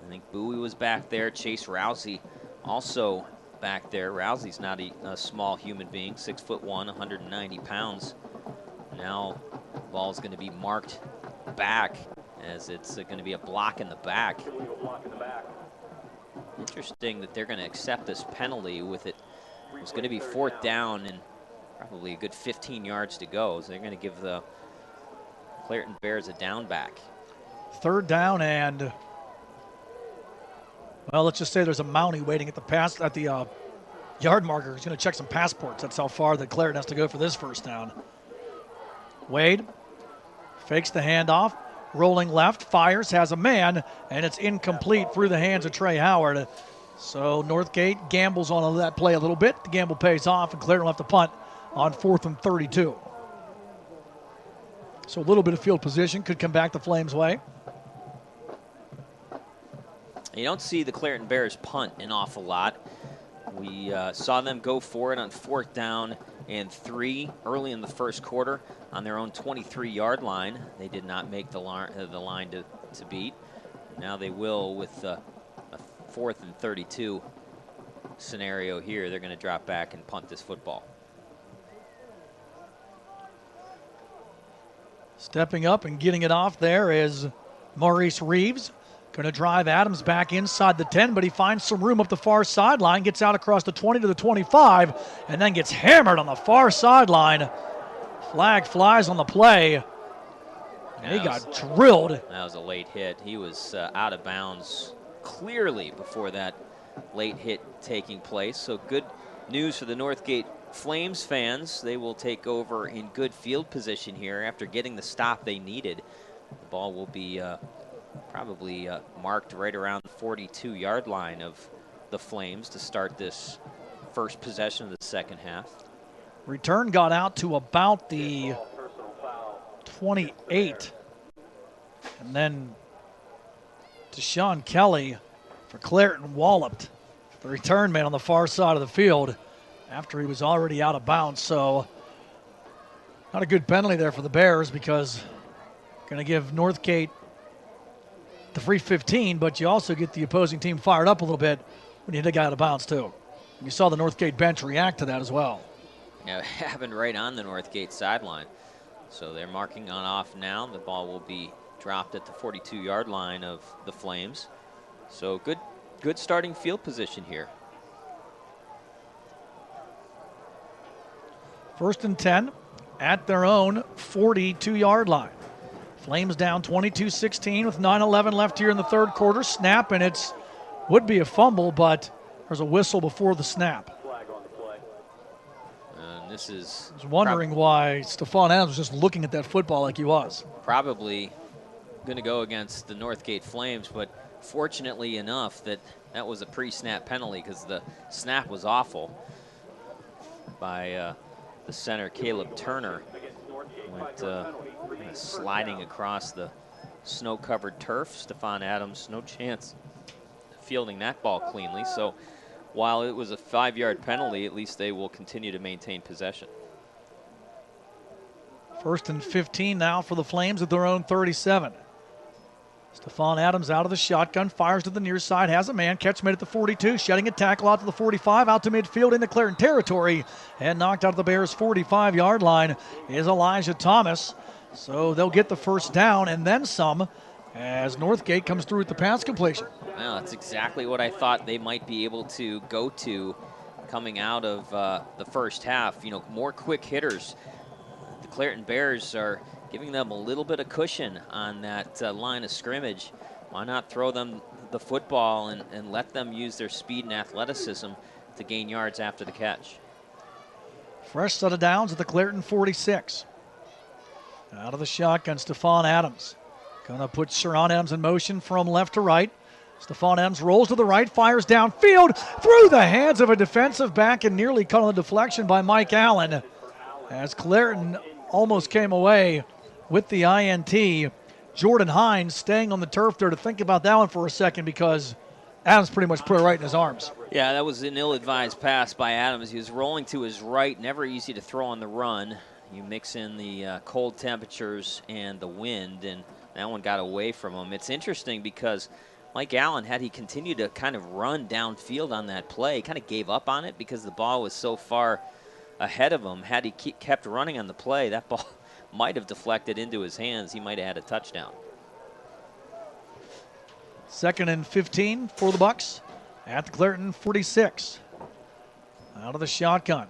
I think Bowie was back there. Chase Rousey also back there. Rousey's not a small human being, 6'1", 190 pounds. Now the ball's going to be marked back as it's going to be a block in the back. Interesting that they're going to accept this penalty with it. It's going to be 4th down and probably a good 15 yards to go. So they're going to give the Clairton Bears a down back. 3rd down and, well, let's just say there's a Mountie waiting at the yard marker. He's going to check some passports. That's how far that Clairton has to go for this 1st down. Wade fakes the handoff, rolling left, fires, has a man, and it's incomplete through the hands of Trey Howard. So Northgate gambles on that play a little bit. The gamble pays off, and Clairton will have to punt on 4th and 32. So a little bit of field position could come back the Flames' way. You don't see the Clairton Bears punt an awful lot. We saw them go for it on 4th down and 3 early in the 1st quarter on their own 23-yard line. They did not make the line to beat. Now they will with a 4th and 32 scenario here. They're going to drop back and punt this football. Stepping up and getting it off there is Maurice Reeves. Going to drive Adams back inside the 10, but he finds some room up the far sideline, gets out across the 20 to the 25, and then gets hammered on the far sideline. Flag flies on the play. He got drilled. That was a late hit. He was out of bounds clearly before that late hit taking place. So good news for the Northgate Flames fans. They will take over in good field position here after getting the stop they needed. The ball will be probably marked right around the 42-yard line of the Flames to start this first possession of the 2nd half. Return got out to about the 28. And then Deshaun Kelly for Clairton walloped the return man on the far side of the field after he was already out of bounds. So not a good penalty there for the Bears, because going to give Northgate the free 15, but you also get the opposing team fired up a little bit when you hit a guy out of bounds too. And you saw the Northgate bench react to that as well. Yeah, it happened right on the Northgate sideline. So they're marking on off now. The ball will be dropped at the 42-yard line of the Flames. So good starting field position here. 1st and 10 at their own 42-yard line. Flames down 22-16 with 9:11 left here in the 3rd quarter. Snap, and it's would be a fumble, but there's a whistle before the snap. This is. I was wondering why Stephon Adams was just looking at that football like he was. Probably going to go against the Northgate Flames, but fortunately enough that was a pre-snap penalty, because the snap was awful by the center, Caleb Turner. Went sliding across the snow-covered turf. Stephon Adams, no chance fielding that ball cleanly. So while it was a 5-yard penalty, at least they will continue to maintain possession. 1st and 15 now for the Flames at their own 37. Stephon Adams out of the shotgun, fires to the near side, has a man, catch made at the 42, shedding a tackle out to the 45, out to midfield into Clairton territory, and knocked out of the Bears' 45-yard line is Elijah Thomas. So they'll get the 1st down and then some as Northgate comes through with the pass completion. Well, that's exactly what I thought they might be able to go to coming out of the 1st half. You know, more quick hitters. The Clairton Bears are giving them a little bit of cushion on that line of scrimmage. Why not throw them the football and let them use their speed and athleticism to gain yards after the catch? Fresh set of downs at the Clairton 46. Out of the shotgun, Stephon Adams. Gonna put Sharon Adams in motion from left to right. Stephon Adams rolls to the right, fires downfield, through the hands of a defensive back and nearly caught on the deflection by Mike Allen. As Clairton almost came away with the INT. Jordan Hines staying on the turf there to think about that one for a second because Adams pretty much put it right in his arms. Yeah, that was an ill-advised pass by Adams. He was rolling to his right, never easy to throw on the run. You mix in the cold temperatures and the wind, and that one got away from him. It's interesting because Mike Allen, had he continued to kind of run downfield on that play, kind of gave up on it because the ball was so far ahead of him. Had he kept running on the play, that ball might have deflected into his hands. He might have had a touchdown. 2nd and 15 for the Bucks at the Clairton 46. Out of the shotgun.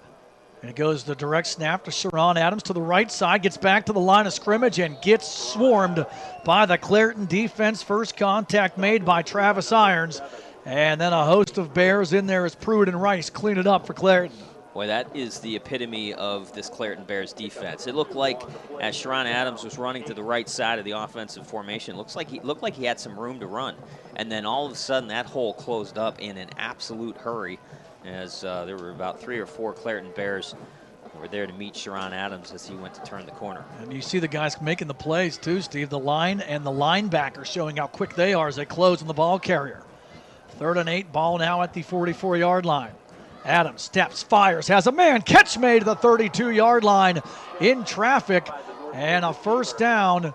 And it goes the direct snap to Sharon Adams to the right side, gets back to the line of scrimmage and gets swarmed by the Clairton defense. First contact made by Travis Irons. And then a host of Bears in there as Pruitt and Rice clean it up for Clairton. Boy, that is the epitome of this Clairton Bears defense. It looked like as Sharon Adams was running to the right side of the offensive formation, it looked like he had some room to run. And then all of a sudden that hole closed up in an absolute hurry as there were about 3 or 4 Clairton Bears who were there to meet Sharon Adams as he went to turn the corner. And you see the guys making the plays too, Steve. The line and the linebacker showing how quick they are as they close on the ball carrier. 3rd and 8, ball now at the 44-yard line. Adams steps, fires, has a man, catch made to the 32-yard line in traffic, and a first down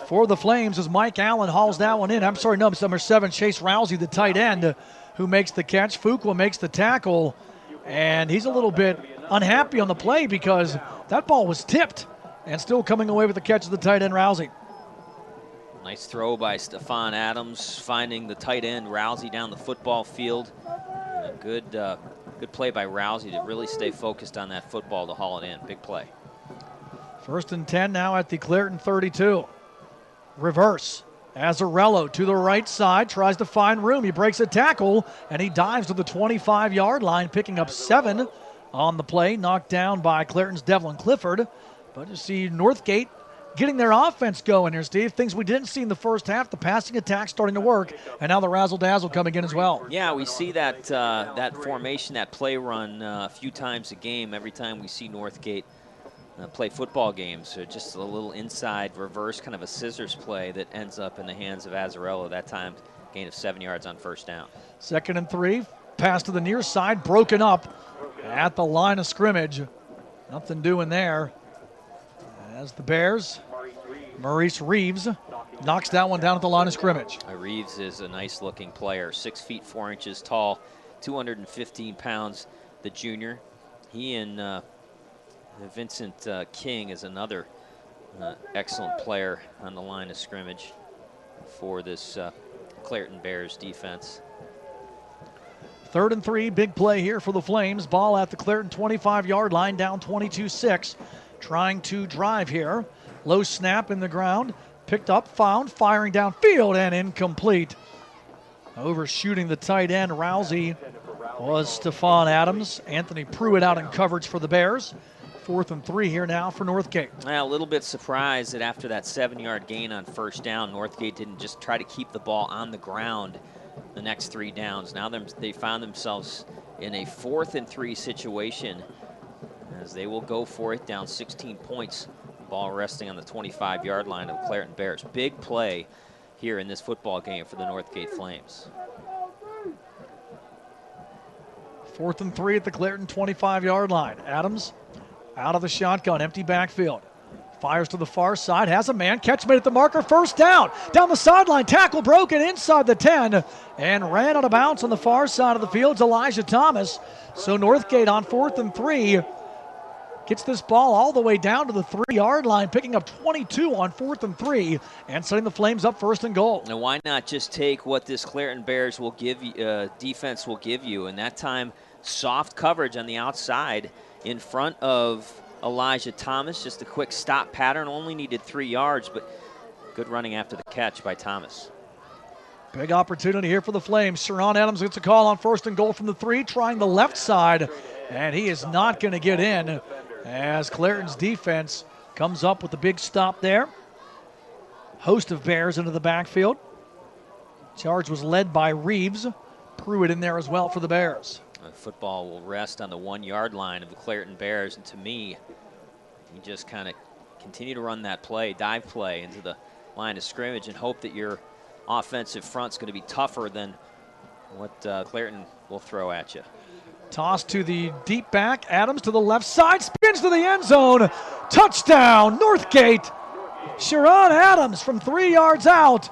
for the Flames as Mike Allen hauls that one in. I'm sorry, no, it's number 7, Chase Rousey, the tight end, who makes the catch. Fuqua makes the tackle, and he's a little bit unhappy on the play because that ball was tipped, and still coming away with the catch of the tight end, Rousey. Nice throw by Stephon Adams, finding the tight end, Rousey, down the football field. A good play by Rousey to really stay focused on that football to haul it in. Big play. 1st and 10 now at the Clairton 32. Reverse. Azzarello to the right side, tries to find room. He breaks a tackle, and he dives to the 25-yard line, picking up 7 on the play. Knocked down by Clairton's Devlin Clifford. But you see Northgate getting their offense going here, Steve. Things we didn't see in the first half. The passing attack starting to work, and now the razzle-dazzle coming in as well. Yeah, we see that that formation, that play run a few times a game. Every time we see Northgate play football games, so just a little inside reverse, kind of a scissors play that ends up in the hands of Azzarello. That time, gain of 7 yards on first down. 2nd and 3, pass to the near side, broken up at the line of scrimmage. Nothing doing there. As the Bears, Maurice Reeves knocks that one down at the line of scrimmage. Reeves is a nice-looking player, 6 feet 4 inches tall, 215 pounds, the junior. He and Vincent King is another excellent player on the line of scrimmage for this Clairton Bears defense. 3rd and 3, big play here for the Flames. Ball at the Clairton 25-yard line, down 22-6. Trying to drive here. Low snap in the ground. Picked up, found, firing downfield, and incomplete. Overshooting the tight end, Rousey, was Stephon Adams. Anthony Pruitt out in coverage for the Bears. 4th and 3 here now for Northgate. A little bit surprised that after that 7-yard gain on first down, Northgate didn't just try to keep the ball on the ground the next 3 downs. Now they found themselves in a 4th and 3 situation as they will go for it, down 16 points. Ball resting on the 25-yard line of Clairton Bears. Big play here in this football game for the Northgate Flames. 4th and 3 at the Clairton 25-yard line. Adams out of the shotgun, empty backfield. Fires to the far side, has a man, catch made at the marker, first down. Down the sideline, tackle broken inside the 10, and ran out of bounds on the far side of the field. Elijah Thomas. So Northgate on 4th and 3 gets this ball all the way down to the 3-yard line, picking up 22 on 4th and 3, and setting the Flames up 1st and goal. Now, why not just take what this Clairton Bears will give you, defense will give you, and that time soft coverage on the outside in front of Elijah Thomas. Just a quick stop pattern, only needed 3 yards, but good running after the catch by Thomas. Big opportunity here for the Flames. Sharon Adams gets a call on 1st and goal from the 3, trying the left side, and he is not going to get in as Clairton's defense comes up with a big stop there. host of Bears into the backfield. Charge was led by Reeves. Pruitt in there as well for the Bears. The football will rest on the 1 yard line of the Clairton Bears. And to me, you just kind of continue to run that play, dive play into the line of scrimmage and hope that your offensive front's going to be tougher than what Clairton will throw at you. Toss to the deep back. Adams to the left side. Spins to the end zone. Touchdown, Northgate. Sharon Adams from 3 yards out.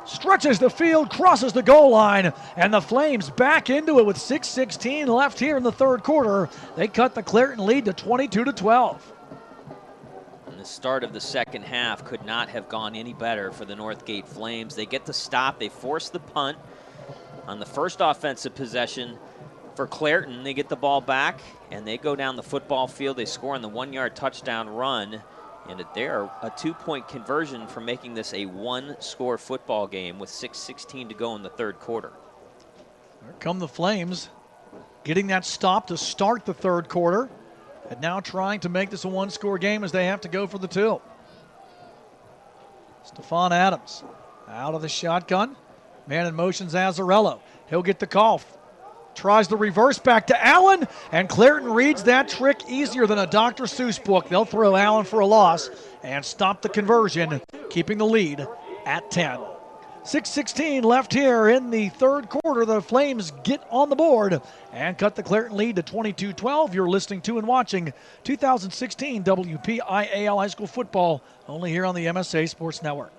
Stretches the field, crosses the goal line, and the Flames back into it with 6:16 left here in the third quarter. They cut the Clairton lead to 22-12. And the start of the second half could not have gone any better for the Northgate Flames. They get the stop. They force the punt on the first offensive possession for Clairton. They get the ball back, and they go down the football field. They score on the 1 yard touchdown run. And they're a 2-point conversion from making this a 1-score football game with 6:16 to go in the third quarter. Here come the Flames, getting that stop to start the third quarter, and now trying to make this a 1-score game as they have to go for the 2. Stephon Adams out of the shotgun. Man in motion's Azzarello. He'll get the call. Tries the reverse back to Allen, and Clairton reads that trick easier than a Dr. Seuss book. They'll throw Allen for a loss and stop the conversion, keeping the lead at 10. 6:16 left here in the third quarter. The Flames get on the board and cut the Clairton lead to 22-12. You're listening to and watching 2016 WPIAL High School football, only here on the MSA Sports Network.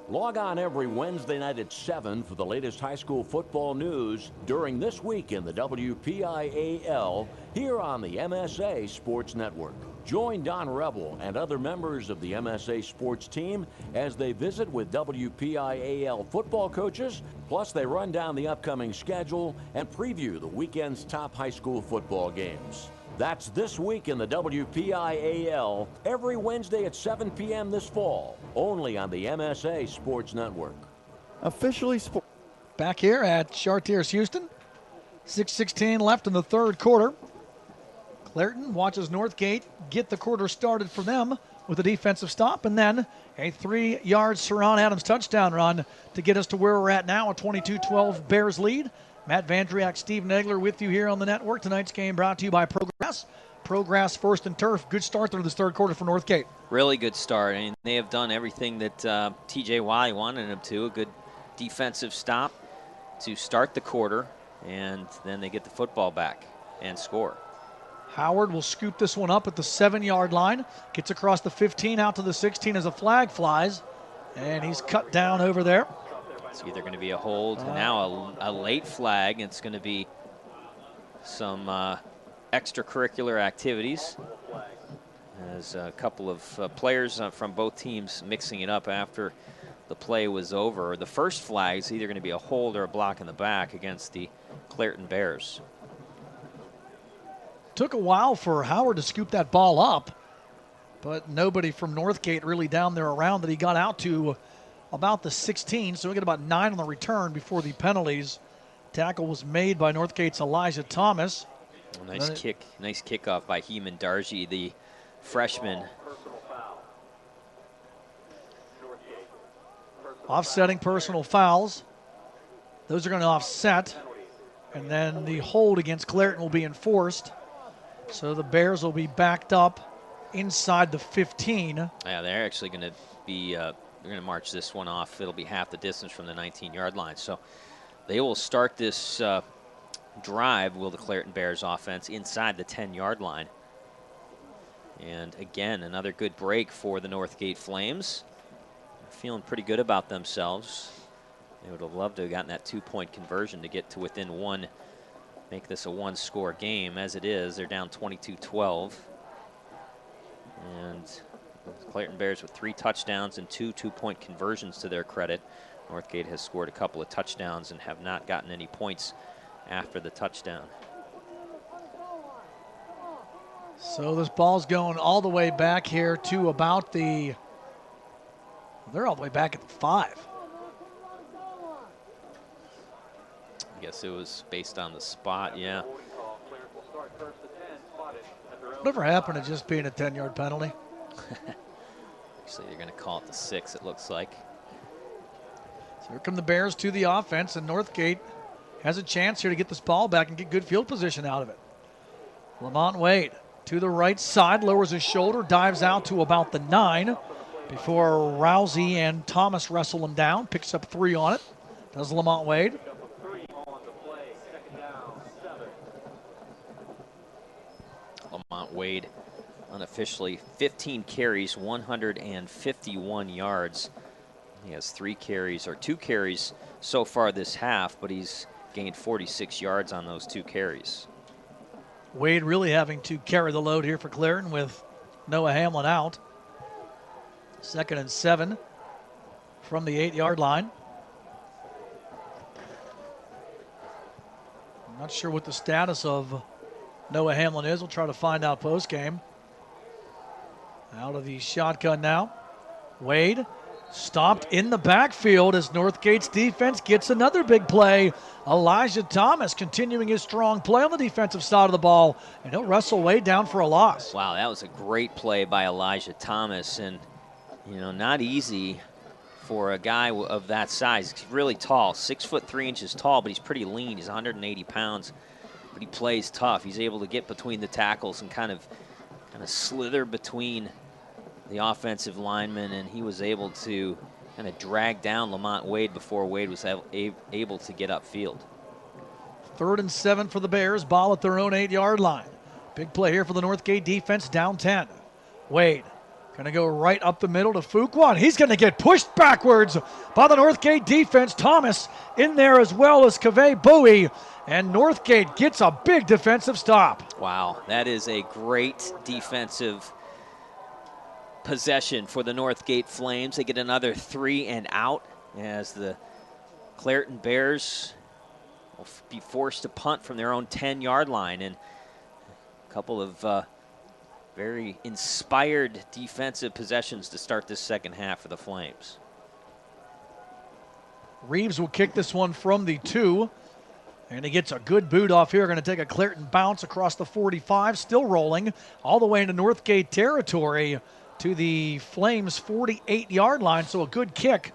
Log on every Wednesday night at 7 for the latest high school football news during this week in the WPIAL here on the MSA Sports Network. Join Don Rebel and other members of the MSA Sports team as they visit with WPIAL football coaches, plus they run down the upcoming schedule and preview the weekend's top high school football games. That's this week in the WPIAL, every Wednesday at 7 p.m. this fall, only on the MSA Sports Network. Officially back here at Chartiers-Houston. 6:16 left in the third quarter. Clairton watches Northgate get the quarter started for them with a defensive stop, and then a 3-yard Sharon Adams touchdown run to get us to where we're at now, a 22-12 Bears lead. Matt Vandriak, Steve Nagler with you here on the network. Tonight's game brought to you by Progress. Progress First and Turf. Good start through this third quarter for Northgate. Really good start. I mean, they have done everything that T.J. Wiley wanted them to. A good defensive stop to start the quarter, and then they get the football back and score. Howard will scoop this one up at the 7-yard line. Gets across the 15 out to the 16 as a flag flies, and he's cut down over there. It's either going to be a hold, and now a late flag. It's going to be some extracurricular activities. As a couple of players from both teams mixing it up after the play was over. The first flag is either going to be a hold or a block in the back against the Clairton Bears. Took a while for Howard to scoop that ball up, but nobody from Northgate really down there around that he got out to about the 16, so we get about 9 on the return before the penalties. Tackle was made by Northgate's Elijah Thomas. Nice kickoff by Heeman Darji, the freshman. Offsetting personal fouls. Those are going to offset, and then the hold against Clairton will be enforced. So the Bears will be backed up inside the 15. Yeah, they're actually going to be they're going to march this one off. It'll be half the distance from the 19-yard line. So they will start this drive, will the Clairton Bears offense, inside the 10-yard line. And again, another good break for the Northgate Flames. They're feeling pretty good about themselves. They would have loved to have gotten that 2-point conversion to get to within one, make this a 1-score game. As it is, they're down 22-12. And the Clairton Bears with 3 touchdowns and 2 2-point conversions to their credit. Northgate has scored a couple of touchdowns and have not gotten any points after the touchdown. So this ball's going all the way back here to about the, they're all the way back at the 5. I guess it was based on the spot, yeah. Whatever happened to just being a 10-yard penalty? Actually, they're going to call it the 6, it looks like. So here come the Bears to the offense, and Northgate has a chance here to get this ball back and get good field position out of it. Lamont Wade to the right side, lowers his shoulder, dives out to about the 9 before Rousey and Thomas wrestle him down. Picks up 3 on it. Does Lamont Wade. Lamont Wade unofficially 15 carries, 151 yards. He has 2 carries so far this half, but he's gained 46 yards on those 2 carries. Wade really having to carry the load here for Clairton with Noah Hamlin out. 2nd and 7 from the 8-yard line. I'm not sure what the status of Noah Hamlin is. We'll try to find out post-game. Out of the shotgun now. Wade stopped in the backfield as Northgate's defense gets another big play. Elijah Thomas continuing his strong play on the defensive side of the ball, and he'll wrestle Wade down for a loss. Wow, that was a great play by Elijah Thomas, and not easy for a guy of that size. He's really tall, 6'3" tall, but he's pretty lean. He's 180 pounds, but he plays tough. He's able to get between the tackles and kind of slither between the offensive linemen, and he was able to kind of drag down Lamont Wade before Wade was able to get upfield. 3rd and 7 for the Bears, ball at their own 8-yard line. Big play here for the Northgate defense, down 10. Wade going to go right up the middle to Fuqua. He's going to get pushed backwards by the Northgate defense. Thomas in there as well as Kaveh Bowie, and Northgate gets a big defensive stop. Wow, that is a great defensive possession for the Northgate Flames. They get another 3 and out as the Clairton Bears will be forced to punt from their own 10-yard line, and a couple of very inspired defensive possessions to start this second half for the Flames. Reeves will kick this one from the 2, and he gets a good boot off here. Going to take a Clairton bounce across the 45, still rolling all the way into Northgate territory to the Flames' 48-yard line. So a good kick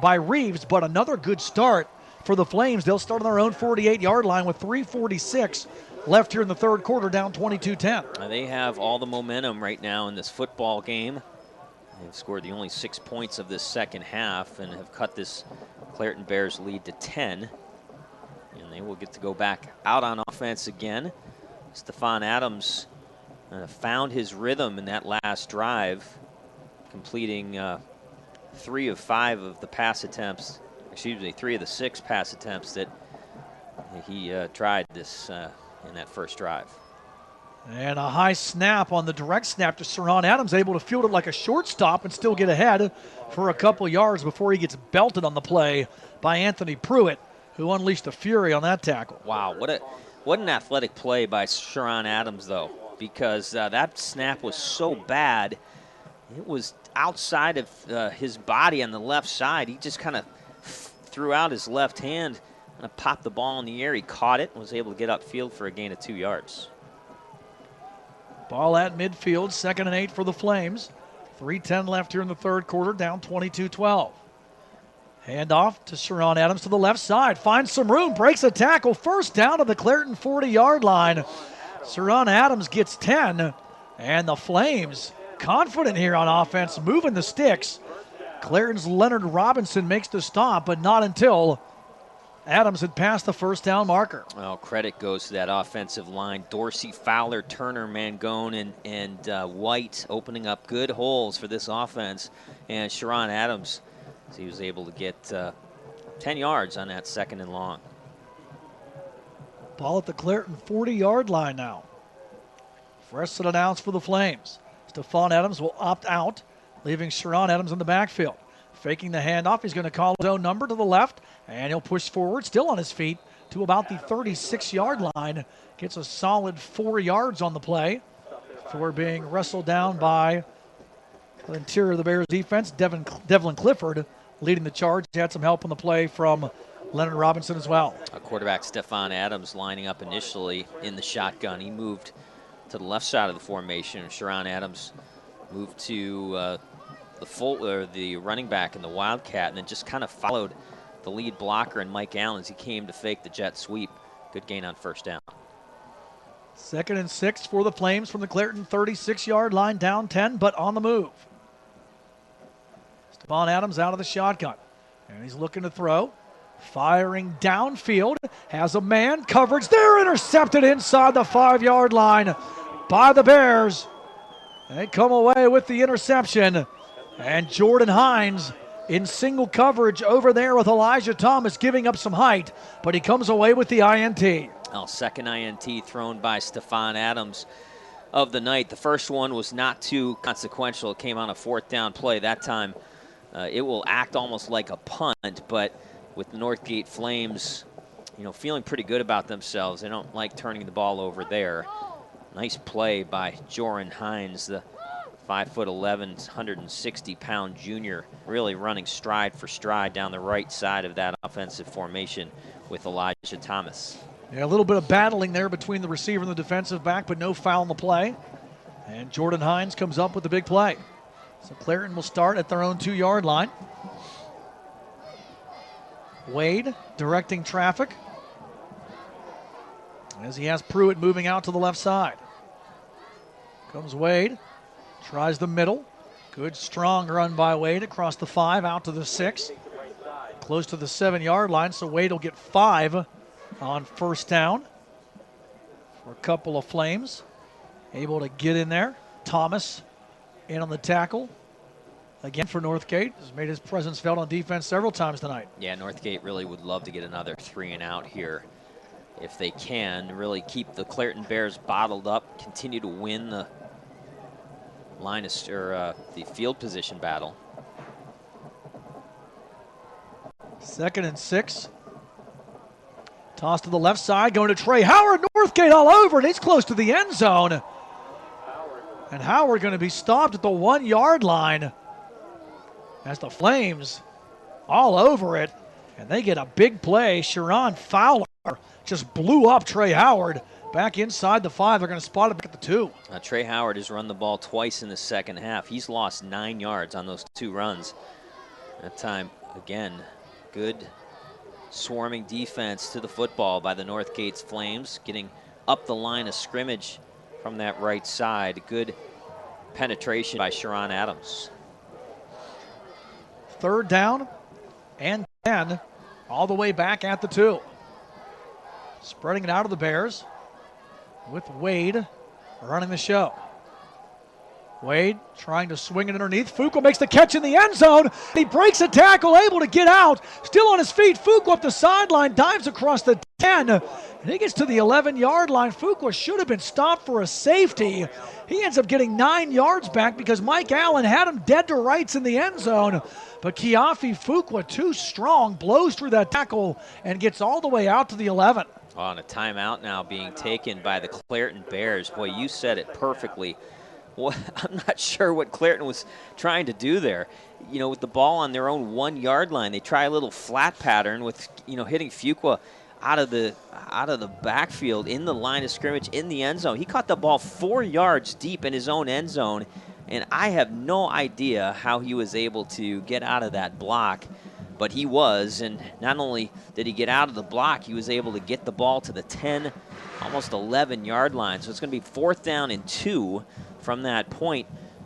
by Reeves, but another good start for the Flames. They'll start on their own 48-yard line with 3:46 left here in the third quarter, down 22-10. They have all the momentum right now in this football game. They've scored the only 6 points of this second half and have cut this Clairton Bears lead to 10. And they will get to go back out on offense again. Stephon Adams found his rhythm in that last drive, completing 3 of 5 of the pass attempts, 3 of the 6 pass attempts that he tried this in that first drive. And a high snap on the direct snap to Saran Adams, able to field it like a shortstop and still get ahead for a couple yards before he gets belted on the play by Anthony Pruitt, who unleashed a fury on that tackle. Wow, what an athletic play by Saran Adams, though, because that snap was so bad. It was outside of his body on the left side. He just kind of threw out his left hand and popped the ball in the air. He caught it and was able to get upfield for a gain of 2 yards. Ball at midfield, 2nd and 8 for the Flames. 3:10 left here in the third quarter, down 22-12. Handoff to Saran Adams to the left side. Finds some room, breaks a tackle. First down to the Clairton 40-yard line. Saran Adams gets 10, and the Flames confident here on offense, moving the sticks. Clairton's Leonard Robinson makes the stop, but not until Adams had passed the first down marker. Well, credit goes to that offensive line. Dorsey, Fowler, Turner, Mangone, and White opening up good holes for this offense. And Saran Adams, he was able to get 10 yards on that 2nd and long. Ball at the Clairton 40-yard line now. Fresh set announced for the Flames. Stephon Adams will opt out, leaving Saran Adams in the backfield. Faking the handoff, he's going to call his own number to the left, and he'll push forward, still on his feet, to about the 36-yard line. Gets a solid 4 yards on the play before being wrestled down by the interior of the Bears defense. Devlin Clifford leading the charge. He had some help on the play from Leonard Robinson as well. Quarterback Stephon Adams lining up initially in the shotgun. He moved to the left side of the formation. Saran Adams moved to the running back in the Wildcat, and then just kind of followed the lead blocker and Mike Allen as he came to fake the jet sweep. Good gain on first down. 2nd and 6 for the Flames from the Clairton 36-yard line, down 10, but on the move. Stephon Adams out of the shotgun, and he's looking to throw. Firing downfield, has a man, coverage there, intercepted inside the 5-yard line by the Bears. They come away with the interception, and Jordan Hines in single coverage over there with Elijah Thomas, giving up some height, but he comes away with the INT. Oh, second INT thrown by Stephon Adams of the night. The first one was not too consequential. It came on a 4th down play. That time it will act almost like a punt, but with the Northgate Flames, feeling pretty good about themselves. They don't like turning the ball over there. Nice play by Jordan Hines, the 5'11", 160-pound junior, really running stride for stride down the right side of that offensive formation with Elijah Thomas. Yeah, a little bit of battling there between the receiver and the defensive back, but no foul on the play. And Jordan Hines comes up with the big play. So Clairton will start at their own 2-yard line. Wade directing traffic as he has Pruitt moving out to the left side. Comes Wade, tries the middle. Good strong run by Wade across the 5 out to the 6. Close to the 7-yard line, so Wade will get 5 on first down for a couple of Flames. Able to get in there. Thomas in on the tackle. Again for Northgate, has made his presence felt on defense several times tonight. Yeah, Northgate really would love to get another 3 and out here if they can. Really keep the Clairton Bears bottled up, continue to win the the field position battle. 2nd and 6. Toss to the left side, going to Trey Howard. Northgate all over it. He's close to the end zone. And Howard going to be stopped at the 1-yard line as the Flames all over it. And they get a big play. Sharon Fowler just blew up Trey Howard back inside the 5. They're going to spot it back at the 2. Trey Howard has run the ball twice in the second half. He's lost 9 yards on those 2 runs. That time, again, good swarming defense to the football by the Northgate's Flames, getting up the line of scrimmage from that right side. Good penetration by Sharon Adams. 3rd down and 10, all the way back at the 2. Spreading it out of the Bears with Wade running the show. Wade trying to swing it underneath. Fuqua makes the catch in the end zone. He breaks a tackle, able to get out. Still on his feet. Fuqua up the sideline, dives across the 10. And he gets to the 11-yard line. Fuqua should have been stopped for a safety. He ends up getting 9 yards back because Mike Allen had him dead to rights in the end zone. But Kiafi Fuqua, too strong, blows through that tackle and gets all the way out to the 11. On a timeout now being taken by the Clairton Bears. Boy, you said it perfectly. Well, I'm not sure what Clairton was trying to do there. With the ball on their own 1-yard line, they try a little flat pattern with, hitting Fuqua out of the backfield in the line of scrimmage in the end zone. He caught the ball 4 yards deep in his own end zone, and I have no idea how he was able to get out of that block. But he was, and not only did he get out of the block, he was able to get the ball to the 10, almost 11-yard line. So it's going to be 4th down and 2 from that point.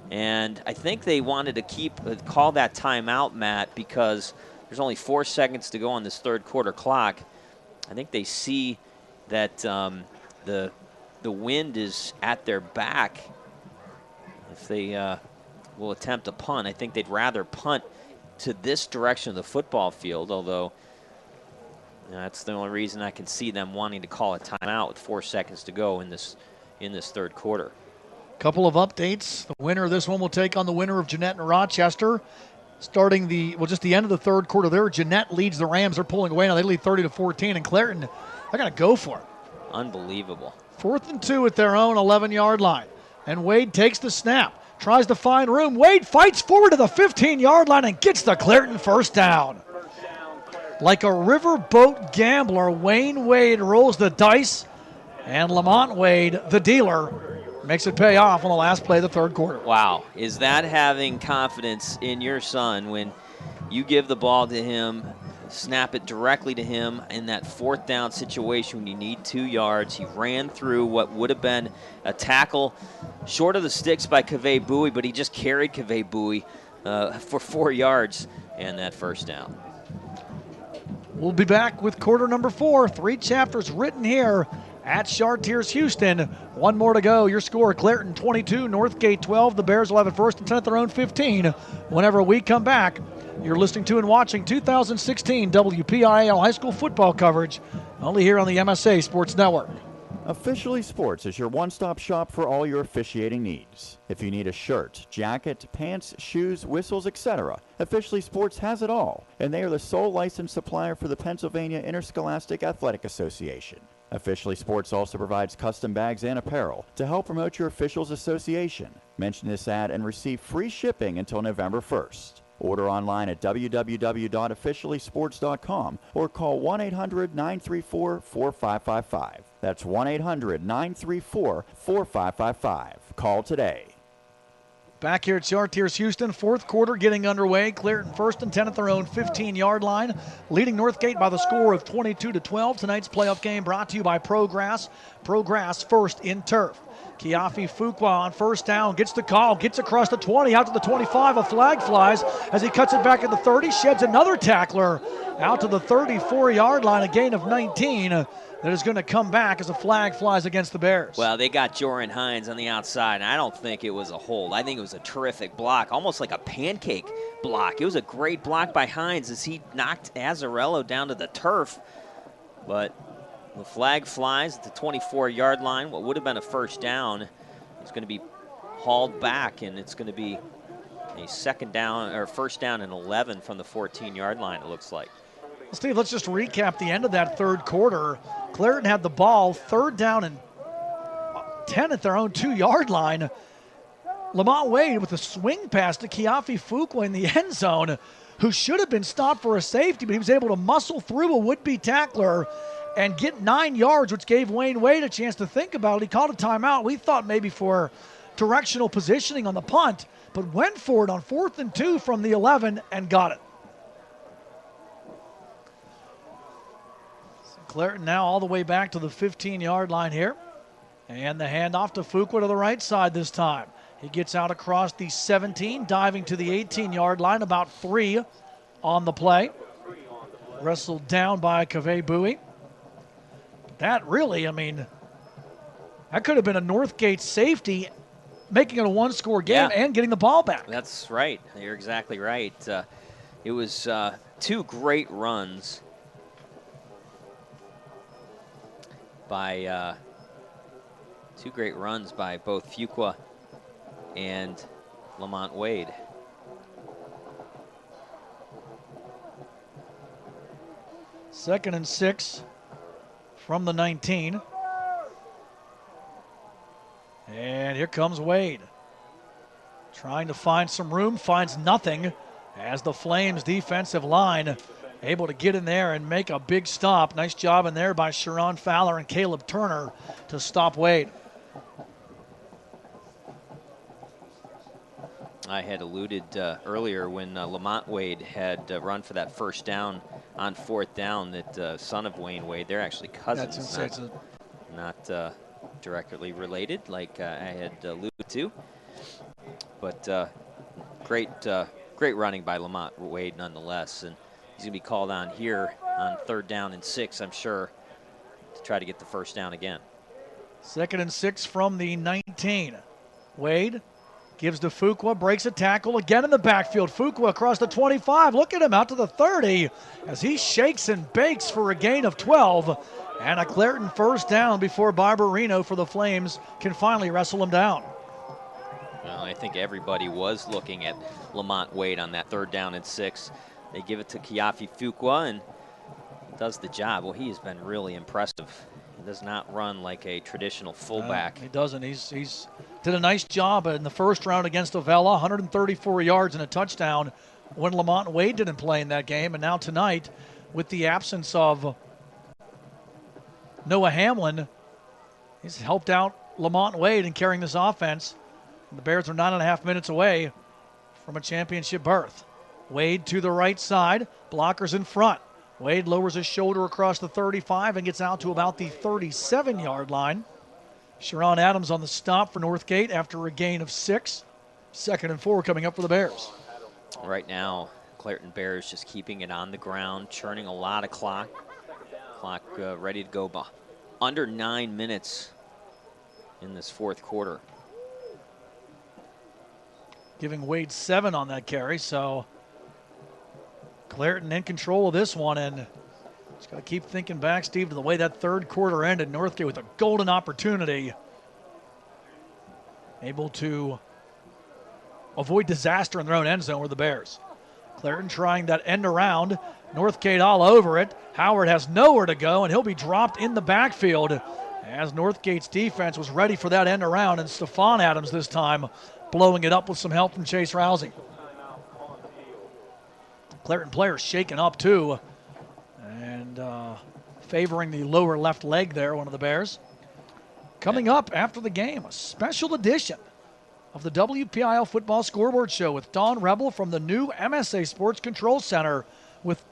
And I think they wanted to call that timeout, Matt, because there's only 4 seconds to go on this 3rd quarter clock. I think they see that the wind is at their back. If they will attempt a punt, I think they'd rather punt to this direction of the football field, although that's the only reason I can see them wanting to call a timeout with 4 seconds to go in this 3rd quarter. Couple of updates. The winner of this one will take on the winner of Jeanette and Rochester. Starting just the end of the 3rd quarter there, Jeanette leads the Rams. They're pulling away now. They lead 30-14, and Clairton, they're going to go for it. Unbelievable. 4th and 2 at their own 11-yard line. And Wade takes the snap. Tries to find room. Wade fights forward to the 15-yard line and gets the Clairton first down. Like a riverboat gambler, Wayne Wade rolls the dice, and Lamont Wade, the dealer, makes it pay off on the last play of the third quarter. Wow. Is that having confidence in your son when you give the ball to him, snap it directly to him in that fourth down situation when you need 2 yards? He ran through what would have been a tackle short of the sticks by Kaveh Bowie, but he just carried Kaveh Bowie for 4 yards and that first down. We'll be back with quarter number 4. 3 chapters written here at Chartiers-Houston. 1 more to go. Your score, Clairton 22, Northgate 12. The Bears will have it first and 10 at their own 15. Whenever we come back, you're listening to and watching 2016 WPIAL High School football coverage, only here on the MSA Sports Network. Officially Sports is your one-stop shop for all your officiating needs. If you need a shirt, jacket, pants, shoes, whistles, etc., Officially Sports has it all, and they are the sole licensed supplier for the Pennsylvania Interscholastic Athletic Association. Officially Sports also provides custom bags and apparel to help promote your officials association. Mention this ad and receive free shipping until November 1st. Order online at www.officiallysports.com or call 1-800-934-4555. That's 1-800-934-4555. Call today. Back here at Chartiers-Houston, fourth quarter getting underway. Clairton first and 10 at their own 15-yard line, leading Northgate by the score of 22-12. Tonight's playoff game brought to you by ProGrass. ProGrass first in turf. Kiafi Fuqua on first down, gets the call, gets across the 20, out to the 25. A flag flies as he cuts it back at the 30, sheds another tackler out to the 34-yard line, a gain of 19. That is going to come back as a flag flies against the Bears. Well, they got Joran Hines on the outside, and I don't think it was a hold. I think it was a terrific block, almost like a pancake block. It was a great block by Hines as he knocked Azzarello down to the turf. But the flag flies at the 24-yard line. What would have been a first down is going to be hauled back, and it's going to be a second down or first down and 11 from the 14-yard line, it looks like. Well, Steve, let's just recap the end of that third quarter. Clairton had the ball, third down and 10 at their own 2-yard line. Lamont Wade with a swing pass to Kiafi Fuqua in the end zone, who should have been stopped for a safety, but he was able to muscle through a would-be tackler and get 9 yards, which gave Wayne Wade a chance to think about it. He called a timeout. We thought maybe for directional positioning on the punt, but went for it on 4th and 2 from the 11 and got it. Clairton now all the way back to the 15-yard line here. And the handoff to Fuqua to the right side this time. He gets out across the 17, diving to the 18-yard line, about 3 on the play. Wrestled down by Kaveh Bowie. That really, I mean, that could have been a Northgate safety, making it a one-score game and getting the ball back. That's right. You're exactly right. It was 2 great runs by both Fuqua and Lamont Wade. Second and 6 from the 19. And here comes Wade. Trying to find some room, finds nothing as the Flames defensive line able to get in there and make a big stop. Nice job in there by Sharon Fowler and Caleb Turner to stop Wade. I had alluded earlier when Lamont Wade had run for that first down on 4th down that son of Wayne Wade, they're actually cousins, not directly related like I had alluded to. But great running by Lamont Wade nonetheless. And he's going to be called on here on 3rd down and 6, I'm sure, to try to get the first down again. 2nd and 6 from the 19. Wade gives to Fuqua, breaks a tackle again in the backfield. Fuqua across the 25. Look at him out to the 30 as he shakes and bakes for a gain of 12. And a Clairton first down before Barbarino for the Flames can finally wrestle him down. Well, I think everybody was looking at Lamont Wade on that 3rd down and 6. They give it to Kiafi Fuqua, and he does the job. Well, he has been really impressive. He does not run like a traditional fullback. He doesn't. He's did a nice job in the first round against Avella, 134 yards and a touchdown when Lamont Wade didn't play in that game. And now tonight, with the absence of Noah Hamlin, he's helped out Lamont Wade in carrying this offense. The Bears are 9.5 minutes away from a championship berth. Wade to the right side, blockers in front. Wade lowers his shoulder across the 35 and gets out to about the 37-yard line. Sharon Adams on the stop for Northgate after a gain of 6. 2nd and 4 coming up for the Bears. Right now, Clairton Bears just keeping it on the ground, churning a lot of clock. Clock ready to go under 9 minutes in this 4th quarter. Giving Wade 7 on that carry, so Clairton in control of this one, and just got to keep thinking back, Steve, to the way that 3rd quarter ended. Northgate with a golden opportunity, able to avoid disaster in their own end zone with the Bears. Clairton trying that end around. Northgate all over it. Howard has nowhere to go, and he'll be dropped in the backfield as Northgate's defense was ready for that end around, and Stephon Adams this time blowing it up with some help from Chase Rousey. Clairton players shaken up too, and favoring the lower left leg there, one of the Bears. Coming up after the game, a special edition of the WPIAL Football Scoreboard Show with Dawn Rebel from the new MSA Sports Control Center with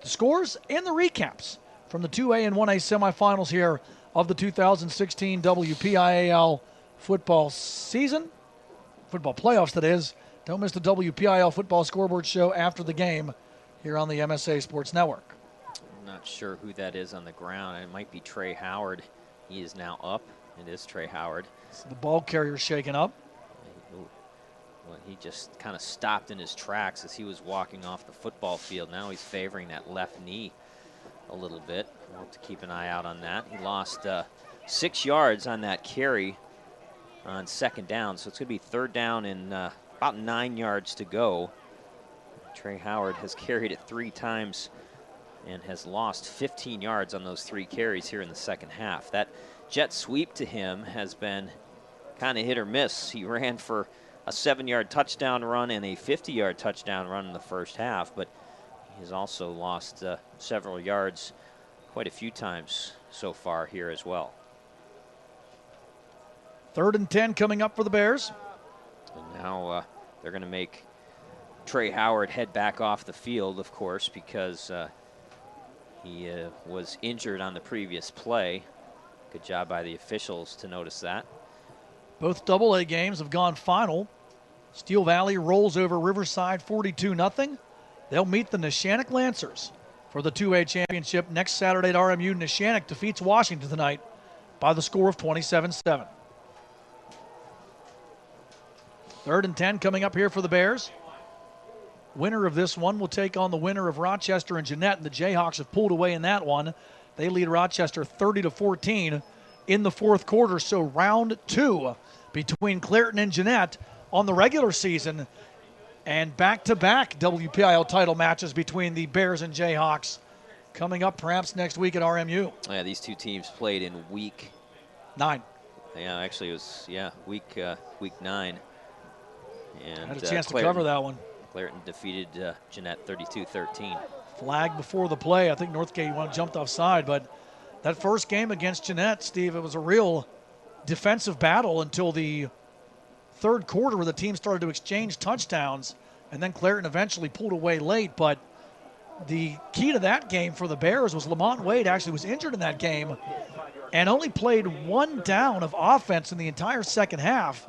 the scores and the recaps from the 2A and 1A semifinals here of the 2016 WPIAL football season. Football playoffs, that is. Don't miss the WPIAL Football Scoreboard Show after the game here on the MSA Sports Network. I'm not sure who that is on the ground. It might be Trey Howard. He is now up. It is Trey Howard. So the ball carrier shaken up. Well, he just kind of stopped in his tracks as he was walking off the football field. Now he's favoring that left knee a little bit. We'll have to keep an eye out on that. He lost 6 yards on that carry on 2nd down, so it's going to be 3rd down and about 9 yards to go. Trey Howard has carried it 3 times and has lost 15 yards on those 3 carries here in the 2nd half. That jet sweep to him has been kind of hit or miss. He ran for a 7-yard touchdown run and a 50-yard touchdown run in the 1st half, but he's also lost several yards quite a few times so far here as well. 3rd and 10 coming up for the Bears. And now they're going to make Trey Howard head back off the field, of course, because he was injured on the previous play. Good job by the officials to notice that. Both AA games have gone final. Steel Valley rolls over Riverside 42-0. They'll meet the Neshannock Lancers for the 2A championship next Saturday at RMU. Neshannock defeats Washington tonight by the score of 27-7. 3rd and 10 coming up here for the Bears. Winner of this one will take on the winner of Rochester and Jeanette, and the Jayhawks have pulled away in that one. They lead Rochester 30-14 in the 4th quarter, so round 2 between Clairton and Jeanette on the regular season, and back-to-back WPIAL title matches between the Bears and Jayhawks coming up perhaps next week at RMU. Yeah, these two teams played in week 9. Yeah, actually it was, week 9. And had a chance to cover that one. Clairton defeated Jeanette 32-13. Flag before the play. I think Northgate jumped offside, but that first game against Jeanette, Steve, it was a real defensive battle until the 3rd quarter where the team started to exchange touchdowns, and then Clairton eventually pulled away late. But the key to that game for the Bears was Lamont Wade actually was injured in that game and only played 1 down of offense in the entire 2nd half.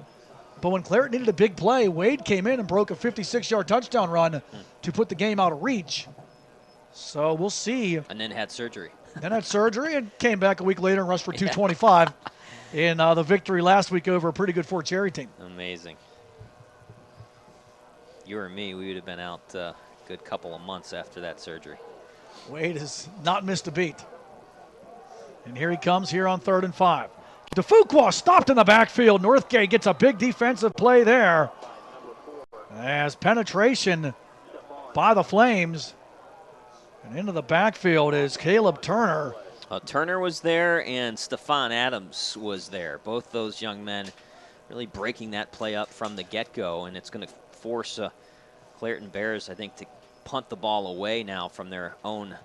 But when Clairton needed a big play, Wade came in and broke a 56-yard touchdown run to put the game out of reach. So we'll see. And then had surgery. And came back a week later and rushed for 225 in the victory last week over a pretty good Fort Cherry team. Amazing. You or me, we would have been out a good couple of months after that surgery. Wade has not missed a beat. And here he comes here on 3rd and 5. DeFuqua stopped in the backfield. Northgate gets a big defensive play there as penetration by the Flames. And into the backfield is Caleb Turner. Turner was there and Stephon Adams was there. Both those young men really breaking that play up from the get-go, and it's going to force Clairton Bears, I think, to punt the ball away now from their own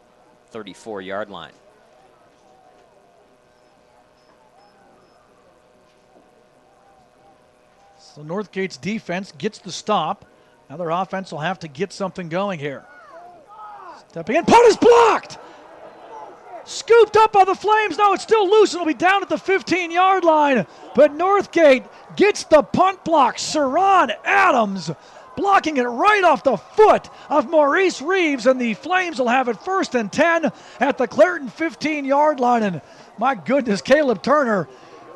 34-yard line. So Northgate's defense gets the stop. Now their offense will have to get something going here. Stepping in, punt is blocked! Scooped up by the Flames. No, it's still loose and it'll be down at the 15-yard line. But Northgate gets the punt block. Sharon Adams blocking it right off the foot of Maurice Reeves, and the Flames will have it 1st and 10 at the Clairton 15-yard line. And my goodness, Caleb Turner,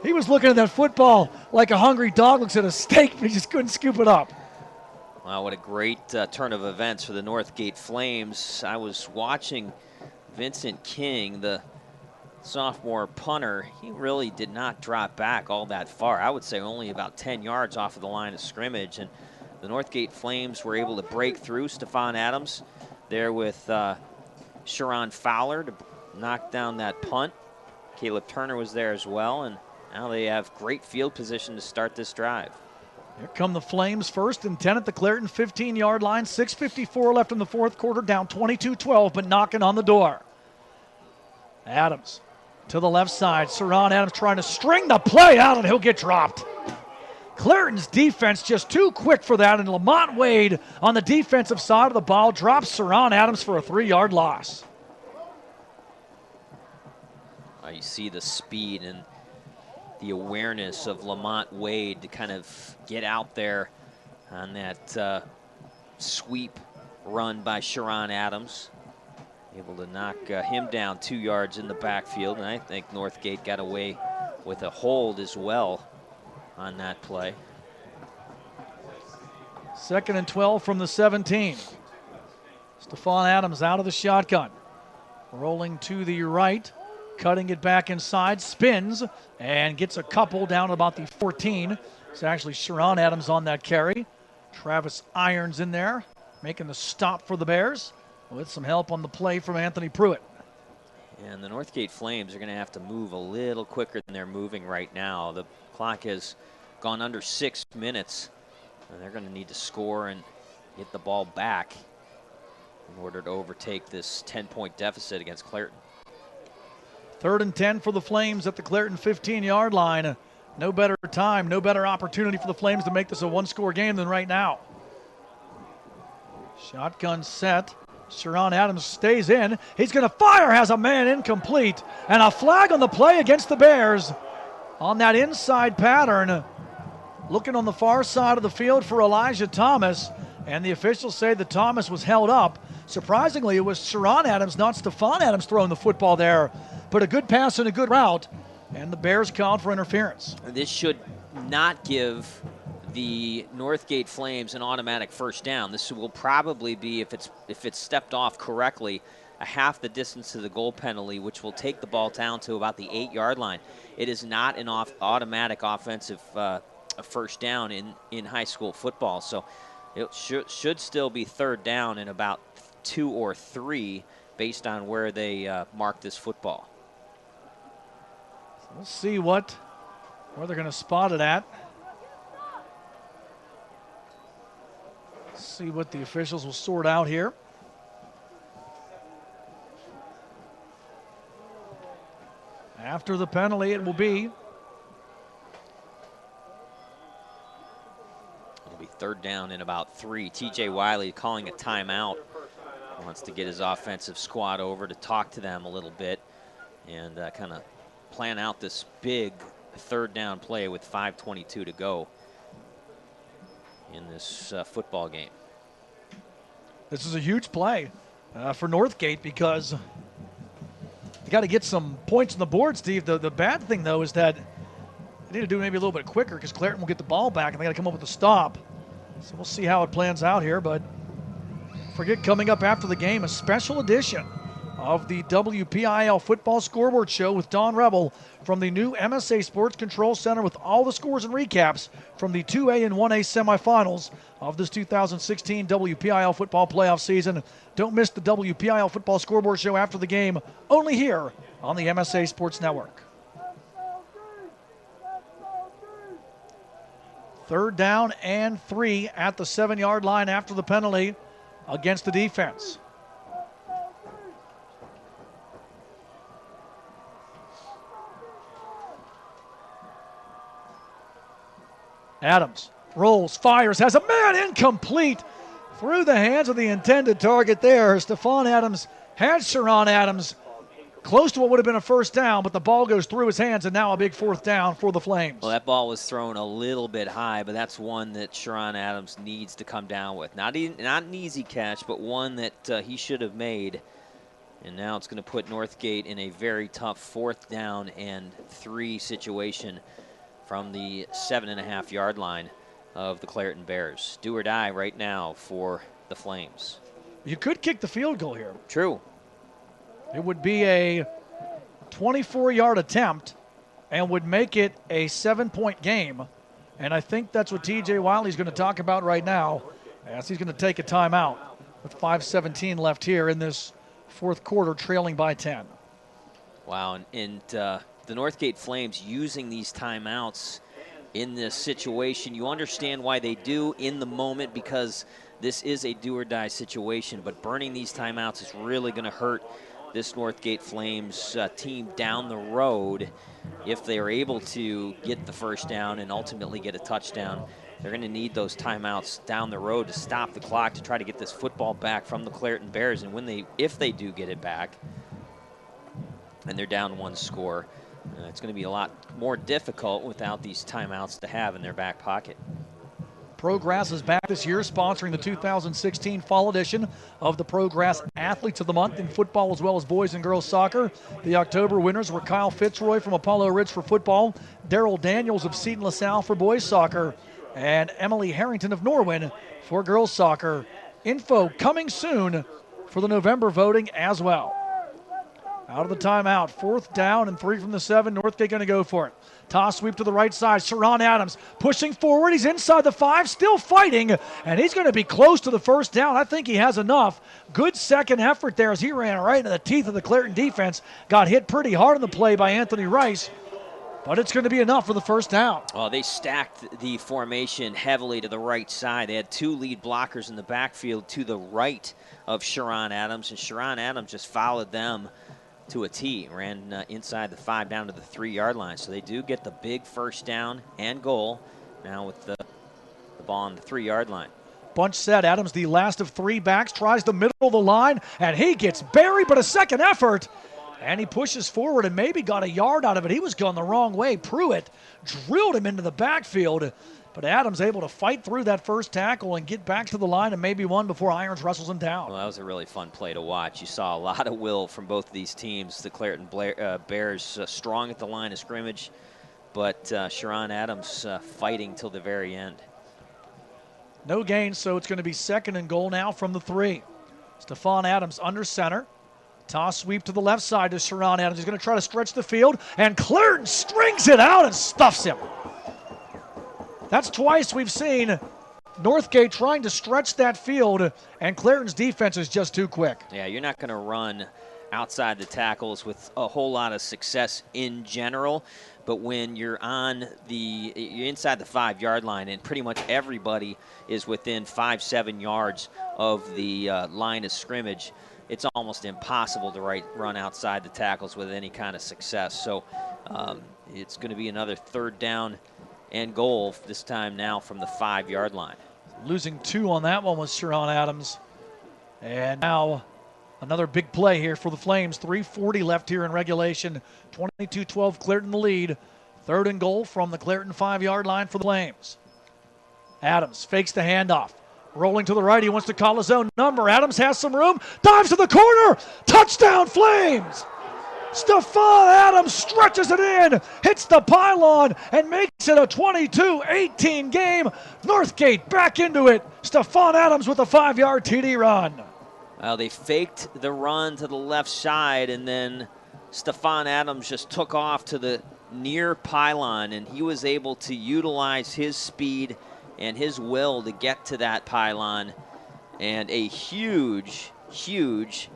he was looking at that football like a hungry dog looks at a steak, but he just couldn't scoop it up. Wow, what a great turn of events for the Northgate Flames. I was watching Vincent King, the sophomore punter. He really did not drop back all that far. I would say only about 10 yards off of the line of scrimmage. And the Northgate Flames were able to break through. Stephon Adams there with Sharon Fowler to knock down that punt. Caleb Turner was there as well. And now they have great field position to start this drive. Here come the Flames, 1st and 10 at the Clairton 15-yard line. 6:54 left in the 4th quarter, down 22-12, but knocking on the door. Adams to the left side. Sharon Adams trying to string the play out, and he'll get dropped. Clairton's defense just too quick for that, and Lamont Wade on the defensive side of the ball drops Sharon Adams for a 3-yard loss. You see the speed and the awareness of Lamont Wade to kind of get out there on that sweep run by Sharon Adams. Able to knock him down 2 yards in the backfield, and I think Northgate got away with a hold as well on that play. 2nd and 12 from the 17. Stephon Adams out of the shotgun. Rolling to the right, cutting it back inside, spins, and gets a couple down about the 14. It's actually Sharon Adams on that carry. Travis Irons in there, making the stop for the Bears, with some help on the play from Anthony Pruitt. And the Northgate Flames are going to have to move a little quicker than they're moving right now. The clock has gone under 6 minutes, and they're going to need to score and get the ball back in order to overtake this 10-point deficit against Clairton. 3rd and 10 for the Flames at the Clairton 15-yard line. No better time, no better opportunity for the Flames to make this a one-score game than right now. Shotgun set. Sharon Adams stays in. He's going to fire, has a man incomplete, and a flag on the play against the Bears on that inside pattern. Looking on the far side of the field for Elijah Thomas, and the officials say that Thomas was held up. Surprisingly, it was Sharon Adams, not Stephon Adams, throwing the football there, but a good pass and a good route, and the Bears called for interference. This should not give the Northgate Flames an automatic first down. This will probably be, if it's stepped off correctly, a half the distance to the goal penalty, which will take the ball down to about the 8-yard line. It is not an automatic offensive first down in high school football, so it should still be 3rd down in about 2 or 3 based on where they mark this football. So we'll see where they're going to spot it at. See what the officials will sort out here. After the penalty, it will be. It'll be 3rd down in about 3. TJ Wiley calling a timeout. Wants to get his offensive squad over to talk to them a little bit and kind of plan out this big 3rd down play with 5:22 to go in this football game. This is a huge play for Northgate because they got to get some points on the board, Steve. The bad thing, though, is that they need to do it maybe a little bit quicker because Clairton will get the ball back and they got to come up with a stop. So we'll see how it plans out here. But forget, coming up after the game, a special edition of the WPIAL Football Scoreboard Show with Don Rebel from the new MSA Sports Control Center with all the scores and recaps from the 2A and 1A semifinals of this 2016 WPIAL football playoff season. Don't miss the WPIAL Football Scoreboard Show after the game, only here on the MSA Sports Network. 3rd down and 3 at the 7-yard line after the penalty against the defense. Adams Rolls, fires, has a man, incomplete. Through the hands of the intended target there. Stephon Adams had Sharon Adams close to what would have been a first down, but the ball goes through his hands, and now a big fourth down for the Flames. Well, that ball was thrown a little bit high, but that's one that Sharon Adams needs to come down with. Not an easy catch, but one that he should have made. And now it's going to put Northgate in a very tough 4th down and 3 situation from the 7.5-yard line of the Clairton Bears. Do or die right now for the Flames. You could kick the field goal here. True. It would be a 24-yard attempt and would make it a 7-point game. And I think that's what T.J. Wiley's going to talk about right now, as he's going to take a timeout with 5:17 left here in this 4th quarter, trailing by 10. Wow, and the Northgate Flames using these timeouts in this situation. You understand why they do in the moment, because this is a do-or-die situation, but burning these timeouts is really going to hurt this Northgate Flames team down the road. If they are able to get the first down and ultimately get a touchdown, they're going to need those timeouts down the road to stop the clock, to try to get this football back from the Clairton Bears. And if they do get it back and they're down 1 score, it's going to be a lot more difficult without these timeouts to have in their back pocket. Progress is back this year, sponsoring the 2016 fall edition of the Progress Athletes of the Month in football as well as boys and girls soccer. The October winners were Kyle Fitzroy from Apollo Ridge for football, Daryl Daniels of Seton LaSalle for boys soccer, and Emily Harrington of Norwin for girls soccer. Info coming soon for the November voting as well. Out of the timeout, 4th down and 3 from the 7. Northgate going to go for it. Toss sweep to the right side. Sharon Adams pushing forward. He's inside the 5, still fighting, and he's going to be close to the first down. I think he has enough. Good second effort there as he ran right into the teeth of the Clairton defense. Got hit pretty hard on the play by Anthony Rice, but it's going to be enough for the first down. Well, they stacked the formation heavily to the right side. They had 2 lead blockers in the backfield to the right of Sharon Adams, and Sharon Adams just followed them to a T, ran inside the 5 down to the 3-yard line. So they do get the big first down and goal now with the ball on the 3-yard line. Bunch set. Adams, the last of 3 backs, tries the middle of the line, and he gets buried, but a second effort, and he pushes forward and maybe got a yard out of it. He was going the wrong way. Pruitt drilled him into the backfield, but Adams able to fight through that first tackle and get back to the line and maybe one before Irons wrestles him down. Well, that was a really fun play to watch. You saw a lot of will from both of these teams. The Clairton Bears strong at the line of scrimmage, but Sharon Adams fighting till the very end. No gain, so it's going to be 2nd and goal now from the 3. Stephon Adams under center. Toss sweep to the left side to Sharon Adams. He's going to try to stretch the field, and Clairton strings it out and stuffs him. That's twice we've seen Northgate trying to stretch that field, and Clairton's defense is just too quick. Yeah, you're not going to run outside the tackles with a whole lot of success in general, but when you're inside the 5-yard line and pretty much everybody is within 5-7 yards of the line of scrimmage, it's almost impossible to run outside the tackles with any kind of success. So it's going to be another 3rd down and goal, this time now from the 5-yard line. Losing 2 on that one was Sharon Adams. And now another big play here for the Flames. 3:40 left here in regulation. 22-12 Clairton the lead. 3rd and goal from the Clairton 5-yard line for the Flames. Adams fakes the handoff. Rolling to the right, he wants to call his own number. Adams has some room, dives to the corner. Touchdown Flames! Stephon Adams stretches it in, hits the pylon, and makes it a 22-18 game. Northgate back into it. Stephon Adams with a 5-yard TD run. Well, they faked the run to the left side, and then Stephon Adams just took off to the near pylon, and he was able to utilize his speed and his will to get to that pylon. And a huge, huge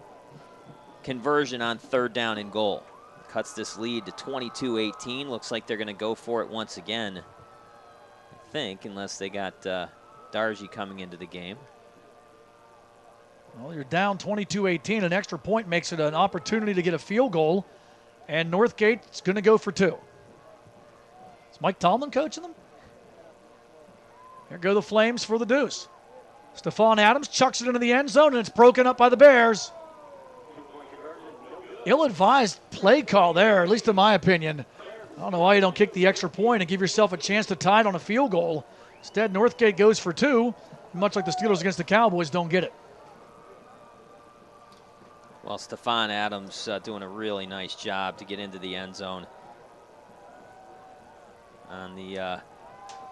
conversion on 3rd down and goal. Cuts this lead to 22-18. Looks like they're going to go for it once again, I think, unless they got Darji coming into the game. Well, you're down 22-18. An extra point makes it an opportunity to get a field goal, and Northgate's going to go for 2. Is Mike Tomlin coaching them? There go the Flames for the deuce. Stephon Adams chucks it into the end zone, and it's broken up by the Bears. Ill-advised play call there, at least in my opinion. I don't know why you don't kick the extra point and give yourself a chance to tie it on a field goal. Instead, Northgate goes for two. Much like the Steelers against the Cowboys, don't get it. Well, Stephon Adams doing a really nice job to get into the end zone. On the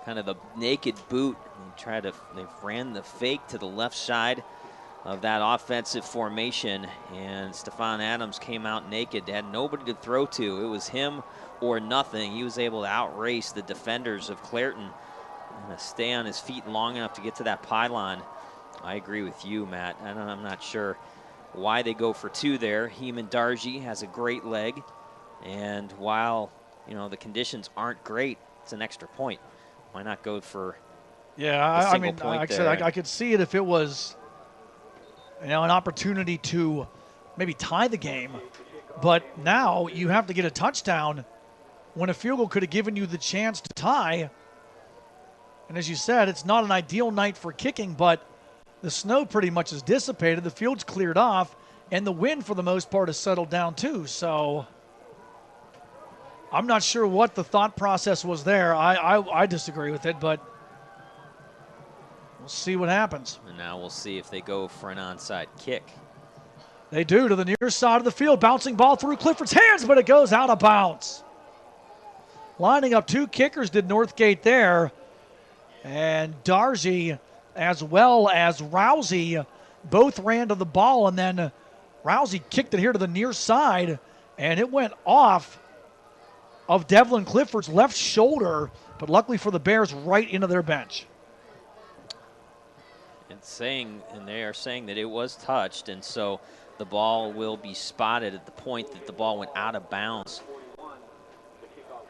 kind of the naked boot. They ran the fake to the left side of that offensive formation, and Stephon Adams came out naked. They had nobody to throw to. It was him or nothing. He was able to outrace the defenders of Clairton and stay on his feet long enough to get to that pylon. I agree with you, Matt. I'm not sure why they go for two there. Heeman Darji has a great leg, and while the conditions aren't great, it's an extra point. Why not go for I mean, like I said, I could see it if it was an opportunity to maybe tie the game, but now you have to get a touchdown when a field goal could have given you the chance to tie. And as you said, it's not an ideal night for kicking, but the snow pretty much is dissipated, the field's cleared off, and the wind for the most part has settled down too. So I'm not sure what the thought process was there. I disagree with it, but we'll see what happens. And now we'll see if they go for an onside kick. They do, to the near side of the field. Bouncing ball through Clifford's hands, but it goes out of bounds. Lining up two kickers did Northgate there. And Darji as well as Rousey both ran to the ball, and then Rousey kicked it here to the near side, and it went off of Devlin Clifford's left shoulder, but luckily for the Bears, right into their bench. And they are saying that it was touched, and so the ball will be spotted at the point that the ball went out of bounds.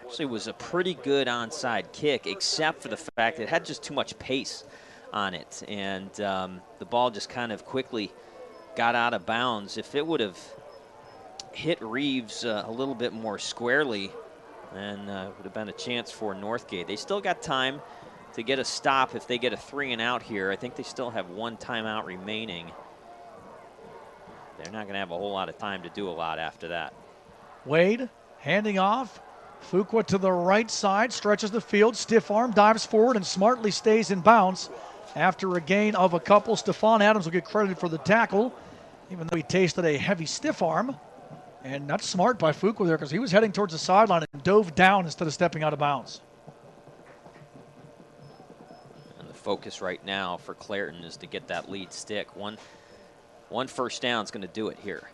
Actually, it was a pretty good onside kick, except for the fact that it had just too much pace on it, and the ball just kind of quickly got out of bounds. If it would have hit Reeves a little bit more squarely, then it would have been a chance for Northgate. They still got time to get a stop if they get a 3-and-out here. I think they still have one timeout remaining. They're not going to have a whole lot of time to do a lot after that. Wade handing off. Fuqua to the right side, stretches the field, stiff arm, dives forward, and smartly stays in bounds. After a gain of a couple, Stephon Adams will get credited for the tackle, even though he tasted a heavy stiff arm. And that's smart by Fuqua there, because he was heading towards the sideline and dove down instead of stepping out of bounds. And the focus right now for Clairton is to get that lead stick. One first down is going to do it here.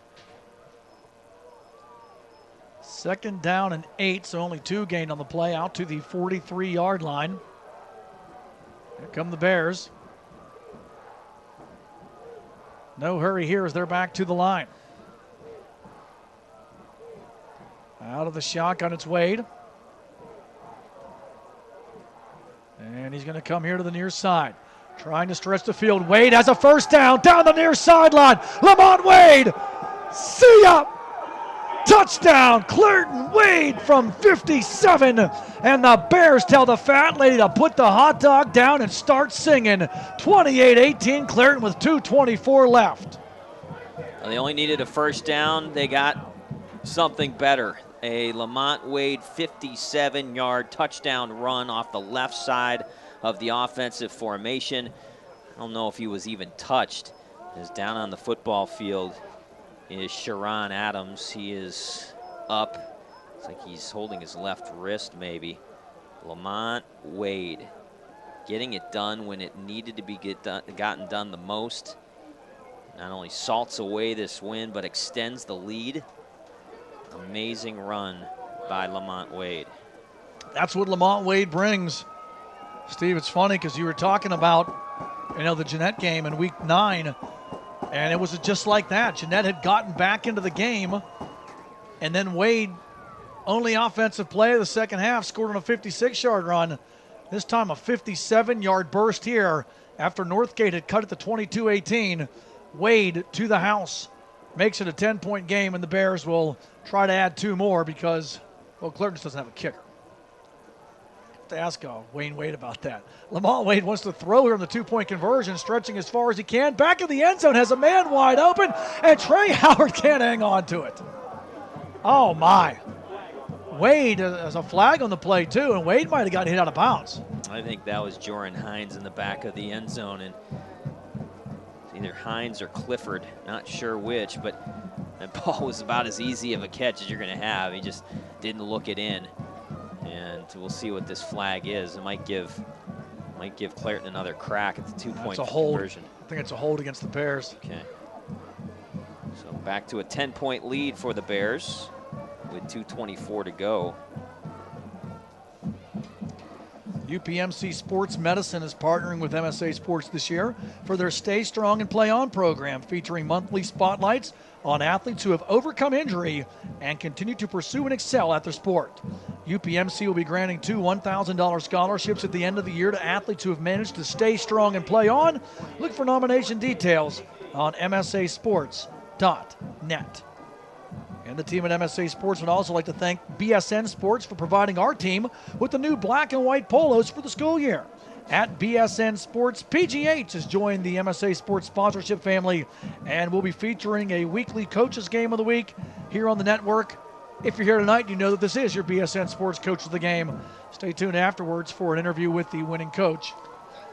2nd down and 8, so only 2 gained on the play, out to the 43-yard line. Here come the Bears. No hurry here as they're back to the line. Out of the shotgun, it's Wade. And he's going to come here to the near side. Trying to stretch the field. Wade has a first down the near sideline. Lamont Wade. See ya. Touchdown, Clairton Wade from 57. And the Bears tell the fat lady to put the hot dog down and start singing. 28-18, Clairton with 2:24 left. Well, they only needed a first down. They got something better. A Lamont Wade 57-yard touchdown run off the left side of the offensive formation. I don't know if he was even touched. Is down on the football field is Sharon Adams. He is up. It's like he's holding his left wrist maybe. Lamont Wade getting it done when it needed to be gotten done the most. Not only salts away this win, but extends the lead. Amazing run by Lamont Wade. That's what Lamont Wade brings. Steve, it's funny because you were talking about, the Jeanette game in week 9, and it was just like that. Jeanette had gotten back into the game, and then Wade, only offensive play of the second half, scored on a 56-yard run. This time a 57-yard burst here after Northgate had cut it to 22-18. Wade to the house. Makes it a 10-point game, and the Bears will try to add 2 more because, Clairton just doesn't have a kicker. have to ask Wayne Wade about that. Lamont Wade wants to throw here on the two-point conversion, stretching as far as he can. Back of the end zone, has a man wide open, and Trey Howard can't hang on to it. Oh, my. Wade has a flag on the play, too, and Wade might have gotten hit out of bounds. I think that was Joran Hines in the back of the end zone, and either Hines or Clifford, not sure which, but that ball was about as easy of a catch as you're going to have. He just didn't look it in, and we'll see what this flag is. It might give Clairton another crack at the two-point conversion. I think it's a hold against the Bears. Okay. So back to a 10-point lead for the Bears with 2:24 to go. UPMC Sports Medicine is partnering with MSA Sports this year for their Stay Strong and Play On program, featuring monthly spotlights on athletes who have overcome injury and continue to pursue and excel at their sport. UPMC will be granting 2 $1,000 scholarships at the end of the year to athletes who have managed to stay strong and play on. Look for nomination details on msasports.net. And the team at MSA Sports would also like to thank BSN Sports for providing our team with the new black and white polos for the school year. At BSN Sports, PGH has joined the MSA Sports sponsorship family, and we'll be featuring a weekly Coaches Game of the Week here on the network. If you're here tonight, you know that this is your BSN Sports Coach of the Game. Stay tuned afterwards for an interview with the winning coach.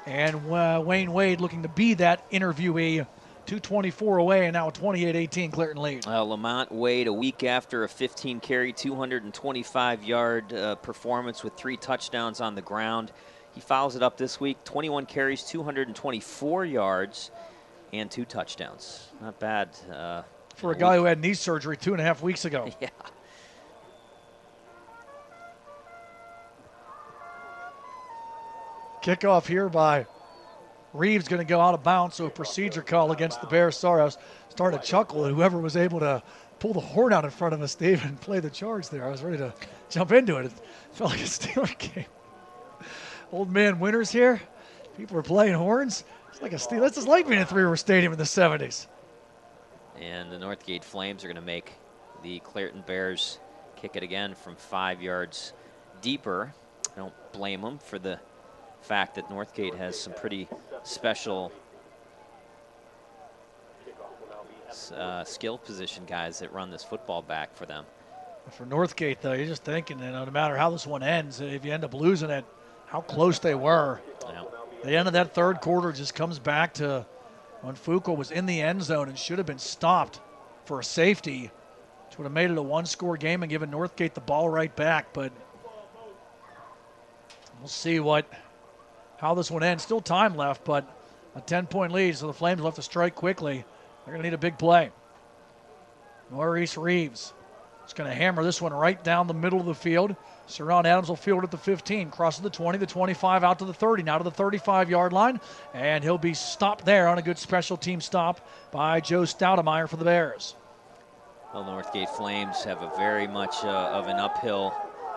And Wayne Wade looking to be that interviewee. 2:24 away, and now a 28-18 Clairton lead. Lamont Wade, a week after a 15-carry, 225-yard performance with 3 touchdowns on the ground. He follows it up this week, 21 carries, 224 yards, and 2 touchdowns. Not bad. For a guy who had knee surgery 2.5 weeks ago. Yeah. Kickoff here by Reeves, going to go out of bounds, so a procedure call against the Bears. Sorry, I was starting to chuckle at whoever was able to pull the horn out in front of us, Steve, and play the charge there. I was ready to jump into it. It felt like a Steeler game. Old man Winters here. People are playing horns. It's like a Steeler. That's just like being in 3 River Stadium in the 70s. And the Northgate Flames are going to make the Clairton Bears kick it again from 5 yards deeper. I don't blame them for the fact that Northgate has some pretty special skill position guys that run this football back for them. For Northgate, though, you're just thinking, no matter how this one ends, if you end up losing it, how close they were. Yeah. The end of that third quarter just comes back to when Fuqua was in the end zone and should have been stopped for a safety, which would have made it a 1-score game and given Northgate the ball right back. But we'll see how this one ends. Still time left, but a 10-point lead, so the Flames will have to strike quickly. They're going to need a big play. Maurice Reeves is going to hammer this one right down the middle of the field. Saron Adams will field at the 15, crosses the 20, the 25, out to the 30, now to the 35-yard line, and he'll be stopped there on a good special team stop by Joe Stoudemire for the Bears. Well, Northgate Flames have a very much of an uphill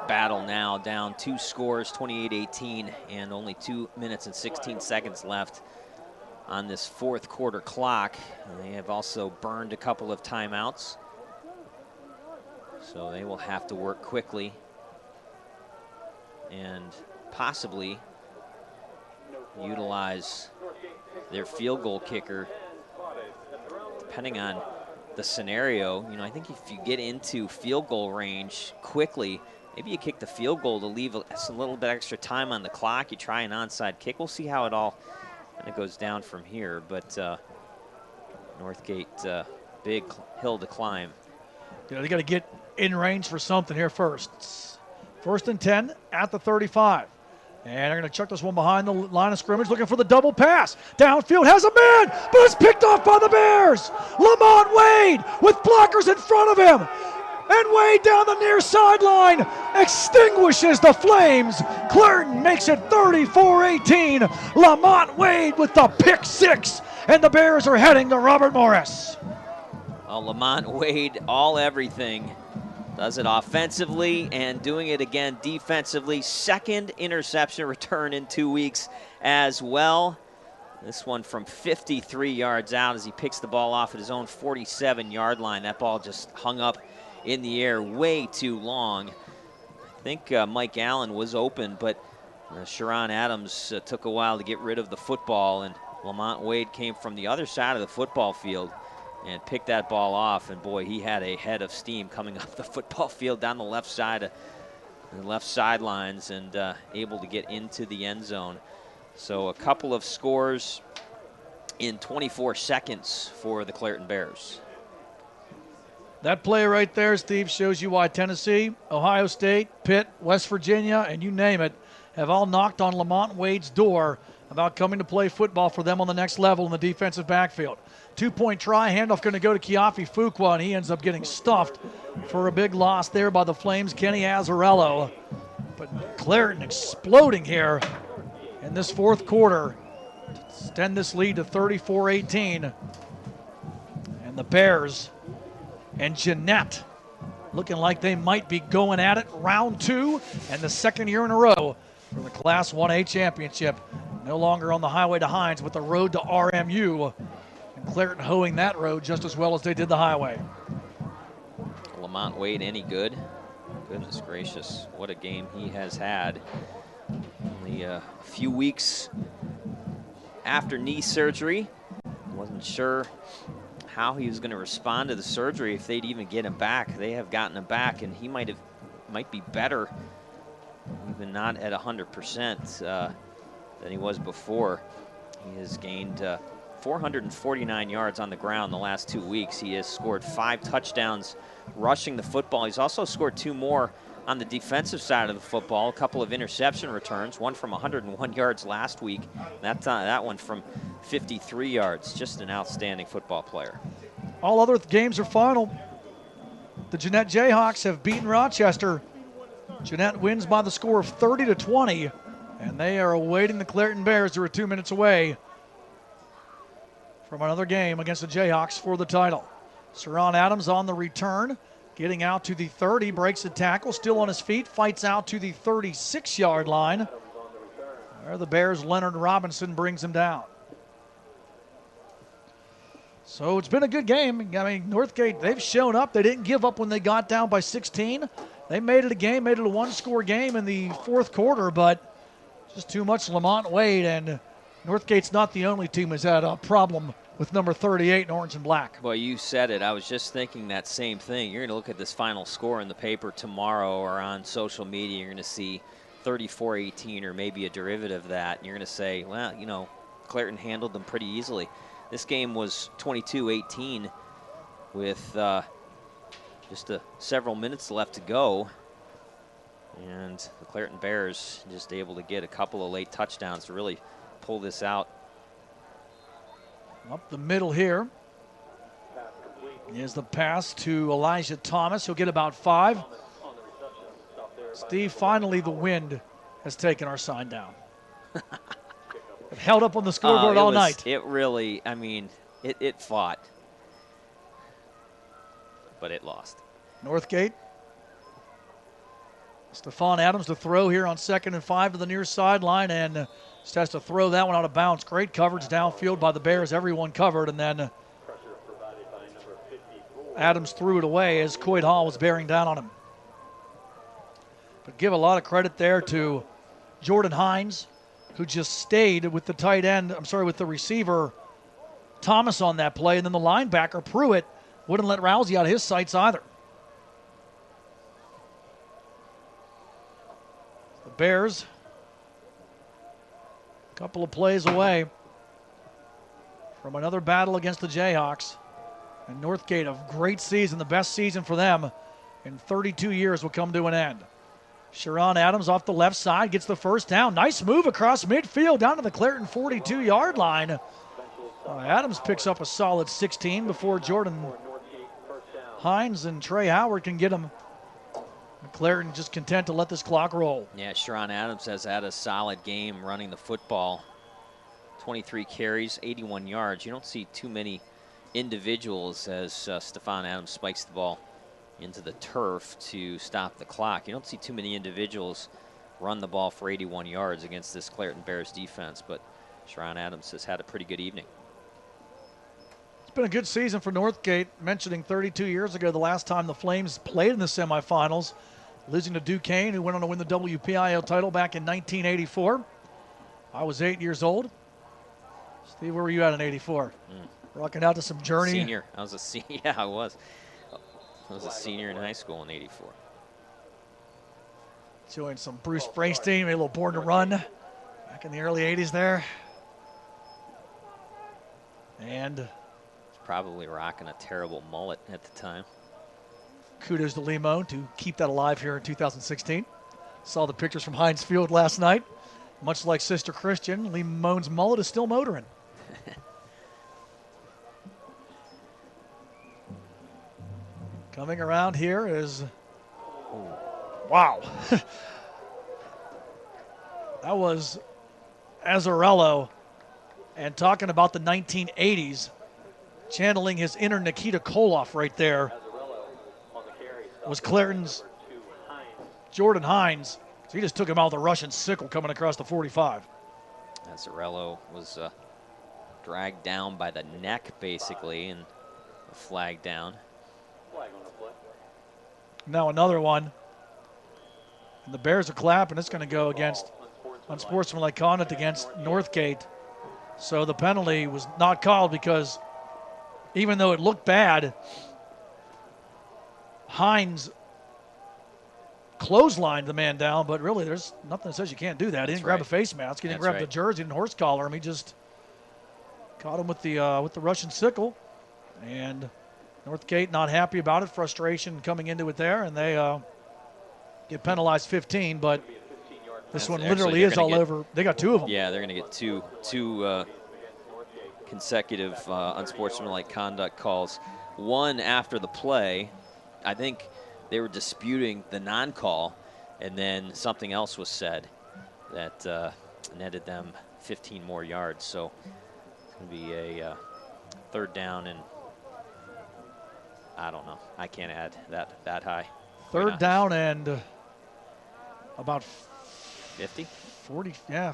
battle now, down 2 scores, 28-18, and only 2 minutes and 16 seconds left on this fourth quarter clock. And they have also burned a couple of timeouts, so they will have to work quickly and possibly utilize their field goal kicker, depending on the scenario. I think if you get into field goal range quickly, maybe you kick the field goal to leave a little bit extra time on the clock. You try an onside kick. We'll see how it all kind of goes down from here. But Northgate, big hill to climb. They got to get in range for something here first. 1st and 10 at the 35. And they're going to chuck this one behind the line of scrimmage, looking for the double pass. Downfield, has a man, but it's picked off by the Bears. Lamont Wade with blockers in front of him. And Wade down the near sideline extinguishes the Flames. Clairton makes it 34-18. Lamont Wade with the pick 6. And the Bears are heading to Robert Morris. Well, Lamont Wade, all everything. Does it offensively and doing it again defensively. 2nd interception return in 2 weeks as well. This one from 53 yards out as he picks the ball off at his own 47-yard line. That ball just hung up in the air way too long. I think Mike Allen was open, but Sharon Adams took a while to get rid of the football, and Lamont Wade came from the other side of the football field and picked that ball off. And boy, he had a head of steam coming up the football field down the left side, the left sidelines, and able to get into the end zone. So a couple of scores in 24 seconds for the Clairton Bears. That play right there, Steve, shows you why Tennessee, Ohio State, Pitt, West Virginia, and you name it, have all knocked on Lamont Wade's door about coming to play football for them on the next level in the defensive backfield. 2-point try, handoff going to go to Kiafi Fuqua, and he ends up getting stuffed for a big loss there by the Flames' Kenny Azzarello. But Clairton exploding here in this fourth quarter to extend this lead to 34-18. And the Bears and Jeanette looking like they might be going at it. Round 2 and the second year in a row for the Class 1A championship. No longer on the highway to Hines, but the road to RMU. And Clairton hoeing that road just as well as they did the highway. Lamont Wade any good? Goodness gracious, what a game he has had. Only a few weeks after knee surgery. Wasn't sure how he was going to respond to the surgery, if they'd even get him back. They have gotten him back, and he might be better, even not at 100% than he was before. He has gained 449 yards on the ground the last 2 weeks. He has scored 5 touchdowns rushing the football. He's also scored 2 more on the defensive side of the football, a couple of interception returns, one from 101 yards last week, that one from 53 yards. Just an outstanding football player. All other games are final. The Jeanette Jayhawks have beaten Rochester. Jeanette wins by the score of 30-20, and they are awaiting the Clairton Bears, who are 2 minutes away from another game against the Jayhawks for the title. Saron Adams on the return, getting out to the 30, breaks the tackle, still on his feet, fights out to the 36-yard line. There the Bears' Leonard Robinson brings him down. So it's been a good game. I mean, Northgate, they've shown up. They didn't give up when they got down by 16. They made it a game, made it a one-score game in the fourth quarter, but just too much Lamont Wade, and Northgate's not the only team that's had a problem with number 38 in orange and black. Boy, you said it. I was just thinking that same thing. You're going to look at this final score in the paper tomorrow or on social media. You're going to see 34-18 or maybe a derivative of that. And you're going to say, well, you know, Clairton handled them pretty easily. This game was 22-18 with just several minutes left to go. And the Clairton Bears just able to get a couple of late touchdowns to really pull this out. Up the middle here is the pass to Elijah Thomas. He'll get about 5. Steve, finally the wind has taken our sign down. It held up on the scoreboard all night. It really, I mean, it fought, but it lost. Northgate. Stephon Adams to throw here on 2nd and 5 to the near sideline, and just has to throw that one out of bounds. Great coverage downfield by the Bears. Everyone covered, and then Adams threw it away as Coyd Hall was bearing down on him. But give a lot of credit there to Jordan Hines, who just stayed with the tight end, with the receiver Thomas on that play, and then the linebacker Pruitt wouldn't let Rousey out of his sights either. The Bears, a couple of plays away from another battle against the Jayhawks. And Northgate, a great season, the best season for them in 32 years, will come to an end. Sharon Adams off the left side gets the first down. Nice move across midfield down to the Clairton 42-yard line. Adams picks up a solid 16 before Jordan Hines and Trey Howard can get him. Clairton just content to let this clock roll. Yeah, Sharon Adams has had a solid game running the football. 23 carries, 81 yards. You don't see too many individuals as Stephon Adams spikes the ball into the turf to stop the clock. You don't see too many individuals run the ball for 81 yards against this Clairton Bears defense, but Sharon Adams has had a pretty good evening. It's been a good season for Northgate. Mentioning 32 years ago, the last time the Flames played in the semifinals, losing to Duquesne, who went on to win the WPIAL title back in 1984. I was 8 years old. Steve, where were you at in 84? Rocking out to some Journey. Senior. I was a senior. Yeah, I was. I was a senior in high school in 84. Joined some Bruce Springsteen, made a little Born to Run back in the early 80s there. And probably rocking a terrible mullet at the time. Kudos to Limon to keep that alive here in 2016. Saw the pictures from Heinz Field last night. Much like Sister Christian, Limon's mullet is still motoring. Coming around here is, wow. That was Azzarello, and talking about the 1980s, channeling his inner Nikita Koloff right there, was Clairton's Jordan Hines. So he just took him out with a Russian sickle coming across the 45. Azzarello was dragged down by the neck, basically, and a flag down. Now another one. And the Bears are clapping. It's going to go against unsportsmanlike conduct against Northgate. So the penalty was not called because even though it looked bad, Hines clotheslined the man down, but really there's nothing that says you can't do that. He didn't grab a face mask. He didn't grab the jersey and horse collar him. He just caught him with the Russian sickle. And Northgate not happy about it. Frustration coming into it there, and they get penalized 15, but this one literally is all over. They got two of them. Yeah, they're going to get two consecutive unsportsmanlike conduct calls. One after the play. I think they were disputing the non-call, and then something else was said that netted them 15 more yards. So it's going to be a third down, and I don't know. I can't add that high. Third down and about 50? 40, yeah,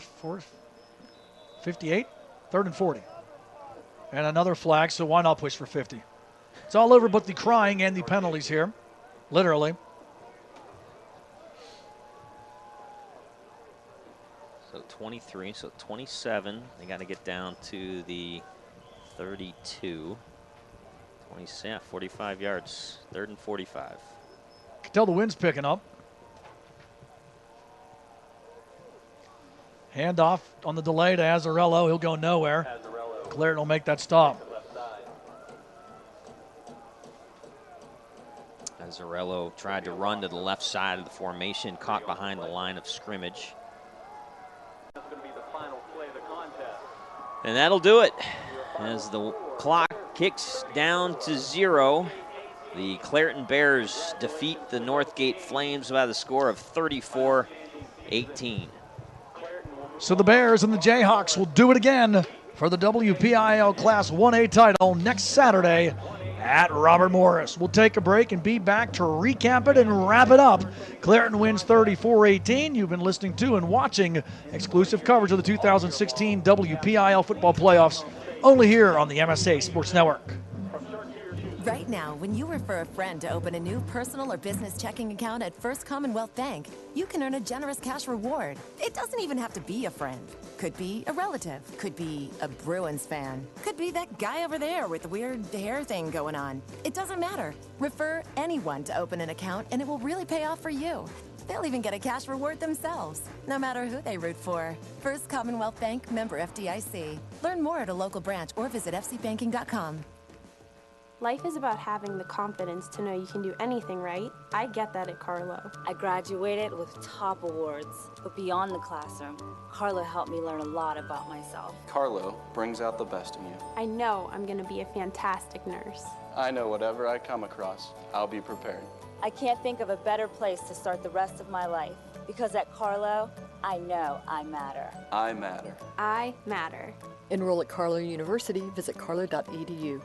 58, third and 40. And another flag, so why not push for 50? It's all over but the crying and the penalties here, literally. So 23, so 27. They got to get down to the 32. 45 yards, third and 45. You can tell the wind's picking up. Handoff on the delay to Azzarello. He'll go nowhere. Clairton will make that stop. Azzarello tried to run to the left side of the formation, caught behind the line of scrimmage. And that'll do it. As the clock kicks down to 0, the Clairton Bears defeat the Northgate Flames by the score of 34-18. So the Bears and the Jayhawks will do it again for the WPIAL Class 1A title next Saturday at Robert Morris. We'll take a break and be back to recap it and wrap it up. Clairton wins 34-18. You've been listening to and watching exclusive coverage of the 2016 WPIAL football playoffs only here on the MSA Sports Network. Right now, when you refer a friend to open a new personal or business checking account at First Commonwealth Bank, you can earn a generous cash reward. It doesn't even have to be a friend. Could be a relative. Could be a Bruins fan. Could be that guy over there with the weird hair thing going on. It doesn't matter. Refer anyone to open an account and it will really pay off for you. They'll even get a cash reward themselves, no matter who they root for. First Commonwealth Bank, member FDIC. Learn more at a local branch or visit fcbanking.com. Life is about having the confidence to know you can do anything right. I get that at Carlo. I graduated with top awards, but beyond the classroom, Carlo helped me learn a lot about myself. Carlo brings out the best in you. I know I'm going to be a fantastic nurse. I know whatever I come across, I'll be prepared. I can't think of a better place to start the rest of my life, because at Carlo, I know I matter. I matter. I matter. Enroll at Carlo University. Visit carlo.edu.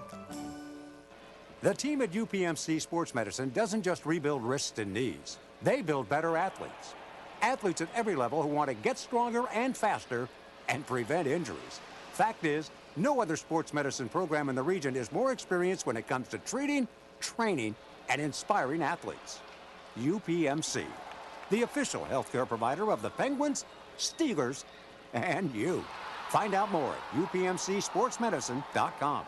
The team at UPMC Sports Medicine doesn't just rebuild wrists and knees. They build better athletes. Athletes at every level who want to get stronger and faster and prevent injuries. Fact is, no other sports medicine program in the region is more experienced when it comes to treating, training, and inspiring athletes. UPMC, the official healthcare provider of the Penguins, Steelers, and you. Find out more at upmcsportsmedicine.com.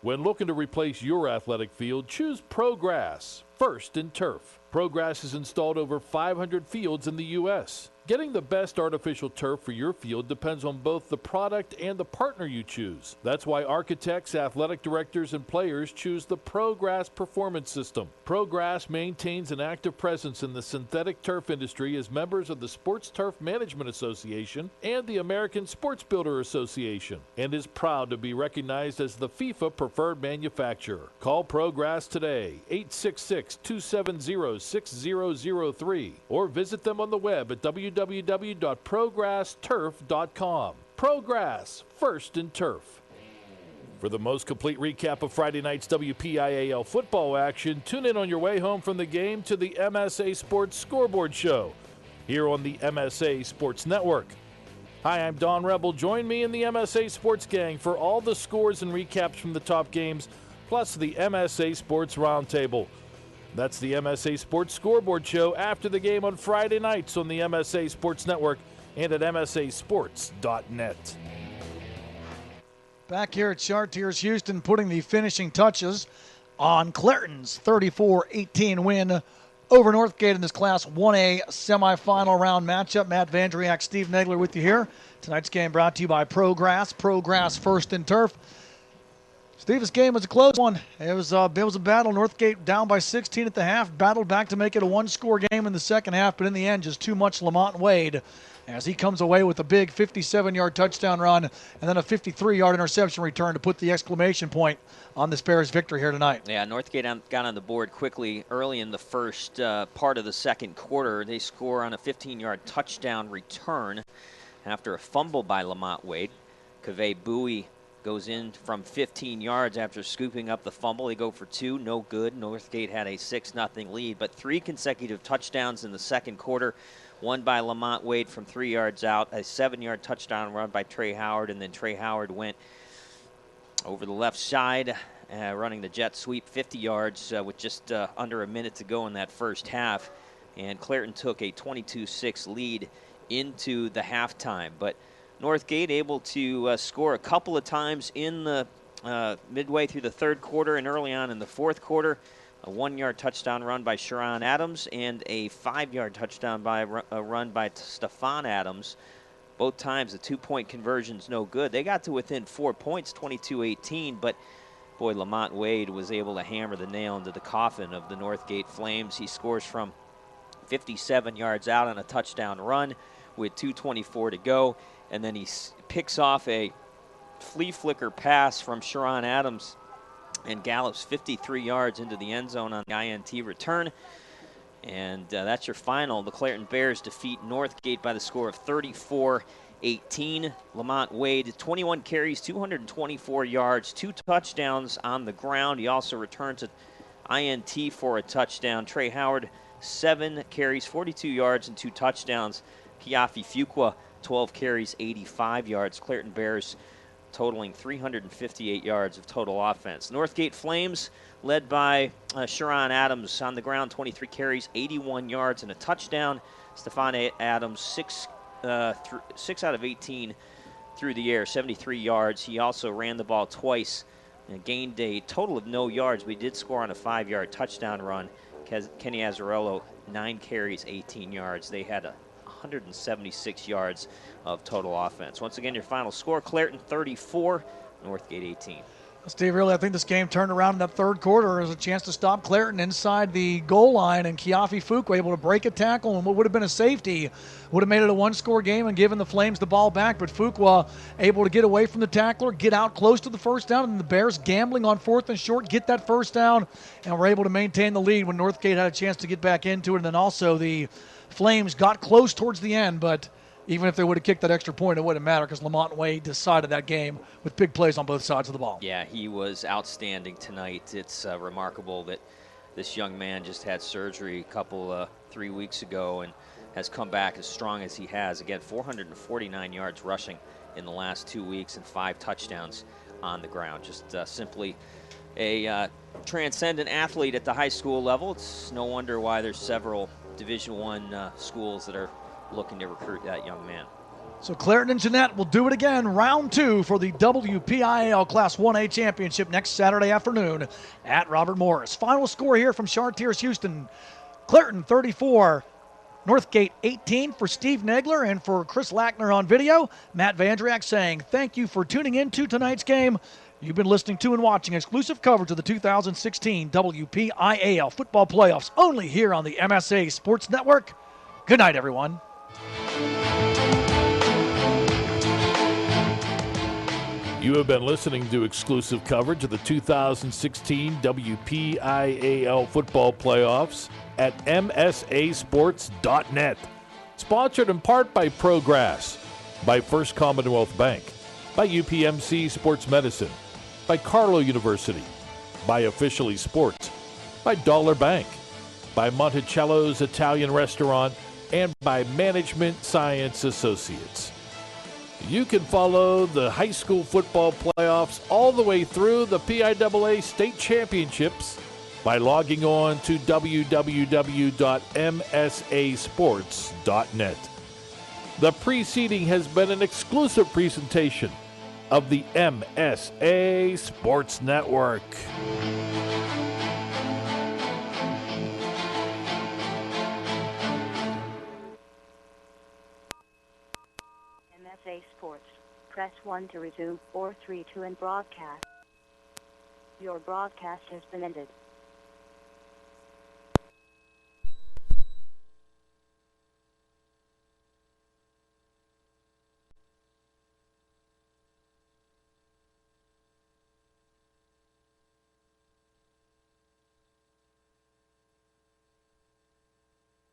When looking to replace your athletic field, choose ProGrass, first in turf. ProGrass has installed over 500 fields in the U.S. Getting the best artificial turf for your field depends on both the product and the partner you choose. That's why architects, athletic directors, and players choose the ProGrass Performance System. ProGrass maintains an active presence in the synthetic turf industry as members of the Sports Turf Management Association and the American Sports Builder Association, and is proud to be recognized as the FIFA preferred manufacturer. Call ProGrass today, 866-270-6003, or visit them on the web at www.progressturf.com. ProGrass, first in turf. For the most complete recap of Friday night's WPIAL football action, tune in on your way home from the game to the MSA Sports Scoreboard Show here on the MSA Sports Network. Hi, I'm Don Rebel. Join me in the MSA Sports Gang for all the scores and recaps from the top games, plus the MSA Sports Roundtable. That's the MSA Sports Scoreboard Show after the game on Friday nights on the MSA Sports Network and at msasports.net. Back here at Chartiers-Houston, putting the finishing touches on Clairton's 34-18 win over Northgate in this Class 1A semifinal round matchup. Matt Vandriak, Steve Nagler with you here. Tonight's game brought to you by ProGrass. ProGrass, first in turf. Steve, this game was a close one. It was a battle. Northgate down by 16 at the half, battled back to make it a one-score game in the second half, but in the end, just too much Lamont Wade as he comes away with a big 57-yard touchdown run and then a 53-yard interception return to put the exclamation point on this Bears victory here tonight. Yeah, Northgate got on the board quickly early in the first part of the second quarter. They score on a 15-yard touchdown return after a fumble by Lamont Wade. Kaveh Bowie goes in from 15 yards after scooping up the fumble. They go for two, no good. Northgate had a 6-0 lead, but 3 consecutive touchdowns in the second quarter. One by Lamont Wade from 3 yards out, a 7-yard touchdown run by Trey Howard, and then Trey Howard went over the left side, running the jet sweep 50 yards with just under a minute to go in that first half. And Clairton took a 22-6 lead into the halftime. But Northgate able to score a couple of times in the midway through the third quarter and early on in the fourth quarter. A 1-yard touchdown run by Sharon Adams and a 5-yard touchdown run by Stephon Adams. Both times the 2-point conversion's no good. They got to within 4 points, 22-18, but boy, Lamont Wade was able to hammer the nail into the coffin of the Northgate Flames. He scores from 57 yards out on a touchdown run with 2:24 to go. And then he picks off a flea flicker pass from Sharon Adams and gallops 53 yards into the end zone on the INT return. And that's your final. The Clairton Bears defeat Northgate by the score of 34-18. Lamont Wade, 21 carries, 224 yards, 2 touchdowns on the ground. He also returns an INT for a touchdown. Trey Howard, 7 carries, 42 yards, and 2 touchdowns. Kiafi Fuqua, 12 carries, 85 yards. Clairton Bears totaling 358 yards of total offense. Northgate Flames, led by Sharon Adams on the ground, 23 carries, 81 yards, and a touchdown. Stephon Adams, 6 out of 18 through the air, 73 yards. He also ran the ball twice and gained a total of no yards, but he did score on a 5-yard touchdown run. Kenny Azzarello, 9 carries, 18 yards. They had 176 yards of total offense. Once again, your final score, Clairton 34, Northgate 18. Steve, really, I think this game turned around in that third quarter. There was a chance to stop Clairton inside the goal line, and Kiafi Fuqua able to break a tackle, and what would have been a safety would have made it a one-score game and given the Flames the ball back. But Fuqua able to get away from the tackler, get out close to the first down, and the Bears gambling on 4th and short, get that first down, and were able to maintain the lead when Northgate had a chance to get back into it. And then also the Flames got close towards the end, but even if they would have kicked that extra point, it wouldn't matter because Lamont Wade decided that game with big plays on both sides of the ball. Yeah, he was outstanding tonight. It's remarkable that this young man just had surgery a 3 weeks ago and has come back as strong as he has. Again, 449 yards rushing in the last 2 weeks and 5 touchdowns on the ground. Just simply a transcendent athlete at the high school level. It's no wonder why there's several Division I schools that are looking to recruit that young man. So Clairton and Jeanette will do it again, round 2 for the WPIAL Class 1A Championship next Saturday afternoon at Robert Morris. Final score here from Chartiers-Houston. Clairton 34, Northgate 18 for Steve Nagler, and for Chris Lackner on video, Matt Vandriak saying thank you for tuning in to tonight's game. You've been listening to and watching exclusive coverage of the 2016 WPIAL football playoffs only here on the MSA Sports Network. Good night, everyone. You have been listening to exclusive coverage of the 2016 WPIAL football playoffs at MSASports.net. Sponsored in part by Progress, by First Commonwealth Bank, by UPMC Sports Medicine, by Carlow University, by Officially Sports, by Dollar Bank, by Monticello's Italian Restaurant, and by Management Science Associates. You can follow the high school football playoffs all the way through the PIAA state championships by logging on to www.msasports.net. The preceding has been an exclusive presentation of the MSA Sports Network. MSA Sports. Press 1 to resume or 3 to end broadcast. Your broadcast has been ended.